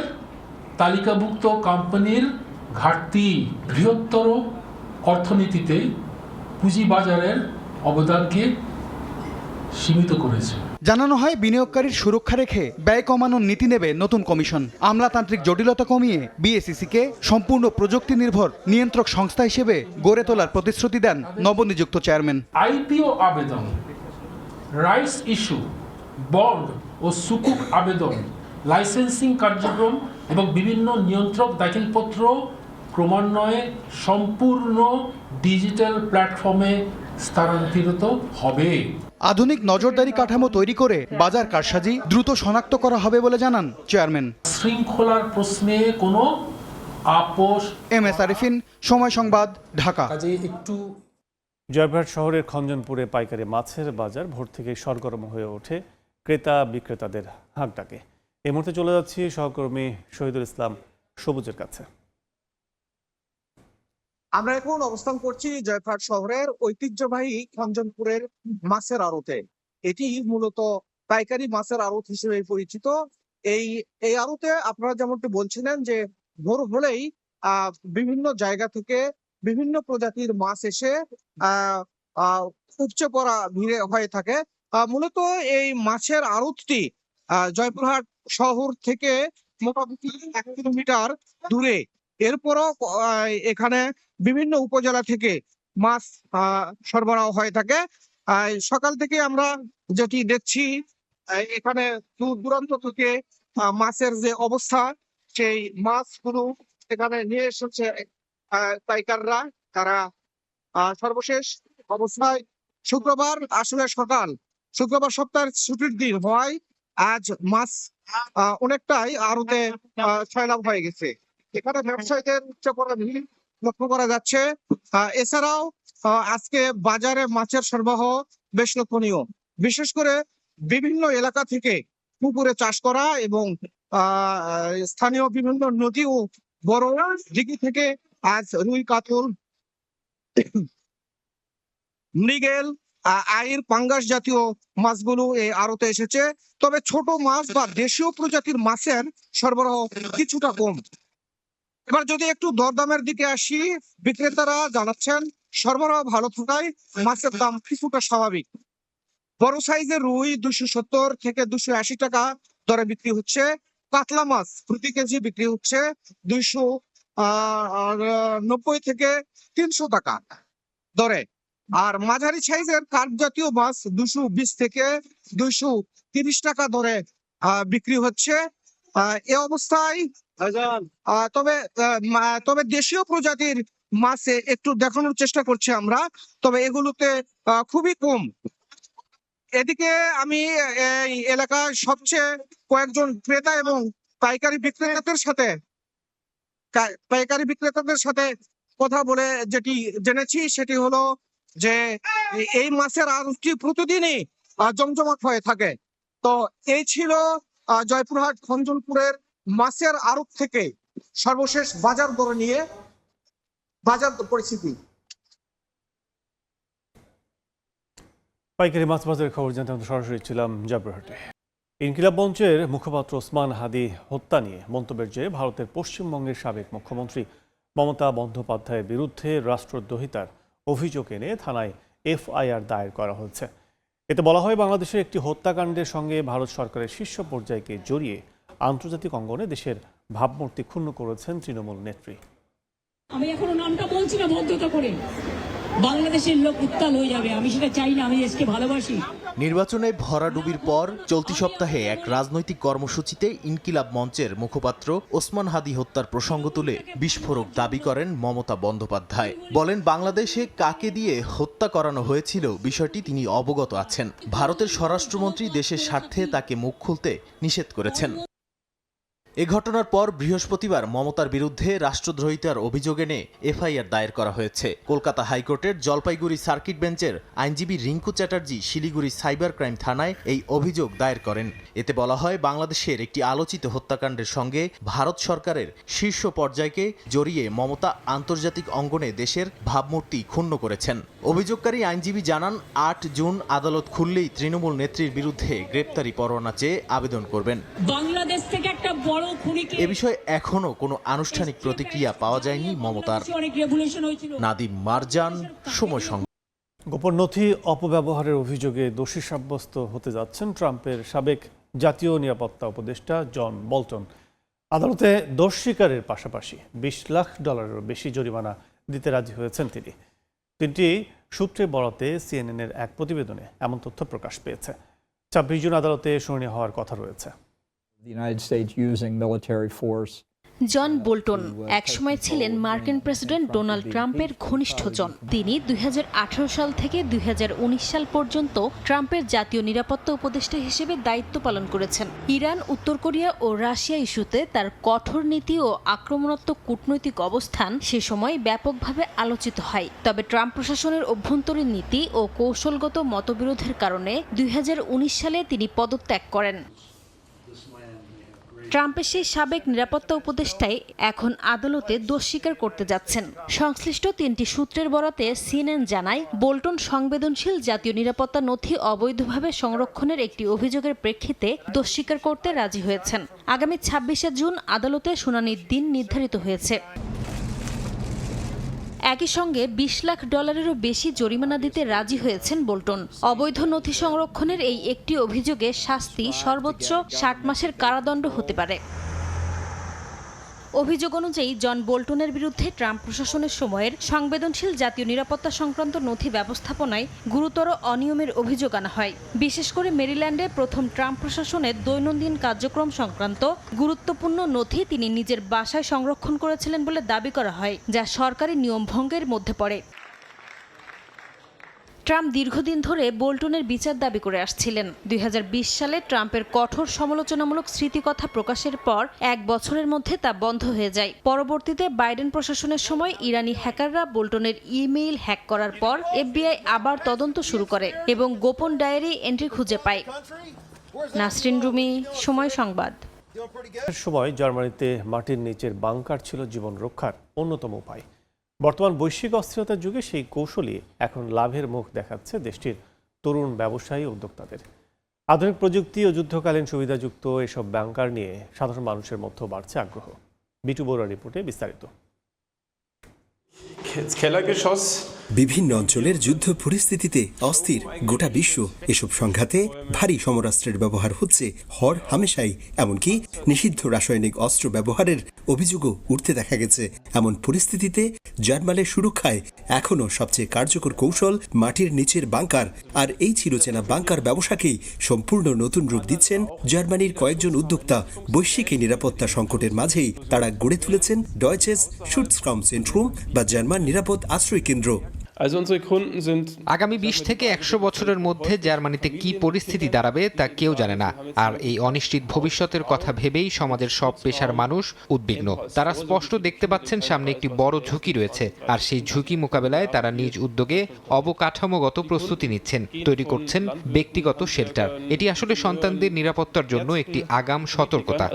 তালিকাভুক্ত কোম্পানির ঘাটতি। বৃহত্তর অর্থনীতিতে পুঁজিবাজারের অবদানকে সীমিত করেছে। জানানো হয় বিনিয়োগকারীর সুরক্ষা রেখে ব্যয় কমানোর নীতি নেবে নতুন কমিশন। আমলাতান্ত্রিক জটিলতা কমিয়ে বিএসইসিকে সম্পূর্ণ প্রযুক্তি নির্ভর নিয়ন্ত্রক সংস্থা হিসেবে গড়ে তোলার প্রতিশ্রুতি দেন নবনিযুক্ত চেয়ারম্যান। আইপিও আবেদন, রাইটস ইস্যু, বন্ড ও সুকুক আবেদন, লাইসেন্সিং কার্যক্রম এবং বিভিন্ন নিয়ন্ত্রক দাখিলপত্র ক্রমান্বয়ে সম্পূর্ণ ডিজিটাল প্ল্যাটফর্মে স্থানান্তরিত হবে। আধুনিক নজরদারি কাঠামো তৈরি করে বাজার কারসাজি দ্রুত শনাক্ত করা হবে বলে জানান চেয়ারম্যান। শৃঙ্খলার প্রশ্নে কোনো আপোষ। MS আরিফিন, সময় সংবাদ, ঢাকা। জয়পুরহাট শহরের খঞ্জনপুরে পাইকারি মাছের বাজার ভোর থেকে সরগরম হয়ে ওঠে ক্রেতা বিক্রেতাদের হাঁকডাকে। এই মুহূর্তে চলে যাচ্ছি সহকর্মী শহীদুল ইসলাম সবুজের কাছে। আমরা এখন অবস্থান করছি জয়পুরহাট শহরের ঐতিহ্যবাহী খঞ্জনপুরের মাছের আড়তে। এটি মূলত পাইকারি মাছের আড়ত হিসেবে পরিচিত। এই আড়তে আপনারা যেমনটি বলছিলেন যে ভোর হলেই বিভিন্ন জায়গা থেকে বিভিন্ন প্রজাতির মাছ এসে উপচে পড়া ভিড়ে হয়ে থাকে। মূলত এই মাছের আড়তটি জয়পুরহাট শহর থেকে মোটামুটি 1 কিলোমিটার দূরে। এরপরও এখানে বিভিন্ন উপজেলা থেকে মাছ সরবরাহ হয়ে থাকে। সকাল থেকে আমরা যেটি দেখছি এখানে দূর দূরান্ত থেকে মাছের যে অবস্থা, সেই মাছগুলো এখানে নিয়ে এসেছে পাইকাররা। তারা সর্বশেষ অবস্থায় শুক্রবার আসলে শুক্রবার সপ্তাহের ছুটির দিন হওয়ায় আজ মাছ অনেকটাই আড়তে সয়লাভ হয়ে গেছে। এখানে ব্যবসায়ীদের উচ্চ করা ভিড় লক্ষ্য করা যাচ্ছে। এছাড়াও আজকে বাজারে মাছের সরবরাহ বেশ লক্ষণীয়। বিশেষ করে বিভিন্ন এলাকা থেকে পুকুরে চাষ করা এবং স্থানীয় বিভিন্ন নদী ও বড় দিঘি থেকে আজ রুই, কাতল, মৃগেল, আইর, পাঙ্গাস জাতীয় মাছগুলো এই আড়তে এসেছে। তবে ছোট মাছ বা দেশীয় প্রজাতির মাছের সরবরাহ কিছুটা কম। এবার যদি একটু দরদামের দিকে আসি, বিক্রেতারা জানাচ্ছেন সরবরাহ ভালো থাকায় মাছের দাম কিছুটা স্বাভাবিক। বড় সাইজের রুই 270 থেকে 280 টাকা দরে বিক্রি হচ্ছে। কাতলা মাছ প্রতি কেজি বিক্রি হচ্ছে 290 থেকে 300 টাকা দরে। আর মাঝারি সাইজের কার্প জাতীয় মাছ 220 থেকে 230 টাকা দরে বিক্রি হচ্ছে। এ অবস্থায় তবে দেশীয় প্রজাতির মাছে একটু দেখানোর চেষ্টা করছি আমরা, তবে এগুলোতে খুবই কম। এদিকে আমি এই এলাকার সবচেয়ে কয়েকজন ক্রেতা এবং পাইকারি বিক্রেতাদের সাথে কথা বলে যেটি জেনেছি সেটি হলো যে এই মাছের আড়তটি প্রতিদিনই জমজমাট হয়ে থাকে। তো এই ছিল জয়পুরহাট খঞ্জনপুরের মাছের আড়ত থেকে সর্বশেষ বাজার দর নিয়ে বাজার পরিস্থিতি। পাইকারি মাছ বাজারের খবর জানতে আমরা সরাসরি ছিলাম জয়পুরহাটে। ইনকিলাব মঞ্চের মুখপাত্র ওসমান হাদি হত্যা নিয়ে মন্তব্যের জেরে ভারতের পশ্চিমবঙ্গের সাবেক মুখ্যমন্ত্রী মমতা বন্দ্যোপাধ্যায়ের বিরুদ্ধে রাষ্ট্রদ্রোহিতার অভিযোগ এনে থানায় এফআইআর দায়ের করা হয়েছে। এতে বলা হয়, বাংলাদেশের একটি হত্যাকাণ্ডের সঙ্গে ভারত সরকারের শীর্ষ পর্যায়কে জড়িয়ে আন্তর্জাতিক অঙ্গনে দেশের ভাবমূর্তি ক্ষুণ্ণ করেছেন তৃণমূল নেত্রী। আমি এখনো নামটা বলছি না ভদ্রতা করে, বাংলাদেশের লোক উত্তাল হয়ে যাবে, আমি সেটা চাই না, আমি দেশকে ভালোবাসি। নির্বাচনে ভরাডুবির পর চলতি সপ্তাহে এক রাজনৈতিক কর্মসূচিতে ইনকিলাব মঞ্চের মুখপাত্র ওসমান হাদি হত্যার প্রসঙ্গ তুলে বিস্ফোরক দাবি করেন মমতা বন্দ্যোপাধ্যায়। বলেন, বাংলাদেশে কাকে দিয়ে হত্যা করানো হয়েছিল বিষয়টি তিনি অবগত আছেন। ভারতের স্বরাষ্ট্রমন্ত্রী দেশের স্বার্থে তাকে মুখ খুলতে নিষেধ করেছেন। এ ঘটনার পর বৃহস্পতিবার মমতার বিরুদ্ধে রাষ্ট্রদ্রোহিতার অভিযোগ এনে এফআইআর দায়ের করা হয়েছে। কলকাতা হাইকোর্টের জলপাইগুড়ি সার্কিট বেঞ্চের আইনজীবী রিঙ্কু চ্যাটার্জি শিলিগুড়ি সাইবার ক্রাইম থানায় এই অভিযোগ দায়ের করেন। এতে বলা হয়, বাংলাদেশের একটি আলোচিত হত্যাকাণ্ডের সঙ্গে ভারত সরকারের শীর্ষ পর্যায়কে জড়িয়ে মমতা আন্তর্জাতিক অঙ্গনে দেশের ভাবমূর্তি ক্ষুণ্ণ করেছেন। অভিযোগকারী আইনজীবী জানান, 8 জুন আদালত খুললেই তৃণমূল নেত্রীর বিরুদ্ধে গ্রেপ্তারি পরোয়ানা চেয়ে আবেদন করবেন। বাংলাদেশ থেকে একটা বড় এ বিষয়ে এখনো কোনো আনুষ্ঠানিক প্রতিক্রিয়া পাওয়া যায়নি মমতার। নাদিম মারজান, সময় সংবাদ। গোপন নথি অপব্যবহারের অভিযোগে দোষী সাব্যস্ত হতে যাচ্ছেন ট্রাম্পের সাবেক জাতীয় নিরাপত্তা উপদেষ্টা জন বল্টন। আদালতে দোষ স্বীকারের পাশাপাশি $20 লাখ বেশি জরিমানা দিতে রাজি হয়েছেন তিনি। তিনটি সূত্রে বরাতে সিএনএনের এক প্রতিবেদনে এমন তথ্য প্রকাশ পেয়েছে। 26 জুন আদালতে শুনানি হওয়ার কথা রয়েছে। জন বোল্টন একসময় ছিলেন মার্কিন প্রেসিডেন্ট ডোনাল্ড ট্রাম্পের ঘনিষ্ঠজন। তিনি 2018 সাল থেকে 2019 সাল পর্যন্ত ট্রাম্পের জাতীয় নিরাপত্তা উপদেষ্টা হিসেবে দায়িত্ব পালন করেছেন। ইরান, উত্তর কোরিয়া ও রাশিয়া ইস্যুতে তার কঠোর নীতি ও আক্রমণাত্মক কূটনৈতিক অবস্থান সে সময় ব্যাপকভাবে আলোচিত হয়। তবে ট্রাম্প প্রশাসনের অভ্যন্তরীণ নীতি ও কৌশলগত মতবিরোধের কারণে 2019 সালে তিনি পদত্যাগ করেন। ট্রাম্পের সেই সাবেক নিরাপত্তা উপদেষ্টাই এখন আদালতে দোষ স্বীকার করতে যাচ্ছেন। সংশ্লিষ্ট 3টি সূত্রের বরাতে সিএনএন জানায়, বোল্টন সংবেদনশীল জাতীয় নিরাপত্তা নথি অবৈধভাবে সংরক্ষণের একটি অভিযোগের প্রেক্ষিতে দোষ স্বীকার করতে রাজি হয়েছেন। আগামী 26 জুন আদালতে শুনানির দিন নির্ধারিত হয়েছে। একই সঙ্গে $20 লাখ বেশি জরিমানা দিতে রাজি হয়েছেন বোল্টন। অবৈধ নথি সংরক্ষণের এই একটি অভিযোগে শাস্তি সর্বোচ্চ 60 মাসের কারাদণ্ড হতে পারে। অভিযোগ অনুযায়ী জন বোল্টনের বিরুদ্ধে ট্রাম্প প্রশাসনের সময়ের সংবেদনশীল জাতীয় নিরাপত্তা সংক্রান্ত নথি ব্যবস্থাপনায় গুরুতর অনিয়মের অভিযোগ আনা হয়। বিশেষ করে মেরিল্যান্ডে প্রথম ট্রাম্প প্রশাসনের দৈনন্দিন কার্যক্রম সংক্রান্ত গুরুত্বপূর্ণ নথি তিনি নিজের বাসায় সংরক্ষণ করেছিলেন বলে দাবি করা হয়, যা সরকারি নিয়ম ভঙ্গের মধ্যে পড়ে। ট্রাম্প দীর্ঘদিন ধরে বোল্টনের বিচার দাবি করে আসছিলেন। 2020 সালে ট্রাম্পের কঠোর সমালোচনামূলক স্মৃতিকথা প্রকাশের পর 1 বছরের মধ্যে তা বন্ধ হয়ে যায়। পরবর্তীতে বাইডেন প্রশাসনের সময় ইরানি হ্যাকাররা বোল্টনের ইমেইল হ্যাক করার পর এফবিআই আবার তদন্ত শুরু করে এবং গোপন ডায়েরি এন্ট্রি খুঁজে পায়। নাসরিন রুমি, সময় সংবাদ। সময় জার্মানিতে মাটির নিচের বাংকার ছিল জীবন রক্ষার অন্যতম উপায়। বর্তমান বৈশ্বিক অস্থিরতার যুগে সেই কৌশলই এখন লাভের মুখ দেখাচ্ছে দেশটির তরুণ ব্যবসায়ী উদ্যোক্তাদের। আধুনিক প্রযুক্তি ও যুদ্ধকালীন সুবিধাযুক্ত এসব বাংকার নিয়ে সাধারণ মানুষের মধ্যেও বাড়ছে আগ্রহ। বিটু বড়ুয়া রিপোর্টে বিস্তারিত। Kellergeschoss বিভিন্ন অঞ্চলের যুদ্ধ পরিস্থিতিতে অস্থির গোটা বিশ্ব। এসব সংঘাতে ভারী সমরাস্ত্রের ব্যবহার হচ্ছে হর হামেশাই, এমনকি নিষিদ্ধ রাসায়নিক অস্ত্র ব্যবহারের অভিযোগও উঠতে দেখা গেছে। এমন পরিস্থিতিতে জার্মানের সুরক্ষায় এখনও সবচেয়ে কার্যকর কৌশল মাটির নিচের বাংকার। আর এই চিরচেনা বাংকার ব্যবসাকেই সম্পূর্ণ নতুন রূপ দিচ্ছেন জার্মানির কয়েকজন উদ্যোক্তা। বৈশ্বিক নিরাপত্তা সংকটের মাঝেই তারা গড়ে তুলেছেন ডয়েচেস শুটসরাম সেন্ট্রাম বা জার্মান নিরাপদ আশ্রয় কেন্দ্র। আগামী 20 থেকে 100 বছরের মধ্যে জার্মানিতে কি পরিস্থিতি দাঁড়াবে তা কেউ জানে না। আর এই অনিশ্চিত ভবিষ্যতের কথা ভেবেই সমাজের সব পেশার মানুষ উদ্বিগ্ন। তারা স্পষ্ট দেখতে পাচ্ছেন সামনে একটি বড় ঝুঁকি রয়েছে, আর সেই ঝুঁকি মোকাবেলায় তারা নিজ উদ্যোগে অবকাঠামোগত প্রস্তুতি নিচ্ছেন, তৈরি করছেন ব্যক্তিগত শেল্টার। এটি আসলে সন্তানদের নিরাপত্তার জন্য একটি আগাম সতর্কতা।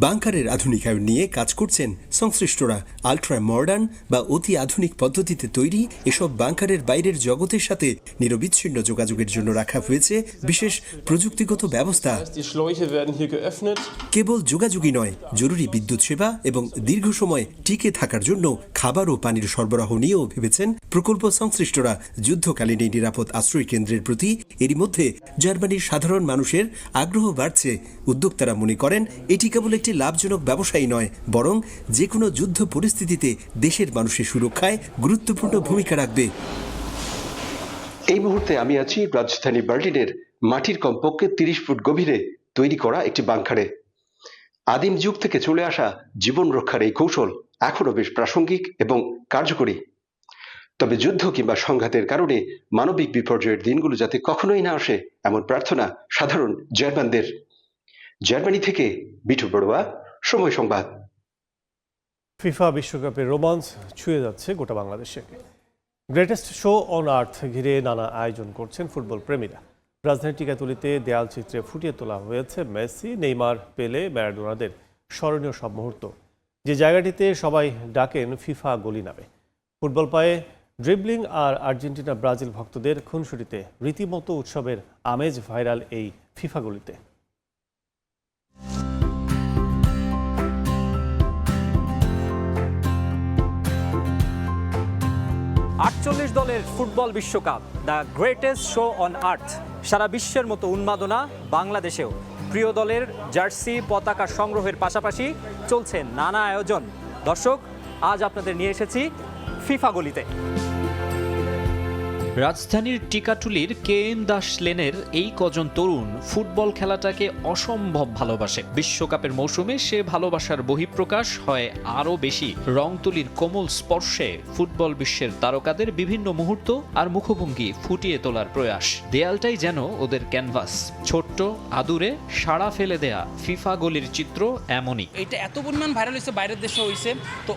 বাংকারের আধুনিকায়ন নিয়ে কাজ করছেন সংশ্লিষ্টরা। আলট্রা মডার্ন বা অতি আধুনিক পদ্ধতিতে তৈরি এসব বাংকারের বাইরের জগতের সাথে নিরবিচ্ছিন্ন যোগাযোগের জন্য রাখা হয়েছে বিশেষ প্রযুক্তিগত ব্যবস্থা। কেবল যোগাযোগই নয়, জরুরি বিদ্যুৎ সেবা এবং দীর্ঘ সময় টিকে থাকার জন্য খাবার ও পানির সরবরাহ নিয়েও ভেবেছেন প্রকল্প সংশ্লিষ্টরা। যুদ্ধকালীন এই নিরাপদ আশ্রয় কেন্দ্রের প্রতি এরই মধ্যে জার্মানির সাধারণ মানুষের আগ্রহ বাড়ছে। উদ্যোক্তারা মনে করেন এটি কেবল একটি লাভজনক ব্যবসায়ী নয়, বরং যে কোনো যুদ্ধ পরিস্থিতিতে দেশের মানুষের সুরক্ষায় গুরুত্বপূর্ণ ভূমিকা রাখবে। এই মুহূর্তে আমি আছি রাজধানী বার্লিনের মাটির কমপক্ষে 30 ফুট গভীরে তৈরি করা একটি বাংকারে। আদিম যুগ থেকে চলে আসা জীবন রক্ষার এই কৌশল এখনো বেশ প্রাসঙ্গিক এবং কার্যকরী। তবে যুদ্ধ কিংবা সংঘাতের কারণে মানবিক বিপর্যয়ের দিনগুলো যাতে কখনোই না আসে, এমন প্রার্থনা সাধারণ জার্মানদের। জার্মানি থেকে বিটু বড়ুয়া, সময় সংবাদ। ফিফা বিশ্বকাপের রোমাঞ্চ ছুঁয়ে যাচ্ছে গোটা বাংলাদেশে। গ্রেটেস্ট শো অন আর্থ ঘিরে নানা আয়োজন করছেন ফুটবল প্রেমীরা। রাজধানীর টিকাতলিতে দেয়াল চিত্রে ফুটিয়ে তোলা হয়েছে মেসি, নেইমার, পেলে, ম্যারাডোনাদের স্মরণীয় সব মুহূর্ত। যে জায়গাটিতে সবাই ডাকেন ফিফা গলি নামে। ফুটবল পায়ে ড্রিবলিং আর আর্জেন্টিনা ব্রাজিল ভক্তদের খুনসুটিতে রীতিমতো উৎসবের আমেজ ভাইরাল এই ফিফা গলিতে। 48 দলের ফুটবল বিশ্বকাপ, the greatest show on earth. সারা বিশ্বের মতো উন্মাদনা বাংলাদেশেও। প্রিয় দলের জার্সি, পতাকা সংগ্রহের পাশাপাশি চলছে নানা আয়োজন। দর্শক, আজ আপনাদের নিয়ে এসেছি ফিফা গলিতে। রাজধানীর টিকাটুলির KM দাস লেনের এই কজন তরুণ ফুটবল খেলাটাকে অসম্ভব ভালোবাসে। বিশ্বকাপের মৌসুমে সে ভালোবাসার বহিঃপ্রকাশ হয় আরও বেশি রংতুলির কোমল স্পর্শে ফুটবল বিশ্বের তারকাদের বিভিন্ন মুহূর্ত আর মুখভঙ্গি ফুটিয়ে তোলার প্রয়াস। দেয়ালটাই যেন ওদের ক্যানভাস। ছোট্ট আদুরে সাড়া ফেলে দেয়া ফিফা গলির চিত্র এমনই। এটা এত পরিমাণ ভাইরাল হয়েছে, বাইরের দেশে হয়েছে, তো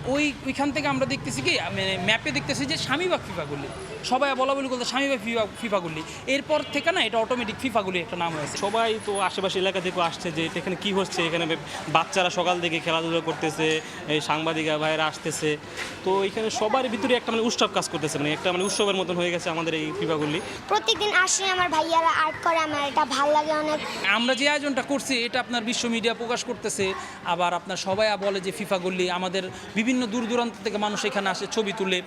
ওইখান থেকে আমরা দেখতেছি কি, ম্যাপে দেখতেছি যে স্বামীবাগ ফিফা গলি। সবাই বলা বলি করতে স্বামীবাগ ফিফা গলি। এরপর থেকে না এটা অটোমেটিক ফিফা গলি একটা নাম হয়েছে। সবাই তো আশেপাশে এলাকা থেকে আসছে যে এখানে কি হচ্ছে, এখানে বাচ্চারা সকাল থেকে খেলাধুলা করতেছে, এই সাংবাদিক ভাইয়েরা আসতেছে, তো এখানে সবার ভিতরে একটা উৎসব কাজ করতেছে, একটা উৎসবের মতন হয়ে গেছে আমাদের এই ফিফা গলি। প্রত্যেকদিন আসে আমার ভাইয়ারা আর্ট করে, আমার এটা ভালো লাগে অনেক। আমরা যে আয়োজনটা করছি এটা আপনার বিশ্ব মিডিয়া প্রকাশ করতেছে, আবার আপনার সবাই বলে যে ফিফা গলি, আমাদের বিভিন্ন দূর দূরান্ত থেকে মানুষ এখানে আসে, ছবি তুলে,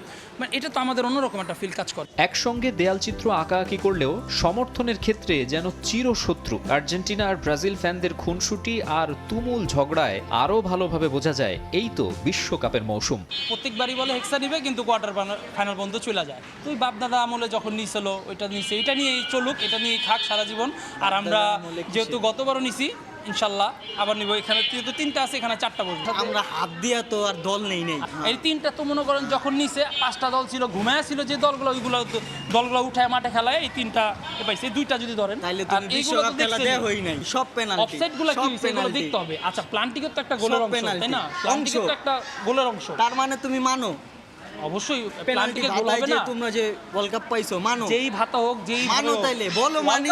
এটা তো আমাদের অন্যরকম একটা ফিল কাজ করে। একসঙ্গে দেয়ালচিত্র আঁকাআঁকি করলেও সমর্থনের ক্ষেত্রে যেন চিরশত্রু। আর্জেন্টিনা আর ব্রাজিল ফ্যানদের খুনসুটি আর তুমুল ঝগড়ায় আরও ভালোভাবে বোঝা যায় এই তো বিশ্বকাপের মৌসুম। প্রত্যেকবারই বলে হেক্সা নিবে, কিন্তু কোয়ার্টার ফাইনাল পর্যন্ত চলে যায়। তুই বাপদাদা আমলে যখন নিয়েছিল ওইটা নিয়েছে, এটা নিয়েই চলুক, এটা নিয়েই খাক সারা জীবন। আর আমরা যেহেতু গতবারও নিছি, ইনশাল্লাহ আবার নিব। এখানে যেহেতু 3টা আছে, এখানে 4টা বলবো। আমরা হাত দিয়া তো আর দল নেই। এই 3টা তো মনে করেন যখন নিচে 5টা দল ছিল, ঘুমায় ছিল যে দলগুলো, ওইগুলো দলগুলো উঠায় মাঠে খেলায়, এই 3টা পাইছে। 2টা যদি ধরেন সব পেনাল্টি, অফসাইডগুলো কি হইছে এগুলো দেখতে হবে। আচ্ছা, প্লান্টিকের তো একটা গোলের অংশ, তাই না? প্লান্টিকের তো একটা গোলের অংশ, তার মানে তুমি মানো অবশ্যই প্লান্টিকের গোল হবে না। তোমরা যে ওয়ার্ল্ড কাপ পাইছো, মানো যেই ভাতা হোক, যেই মানো, তাইলে বলো মানি।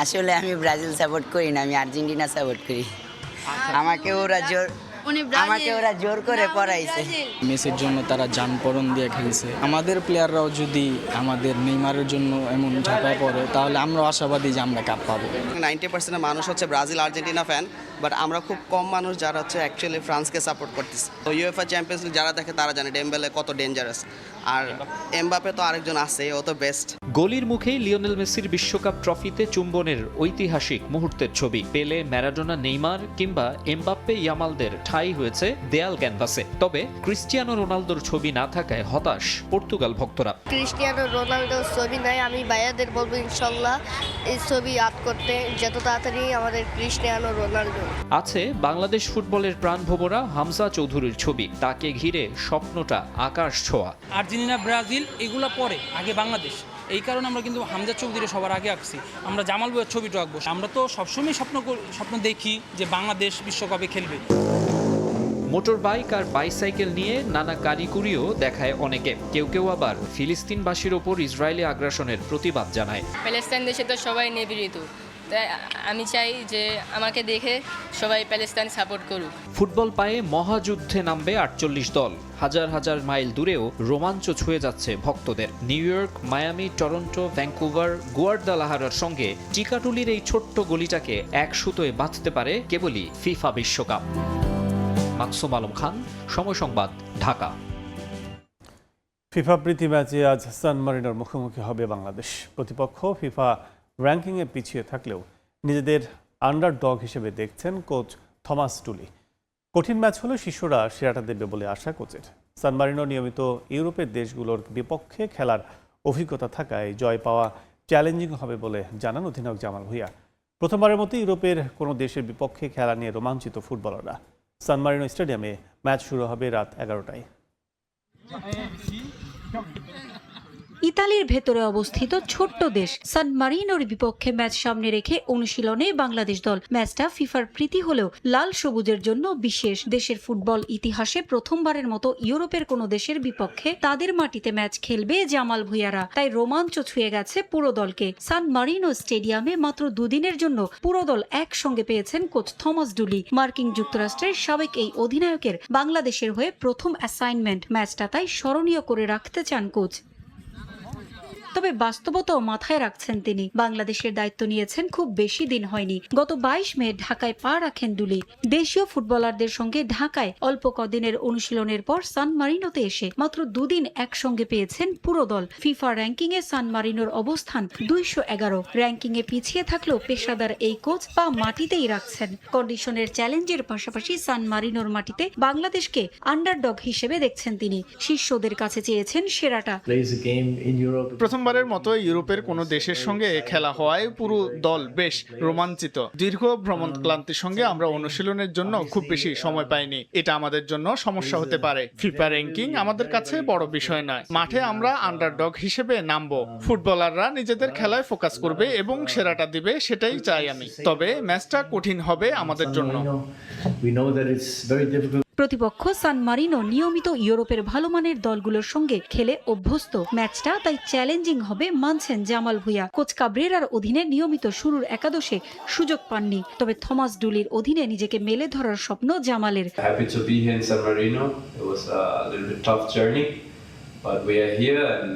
আসলে আমি ব্রাজিল সাপোর্ট করি না, আমি আর্জেন্টিনা সাপোর্ট করি। আমাকে ওরা জোর করে পড়াইছে। মেসির জন্য তারা জানপরণ দিয়ে খেলছে। আমাদের প্লেয়াররাও যদি আমাদের নেইমারের জন্য এমন ঝাঁপায় পড়ে, তাহলে আমরাও আশাবাদী যে আমরা কাপ পাবো। 90% মানুষ হচ্ছে ব্রাজিল আর্জেন্টিনা ফ্যান, বাট আমরা খুব কম মানুষ যারা হচ্ছে অ্যাকচুয়ালি ফ্রান্সকে সাপোর্ট করতেছে। তো ইউএফএ চ্যাম্পিয়ন্স লিগ যারা দেখে তারা জানে ডেম্বেলে কত ডেঞ্জারাস, আর এমবাপে তো আরেকজন আছে, ও তো বেস্ট। গোলির মুখেই লিওনেল মেসির বিশ্বকাপ ট্রফিতে চুম্বনের ঐতিহাসিক মুহূর্তের ছবি। পেলে, ম্যারাডোনা, নেইমার কিংবা এমবাপ্পে, ইয়ামালদের ঠাঁই হয়েছে দেয়াল ক্যানভাসে। তবে ক্রিস্টিয়ানো রোনালদোর ছবি না থাকায় হতাশ পর্তুগাল ভক্তরা। ক্রিস্টিয়ানো রোনালদোর ছবি নাই, আমি ভাইয়াদের বলবো ইনশাল্লাহ এই ছবি আর্ট করতে, যত তাড়াতাড়ি আমাদের ক্রিস্টিয়ানো রোনালদো। আছে বাংলাদেশ ফুটবলের প্রাণভোমরা হামজা চৌধুরীর ছবি, তাকে ঘিরে স্বপ্নটা আকাশ ছোঁয়া। আর্জেন্টিনা, ব্রাজিল এগুলো পরে, আগে বাংলাদেশ। এই কারণে আমরা কিন্তু হামজা চৌধুরী সবার আগে আঁকছি, আমরা জামাল ভাইয়ের ছবিটা আঁকবো। আমরা তো সবসময় স্বপ্ন দেখি যে বাংলাদেশ বিশ্বকাপে খেলবে। মোটর বাইক আর বাইসাইকেল নিয়ে নানা কারিকুরিও দেখায় অনেকে। কেউ কেউ আবার ফিলিস্তিনবাসীর ওপর ইসরায়েলি আগ্রাসনের প্রতিবাদ জানায়। প্যালেস্টাইন দেশে তো সবাই নিপীড়িত, তাই আমি চাই যে আমাকে দেখে সবাই প্যালেস্টাইন সাপোর্ট করুক। ফুটবল পায়ে মহাযুদ্ধে নামবে 48 দল। হাজার হাজার মাইল দূরেও রোমাঞ্চ ছুঁয়ে যাচ্ছে ভক্তদের। New York, Miami, Toronto, Vancouver, গুয়াদালাহারার সঙ্গে টিকাটুলির এই ছোট্ট গলিটাকে এক সুতোয় বাঁধতে পারে কেবলই ফিফা বিশ্বকাপ। মাকসুম আলম খান, সময় সংবাদ, ঢাকা। ফিফা প্রীতি ম্যাচে আজ সান মারিনোর মুখোমুখি হবে বাংলাদেশ। প্রতিপক্ষ ফিফা র্যাঙ্কিংয়ে পিছিয়ে থাকলেও নিজেদের আন্ডারডগ হিসেবে দেখছেন কোচ থমাস টুলি। কঠিন ম্যাচ হলেও শিষ্যরা সেরাটা দেবে বলে আশা কোচের। সান মারিনো নিয়মিত ইউরোপের দেশগুলোর বিপক্ষে খেলার অভিজ্ঞতা থাকায় জয় পাওয়া চ্যালেঞ্জিং হবে বলে জানান অধিনায়ক জামাল ভুঁইয়া। প্রথমবারের মতো ইউরোপের কোনো দেশের বিপক্ষে খেলা নিয়ে রোমাঞ্চিত ফুটবলাররা। সান মারিনো স্টেডিয়ামে ম্যাচ শুরু হবে রাত 11টায়। ইতালির ভেতরে অবস্থিত ছোট্ট দেশ সান মারিনোর বিপক্ষে ম্যাচ সামনে রেখে অনুশীলনে বাংলাদেশ দল। ম্যাচটা ফিফার প্রীতি হলেও লাল সবুজের জন্য বিশেষ। দেশের ফুটবল ইতিহাসে প্রথমবারের মতো ইউরোপের কোনো দেশের বিপক্ষে তাদের মাটিতে ম্যাচ খেলবে জামাল ভুঁইয়ারা, তাই রোমাঞ্চ ছুঁয়ে গেছে পুরো দলকে। সান মারিনো স্টেডিয়ামে মাত্র দুদিনের জন্য পুরো দল একসঙ্গে পেয়েছেন কোচ থমাস টুলি। মার্কিন যুক্তরাষ্ট্রের সাবেক এই অধিনায়কের বাংলাদেশের হয়ে প্রথম অ্যাসাইনমেন্ট। ম্যাচটা তাই স্মরণীয় করে রাখতে চান কোচ। তবে বাস্তবতাও মাথায় রাখছেন তিনি। বাংলাদেশের দায়িত্ব নিয়েছেন খুব বেশি দিন হয়নি। গত 22 মে ঢাকায় পা রাখেন টুলি। দেশীয় ফুটবলারদের সঙ্গে ঢাকায় অল্প কদিনের অনুশীলনের পর সান মারিনোতে এসে মাত্র দুদিন একসঙ্গে পেয়েছেন পুরো দল। ফিফা র্যাঙ্কিংয়ে সান মারিনোর অবস্থান 211। র্যাঙ্কিংয়ে পিছিয়ে থাকলেও পেশাদার এই কোচ পা মাটিতেই রাখছেন। কন্ডিশনের চ্যালেঞ্জের পাশাপাশি সান মারিনোর মাটিতে বাংলাদেশকে আন্ডারডগ হিসেবে দেখছেন তিনি। শিষ্যদের কাছে চেয়েছেন সেরাটা। প্রথমবারের মতো ইউরোপের কোনো দেশের সঙ্গে খেলা হওয়ায় পুরো দল বেশ রোমাঞ্চিত। দীর্ঘ ভ্রমণ ক্লান্তির সঙ্গে আমরা অনুশীলনের জন্য খুব বেশি সময় পাইনি, এটা আমাদের জন্য সমস্যা হতে পারে। ফিফা র্যাঙ্কিং আমাদের কাছে বড় বিষয় নয়, মাঠে আমরা আন্ডারডগ হিসেবে নামবো। ফুটবলাররা নিজেদের খেলায় ফোকাস করবে এবং সেরাটা দিবে, সেটাই চাই আমি। তবে ম্যাচটা কঠিন হবে আমাদের জন্য। প্রতিপক্ষ সান মারিনো নিয়মিত ইউরোপের ভালো মানের দলগুলোর সঙ্গে খেলে অভ্যস্ত। ম্যাচটা তাই চ্যালেঞ্জিং হবে মানছেন জামাল ভুঁইয়া। কোচ কাব্রেরার অধীনে নিয়মিত শুরুর একাদশে সুযোগ পাননি, তবে থমাস টুলির অধীনে নিজেকে মেলে ধরার স্বপ্ন জামালের। Happy to be here in San Marino. It was a little bit tough journey, but we are here and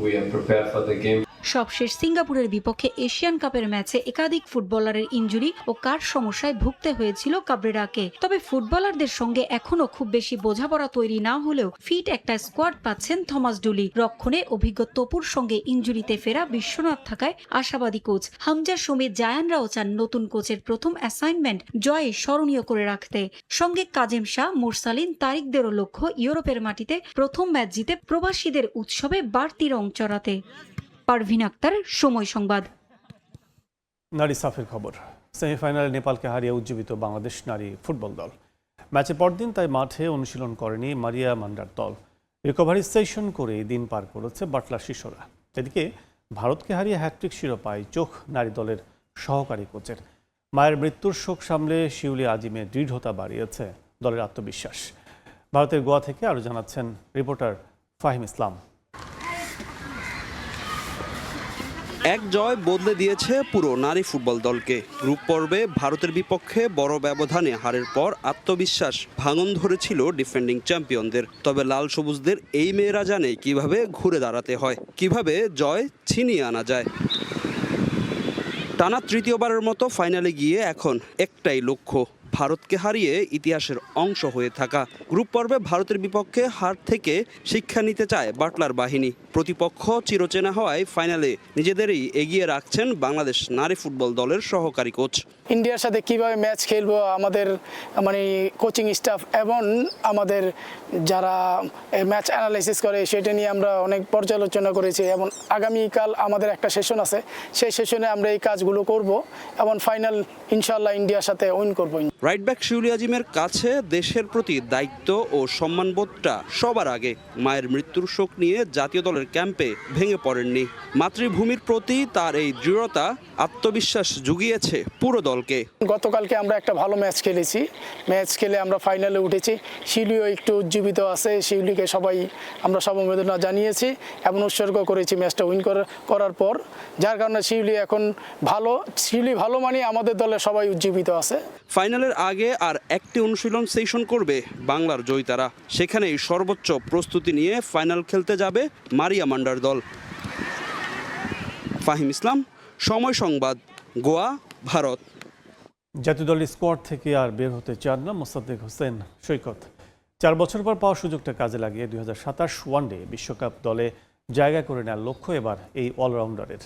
we are prepared for the game. সবশেষ সিঙ্গাপুরের বিপক্ষে এশিয়ান কাপের ম্যাচে একাধিক ফুটবলারের ইনজুরি ও কার সমস্যায় ভুগতে হয়েছিল কাব্রেরাকে। তবে ফুটবলারদের সঙ্গে এখনো খুব বেশি বোঝাপড়া তৈরি না হলেও ফিট একটা স্কোয়াড পাচ্ছেন থমাস টুলি। রক্ষণে অভিজ্ঞ তপুর সঙ্গে ইনজুরিতে ফেরা বিশ্বনাথ থাকায় আশাবাদী কোচ। হামজা, সমিত, জায়ানরাও চান নতুন কোচের প্রথম অ্যাসাইনমেন্ট জয়ে স্মরণীয় করে রাখতে। সঙ্গে কাজেম শাহ, মুরসালিন, তারিকদেরও লক্ষ্য ইউরোপের মাটিতে প্রথম ম্যাচ জিতে প্রবাসীদের উৎসবে বাড়তি রং চড়াতে। পারভিন আক্তার, সময় সংবাদ। নারী সাফের খবর। সেমিফাইনালে নেপালকে হারিয়ে উজ্জীবিত বাংলাদেশ নারী ফুটবল দল। ম্যাচের পরদিন তাই মাঠে অনুশীলন করেনি মারিয়া মান্ডার দল। রিকভারি সেশন করে দিন পার করেছে বাটলার শিষ্যরা। এদিকে ভারতকে হারিয়ে হ্যাট্রিক শিরোপায় চোখ নারী দলের সহকারী কোচের। মায়ের মৃত্যুর শোক সামলে শিউলি আজিমের দৃঢ়তা বাড়িয়েছে দলের আত্মবিশ্বাস। ভারতের গোয়া থেকে আরও জানাচ্ছেন রিপোর্টার ফাহিম ইসলাম। এক জয় বদলে দিয়েছে পুরো নারী ফুটবল দলকে। গ্রুপ পর্বে ভারতের বিপক্ষে বড় ব্যবধানে হারের পর আত্মবিশ্বাস ভাঙন ধরেছিল ডিফেন্ডিং চ্যাম্পিয়নদের। তবে লাল সবুজদের এই মেয়েরা জানে কিভাবে ঘুরে দাঁড়াতে হয়, কিভাবে জয় ছিনিয়ে আনা যায়। টানা তৃতীয়বারের মতো ফাইনালে গিয়ে এখন একটাই লক্ষ্য, ভারতকে হারিয়ে ইতিহাসের অংশ হয়ে থাকা। গ্রুপ পর্বে ভারতের বিপক্ষে হার থেকে শিক্ষা নিতে চায় বাটলার বাহিনী। প্রতিপক্ষ চিরচেনা হওয়ায় ফাইনালে নিজেদেরই এগিয়ে রাখছেন বাংলাদেশ নারী ফুটবল দলের সহকারী কোচ। ইন্ডিয়ার সাথে কিভাবে ম্যাচ খেলবো আমাদের কোচিং স্টাফ এবং আমাদের যারা ম্যাচ অ্যানালাইসিস করে সেটা নিয়ে আমরা অনেক পর্যালোচনা করেছি এবং আগামীকাল আমাদের একটা সেশন আছে, সেই সেশনে আমরা এই কাজগুলো করব এবং ফাইনাল ইনশাআল্লাহ ইন্ডিয়ার সাথে উইন করব। রাইট ব্যাক শিউলি আজিমের কাছে দেশের প্রতি দায়িত্ব ও সম্মানবোধটা সবার আগে। মায়ের মৃত্যুর শোক নিয়ে জাতীয় দলের ক্যাম্পে ভেঙে পড়েননি। মাতৃভূমির প্রতি তার এই দৃঢ়তা আত্মবিশ্বাস জুগিয়েছে পুরো দলকে। গতকালকে আমরা একটা ভালো ম্যাচ খেলেছি, ম্যাচ খেলে আমরা ফাইনালে উঠেছি। শিউলিও একটু উজ্জীবিত আছে, শিউলিকে সবাই আমরা সমবেদনা জানিয়েছি এবং উৎসর্গ করেছি ম্যাচটা উইন করার পর, যার কারণে শিউলি এখন শিউলি ভালো মানে আমাদের দলে সবাই উজ্জীবিত আছে। ফাইনালের আগে আর একটি অনুশীলন সেশন করবে বাংলার জয়িতারা। সেখানেই সর্বোচ্চ প্রস্তুতি নিয়ে ফাইনাল খেলতে যাবে মারিয়া মান্ডার দল। ফাহিম ইসলাম, সময় সংবাদ, গোয়া, ভারত। জাতীয় দলের স্কোয়াড থেকে আর বের হতে চান না মোসাদ্দেক হোসেন সৈকত। 4 বছর পর পাওয়া সুযোগটা কাজে লাগিয়ে 2027 ওয়ানডে বিশ্বকাপ দলে জায়গা করে নেওয়ার লক্ষ্য এবার এই অলরাউন্ডারের।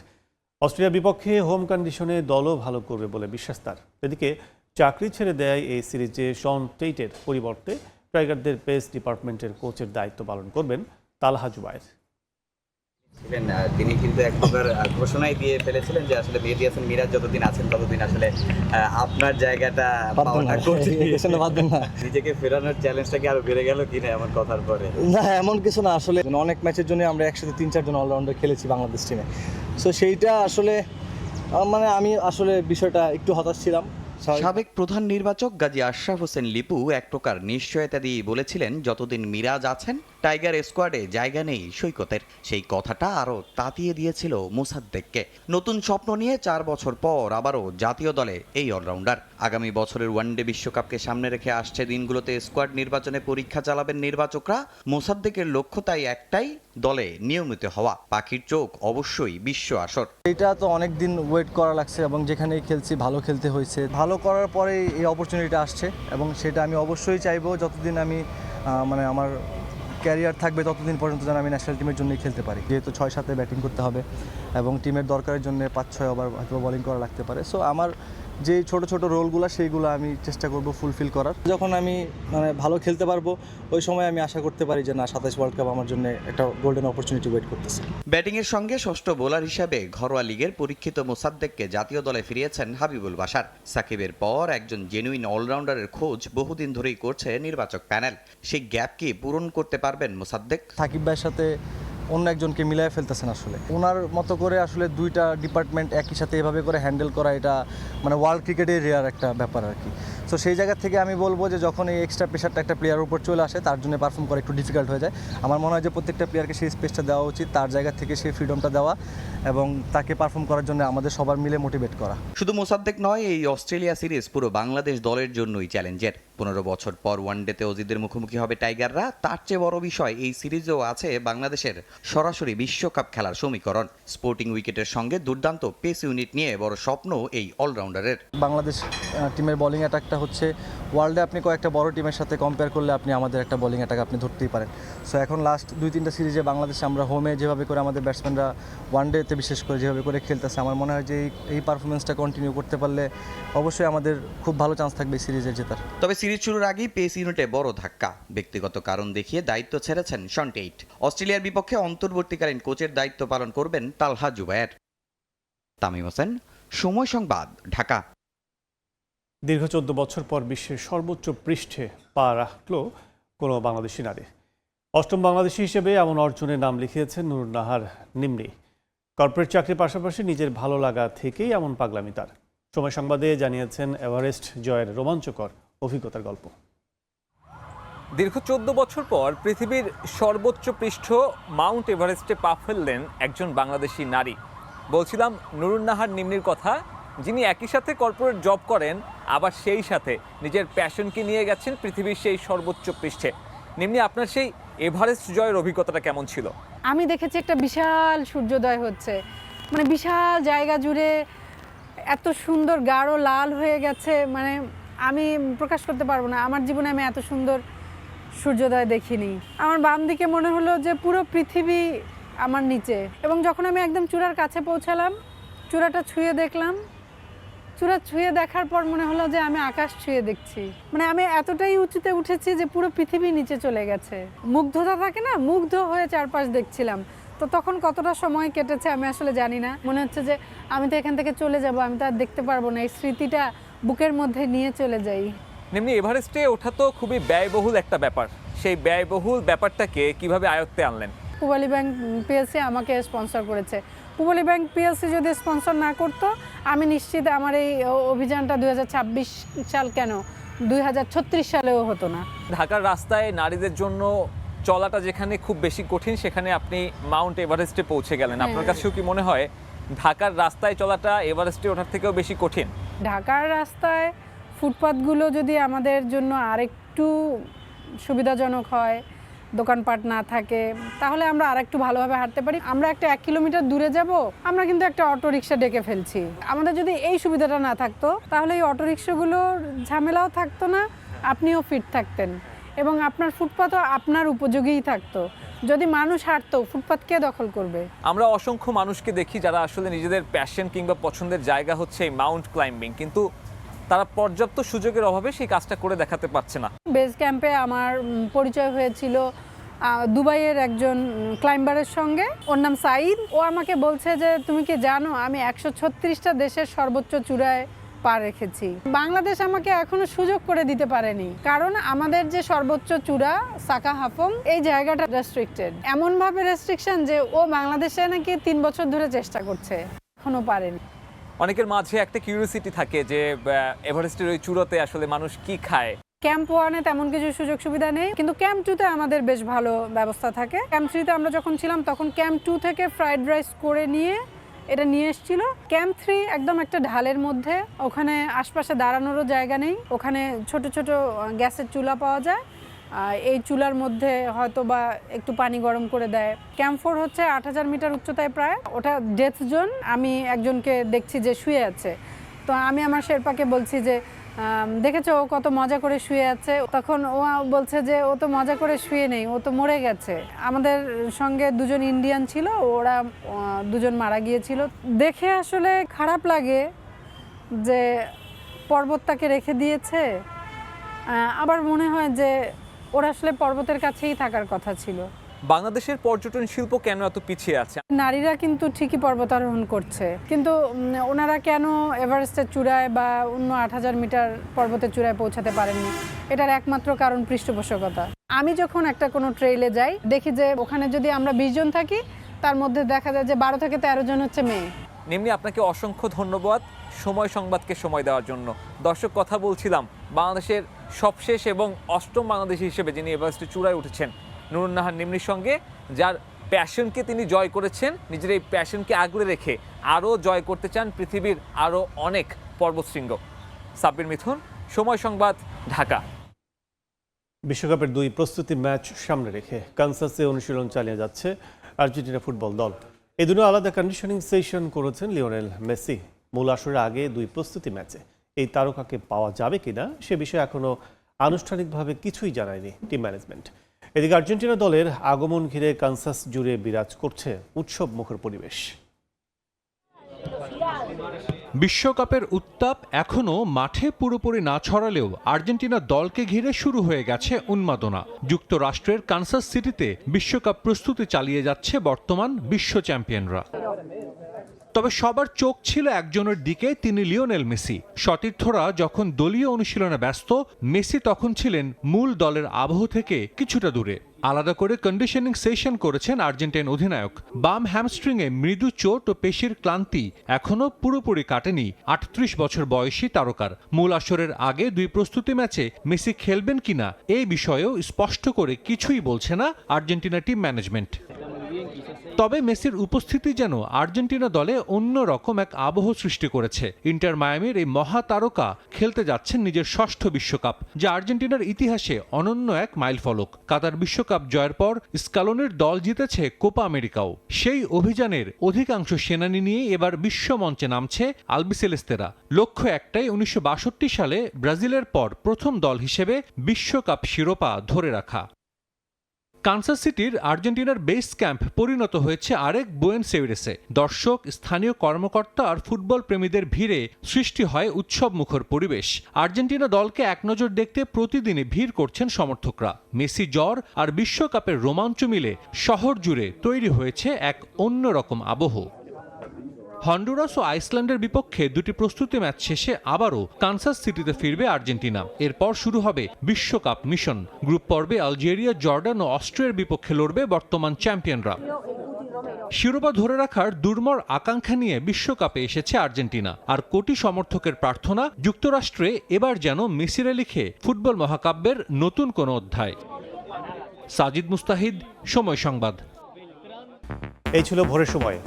অস্ট্রেলিয়ার বিপক্ষে হোম কন্ডিশনে দলও ভালো করবে বলে বিশ্বাস তার। এদিকে চাকরি ছেড়ে দেয় এই সিরিজে শন টেইটের পরিবর্তে টাইগারদের পেস ডিপার্টমেন্টের কোচের দায়িত্ব পালন করবেন তালহা জুবায়ের। তিনি কিন্তু এক প্রকার ঘোষণাই দিয়ে ফেলেছিলেন যে আসলে মেহেদী হাসান মিরাজ যতদিন আছেন ততদিন আসলে আপনার জায়গাটা নিজেকে ফেরানোর চ্যালেঞ্জটা কি আরো বেড়ে গেল কিনা এমন কথার পরে? না, এমন কিছু না। আসলে অনেক ম্যাচের জন্য আমরা একসাথে 3-4 জন অলরাউন্ডার খেলেছি বাংলাদেশ টিমে। সো সেইটা আসলে আমি আসলে বিষয়টা একটু হতাশ ছিলাম। সাবেক প্রধান নির্বাচক গাজী আশরাফ হোসেন লিপু এক প্রকার নিশ্চয়তা দিয়ে বলেছিলেন যতদিন মিরাজ আছেন টাইগার স্কোয়াডে জায়গা নেই সৈকতের। সেই কথাটা আরও তাতিয়ে দিয়েছিল মোসাদ্দেককে। নতুন স্বপ্ন নিয়ে 4 বছর পর আবারও জাতীয় দলে এই অলরাউন্ডার। আগামী বছরের ওয়ানডে বিশ্বকাপকে সামনে রেখে আসছে দিনগুলোতে স্কোয়াড নির্বাচনে পরীক্ষা চালাবেন নির্বাচকরা। মোসাদ্দেকের লক্ষ্য তাই একটাই, দলে নিয়মিত হওয়া। পাখির চোখ অবশ্যই বিশ্ব আসর। এটা তো অনেক দিন ওয়েট করা লাগছে এবং যেখানেই খেলছি ভালো খেলতে হয়েছে। ভালো করার পরে এই অপরচুনিটিটা আসছে এবং সেটা আমি অবশ্যই চাইবো যতদিন আমি আমার ক্যারিয়ার থাকবে ততদিন পর্যন্ত যেন আমি ন্যাশনাল টিমের জন্যই খেলতে পারি। যেহেতু 6-7 ব্যাটিং করতে হবে এবং টিমের দরকারের জন্য 5-6 ওভার হয়তো বোলিং করা লাগতে পারে। সো আমার যে ছোট ছোট রোলগুলো সেইগুলো আমি চেষ্টা করব ফুলফিল করার। যখন আমি ভালো খেলতে পারবো ওই সময় আমি আশা করতে পারি যে না 27 ওয়ার্ল্ড কাপ আমার জন্য একটা গোল্ডেন অপরচুনিটি ওয়েট করতেছে। ব্যাটিংয়ের সঙ্গে ষষ্ঠ বোলার হিসাবে ঘরোয়া লিগের পরীক্ষিত মোসাদ্দেককে জাতীয় দলে ফিরিয়েছেন হাবিবুল বাশার। সাকিবের পর একজন জেনুইন অলরাউন্ডারের খোঁজ বহুদিন ধরেই করছে নির্বাচক প্যানেল। সেই গ্যাপ কি পূরণ করতে পারবেন মোসাদ্দেক? সাকিব ভাইয়ের সাথে অন্য একজনকে মিলিয়ে ফেলতেছেন আসলে। ওনার মতো করে আসলে 2টা ডিপার্টমেন্ট একই সাথে এভাবে করে হ্যান্ডেল করা এটা ওয়ার্ল্ড ক্রিকেটের রেয়ার একটা ব্যাপার আর কি। সো সেই জায়গা থেকে আমি বলবো যে যখন এই এক্সট্রা প্রেশারটা একটা প্লেয়ারের উপর চলে আসে তার জন্য পারফর্ম করা একটু ডিফিকাল্ট হয়ে যায়। আমার মনে হয় যে প্রত্যেকটা প্লেয়ারকে সেই স্পেসটা দেওয়া উচিত, তার জায়গা থেকে সেই ফ্রিডমটা দেওয়া এবং তাকে পারফর্ম করার জন্য আমাদের সবার মিলে মোটিভেট করা। শুধু মোসাদ্দেক নয়, এই অস্ট্রেলিয়া সিরিজ পুরো বাংলাদেশ দলের জন্যই চ্যালেঞ্জের। 15 বছর পর ওয়ানডেতে অজিদের মুখোমুখি হবে টাইগাররা। তার চেয়ে বড় বিষয় এই সিরিজেও আছে বাংলাদেশের সরাসরি বিশ্বকাপ খেলার সমীকরণ। স্পোর্টিং উইকেটের সঙ্গে দুর্দান্ত পেস ইউনিট নিয়ে বড় স্বপ্ন এই অলরাউন্ডারের। বাংলাদেশ টিমের বোলিং অ্যাটাকটা হচ্ছে ওয়ার্ল্ডে আপনি কয়েকটা বড় টিমের সাথে কম্পেয়ার করলে আপনি আমাদের একটা বোলিং অ্যাটাক আপনি ধরতেই পারেন। সো এখন লাস্ট 2-3টা সিরিজে বাংলাদেশে আমরা হোমে যেভাবে করে আমাদের ব্যাটসম্যানরা ওয়ানডেতে বিশেষ করে যেভাবে করে খেলতেছে, আমার মনে হয় যে এই পারফরমেন্সটা কন্টিনিউ করতে পারলে অবশ্যই আমাদের খুব ভালো চান্স থাকবে সিরিজের জেতার। তবে সিরিজ শুরুর আগেই পেস ইউনিটে বড় ধাক্কা। ব্যক্তিগত কারণ দেখিয়ে দায়িত্ব ছেড়েছেন শন টেইট। অস্ট্রেলিয়ার বিপক্ষে অন্তর্বর্তীকালীন কোচের দায়িত্ব পালন করবেন তালহা জুবায়ের। তামিম হোসেন, সময় সংবাদ, ঢাকা। দীর্ঘ 14 বছর পর বিশ্বের সর্বোচ্চ পৃষ্ঠে পা রাখল কোনো বাংলাদেশি নারী। 8ম বাংলাদেশি হিসেবে এমন অর্জনে নাম লিখিয়েছেন নুরুন নাহার নিম্নি। কর্পোরেট চাকরির পাশাপাশি নিজের ভালো লাগা থেকেই এমন পাগলামি তার। সময় সংবাদে জানিয়েছেন এভারেস্ট জয়ের রোমাঞ্চকর অভিজ্ঞতার গল্প। দীর্ঘ 14 বছর পর পৃথিবীর সর্বোচ্চ পৃষ্ঠ মাউন্ট এভারেস্টে পা ফেললেন একজন বাংলাদেশি নারী। বলছিলাম নুরুন নাহার নিম্নির কথা, যিনি একই সাথে কর্পোরেট জব করেন, আবার সেই সাথে নিজের প্যাশনকে নিয়ে গেছেন পৃথিবীর সেই সর্বোচ্চ পৃষ্ঠে। নিম্নি, আপনার সেই এভারেস্ট জয়ের অভিজ্ঞতাটা কেমন ছিল? আমি দেখেছি একটা বিশাল সূর্যোদয় হচ্ছে, বিশাল জায়গা জুড়ে এত সুন্দর গাঢ় লাল হয়ে গেছে, মানে আমি প্রকাশ করতে পারবো না। আমার জীবনে আমি এত সুন্দর সূর্যোদয় দেখিনি। আমার বাম দিকে মনে হলো যে পুরো পৃথিবী আমার নিচে, এবং যখন আমি একদম চূড়ার কাছে পৌঁছালাম, চূড়াটা ছুঁয়ে দেখলাম, চূড়া ছুঁয়ে দেখার পর মনে হলো যে আমি আকাশ ছুঁয়ে দেখছি। মানে আমি এতটাই উঁচুতে উঠেছি যে পুরো পৃথিবী নিচে চলে গেছে। মুগ্ধতা থাকে না, মুগ্ধ হয়ে চারপাশ দেখছিলাম। তো তখন কতটা সময় কেটেছে আমি আসলে জানি না। মনে হচ্ছে যে আমি তো এখান থেকে চলে যাব, আমি তো আর দেখতে পারবো না। এই স্মৃতিটা বুকের মধ্যে নিয়ে চলে যাই। এমনি এভারেস্টে ওঠা তো খুবই ব্যয়বহুল একটা ব্যাপার, সেই ব্যয়বহুল ব্যাপারটাকে কিভাবে আয়ত্তে আনলেন? পূবালী ব্যাংক পিএলসি আমাকে স্পন্সর করেছে। পূবালী ব্যাংক পিএলসি যদি স্পন্সর না করতো, আমি নিশ্চিত আমার এই অভিযানটা 2026 সাল কেন 2036 সালেও হতো না। ঢাকার রাস্তায় নারীদের জন্য চলাটা যেখানে খুব বেশি কঠিন, সেখানে আপনি মাউন্ট এভারেস্টে পৌঁছে গেলেন। আপনার কাছেও কি মনে হয় ঢাকার রাস্তায় চলাটা এভারেস্টে ওঠার থেকেও বেশি কঠিন? ঢাকার রাস্তায় ফুটপাতগুলো যদি আমাদের জন্য আরেকটু সুবিধাজনক হয়, দোকানপাট না থাকে, তাহলে আমরা আরেকটু ভালোভাবে হাঁটতে পারি। আমরা একটা 1 কিলোমিটার দূরে যাব, আমরা কিন্তু একটা অটো রিক্সা ডেকে ফেলছি। আমাদের যদি এই সুবিধাটা না থাকতো, তাহলে এই অটো রিক্সাগুলোর ঝামেলাও থাকতো না, আপনিও ফিট থাকতেন, এবং আপনার ফুটপাতও আপনার উপযোগীই থাকতো। যদি মানুষ হাঁটতো, ফুটপাত কে দখল করবে? আমরা অসংখ্য মানুষকে দেখি যারা আসলে নিজেদের প্যাশন কিংবা পছন্দের জায়গা হচ্ছে এই মাউন্ট ক্লাইম্বিং, কিন্তু তারা পর্যাপ্ত সুযোগের অভাবে সেই কাজটা করে দেখাতে পারছে না। বেস ক্যাম্পে আমার পরিচয় হয়েছিল দুবাইয়ের একজন ক্লাইম্বারের সঙ্গে, ওর নাম সাইদ। ও আমাকে বলছে যে তুমি কি জানো আমি 136টা দেশের সর্বোচ্চ চূড়ায় পা রেখেছি। বাংলাদেশ আমাকে এখনো সুযোগ করে দিতে পারেনি, কারণ আমাদের যে সর্বোচ্চ চূড়া সাকা হাফং, এই জায়গাটা রেস্ট্রিক্টেড, এমনভাবে রেস্ট্রিকশন যে ও বাংলাদেশে নাকি 3 বছর ধরে চেষ্টা করছে, এখনো পারেনি। অনেকের মাঝে একটা কিউরিওসিটি থাকে যে এভারেস্টের ওই চূড়াতে আসলে মানুষ কি খায়। ক্যাম্প 1-এ তেমন কিছু সুযোগ সুবিধা নেই, কিন্তু ক্যাম্প 2-তে আমাদের বেশ ভালো ব্যবস্থা থাকে। ক্যাম্প 3-তে আমরা যখন ছিলাম তখন ক্যাম্প 2 থেকে ফ্রাইড রাইস করে নিয়ে এটা নিয়ে এসেছিল। ক্যাম্প 3 একদম একটা ঢালের মধ্যে, ওখানে আশপাশে দাঁড়ানোরও জায়গা নেই, ওখানে ছোট ছোট গ্যাসের চুলা পাওয়া যায়, এই চুলার মধ্যে হয়তো বা একটু পানি গরম করে দেয়। ক্যাম্প 4 হচ্ছে 8000 মিটার উচ্চতায় প্রায়, ওটা ডেথ জোন। আমি একজনকে দেখছি যে শুয়ে আছে, তো আমি আমার শেরপাকে বলছি যে দেখেছো ও কত মজা করে শুয়ে আছে, তখন ও বলছে যে ও তো মজা করে শুয়ে নেই, ও তো মরে গেছে। আমাদের সঙ্গে 2জন ইন্ডিয়ান ছিল, ওরা 2জন মারা গিয়েছিল। দেখে আসলে খারাপ লাগে যে পর্বত তাকে রেখে দিয়েছে, আবার মনে হয় যে ওরা আসলে পর্বতের কাছেই থাকার কথা ছিল। বাংলাদেশের পর্যটন শিল্প কেন এত পিছিয়ে আছে? নারীরা কিন্তু ঠিকই পর্বতারোহণ করছে, কিন্তু ওনারা কেন এভারেস্টের চূড়ায় বা অন্য 8000 মিটার পর্বতের চূড়ায় পৌঁছাতে পারেননি? এটার একমাত্র কারণ পৃষ্ঠপোষকতা। আমি যখন একটা কোনো ট্রেইলে যাই, দেখি যে ওখানে যদি আমরা 20 জন থাকি, তার মধ্যে দেখা যায় যে 12 থেকে 13 জন হচ্ছে মেয়ে। নিম্নি, আপনাকে অসংখ্য ধন্যবাদ সময় সংবাদকে সময় দেওয়ার জন্য। দর্শক, কথা বলছিলাম বাংলাদেশের সবশেষ এবং 8ম বাংলাদেশী হিসেবে যিনি এভারেস্টের চূড়ায় উঠেছেন, নুরুন নাহার নিম্নির সঙ্গে, যার প্যাশনকে তিনি জয় করেছেন, নিজের এই প্যাশনকে আগলে রেখে আরও জয় করতে চান পৃথিবীর আরও অনেক পর্বতশৃঙ্গ। সাব্বির মিথুন, সময় সংবাদ, ঢাকা। বিশ্বকাপের 2 প্রস্তুতি ম্যাচ সামনে রেখে কানসাসে অনুশীলন চালিয়ে যাচ্ছে আর্জেন্টিনা ফুটবল দল। এই দুটো আলাদা কন্ডিশনিং সেশন করেছেন লিওনেল মেসি। মূল আসরের আগে 2 প্রস্তুতি ম্যাচে এই তারকাকে পাওয়া যাবে কিনা সে বিষয়ে এখনও আনুষ্ঠানিকভাবে কিছুই জানায়নি টিম ম্যানেজমেন্ট। এদিকে আর্জেন্টিনা দলের আগমন ঘিরে কানসাস জুড়ে বিরাজ করছে উৎসব মুখর পরিবেশ। বিশ্বকাপের উত্তাপ এখনও মাঠে পুরোপুরি না ছড়ালেও আর্জেন্টিনা দলকে ঘিরে শুরু হয়ে গেছে উন্মাদনা। যুক্তরাষ্ট্রের কানসাস সিটিতে বিশ্বকাপ প্রস্তুতি চালিয়ে যাচ্ছে বর্তমান বিশ্ব চ্যাম্পিয়নরা। তবে সবার চোখ ছিল একজনের দিকে, তিনি লিওনেল মেসি। সতীর্থরা যখন দলীয় অনুশীলনে ব্যস্ত, মেসি তখন ছিলেন মূল দলের আবহ থেকে কিছুটা দূরে। আলাদা করে কন্ডিশনিং সেশন করেছেন আর্জেন্টাইন অধিনায়ক। বাম হ্যামস্ট্রিংয়ে মৃদু চোট ও পেশির ক্লান্তি এখনও পুরোপুরি কাটেনি 38 বছর বয়সী তারকার। মূল আসরের আগে 2 প্রস্তুতি ম্যাচে মেসি খেলবেন কিনা এই বিষয়েও স্পষ্ট করে কিছুই বলছে না আর্জেন্টিনা টিম ম্যানেজমেন্ট। তবে মেসির উপস্থিতি যেন আর্জেন্টিনা দলে অন্যরকম এক আবহ সৃষ্টি করেছে। ইন্টার মায়ামির এই মহাতারকা খেলতে যাচ্ছেন নিজের ষষ্ঠ বিশ্বকাপ, যা আর্জেন্টিনার ইতিহাসে অনন্য এক মাইলফলক। কাতার বিশ্বকাপ জয়ের পর স্কালোনির দল জিতেছে কোপা আমেরিকাও। সেই অভিযানের অধিকাংশ সেনানী নিয়ে এবার বিশ্বমঞ্চে নামছে আলবিসেলেস্তেরা। লক্ষ্য একটাই, 1962 সালে ব্রাজিলের পর প্রথম দল হিসেবে বিশ্বকাপ শিরোপা ধরে রাখা। কানসাস সিটির আর্জেন্টিনার বেস ক্যাম্প পরিণত হয়েছে আরেক বুয়েনোস এইরেসে। দর্শক, স্থানীয় কর্মকর্তা আর ফুটবল প্রেমীদের ভিড়ে সৃষ্টি হয় উৎসবমুখর পরিবেশ। আর্জেন্টিনা দলকে এক নজর দেখতে প্রতিদিনই ভিড় করছেন সমর্থকরা। মেসি জ্বর আর বিশ্বকাপের রোমাঞ্চ মিলে শহর জুড়ে তৈরি হয়েছে এক অন্যরকম আবহ। হন্ডুরাস ও আইসল্যান্ডের বিপক্ষে দুটি প্রস্তুতি ম্যাচ শেষে আবারও কানসাস সিটিতে ফিরবে আর্জেন্টিনা। এরপর শুরু হবে বিশ্বকাপ মিশন। গ্রুপ পর্বে আলজেরিয়া, জর্ডান ও অস্ট্রিয়ার বিপক্ষে লড়বে বর্তমান চ্যাম্পিয়নরা। শিরোপা ধরে রাখার দুর্মর আকাঙ্ক্ষা নিয়ে বিশ্বকাপে এসেছে আর্জেন্টিনা। আর কোটি সমর্থকের প্রার্থনা, যুক্তরাষ্ট্রে এবার যেন মেসিরা লিখে ফুটবল মহাকাব্যের নতুন কোনো অধ্যায়। সাজিদ মুস্তাহিদ, সময় সংবাদ। এই ছিল ভোরের সময়।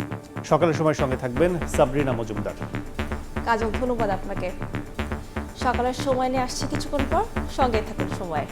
সকালের সময় সঙ্গে থাকবেন সাবরিনা মজুমদার। কাজল, ধন্যবাদ আপনাকে। সকালের সময় নিয়ে আসছি কিছুক্ষণ পর, সঙ্গে থাকুন সময়।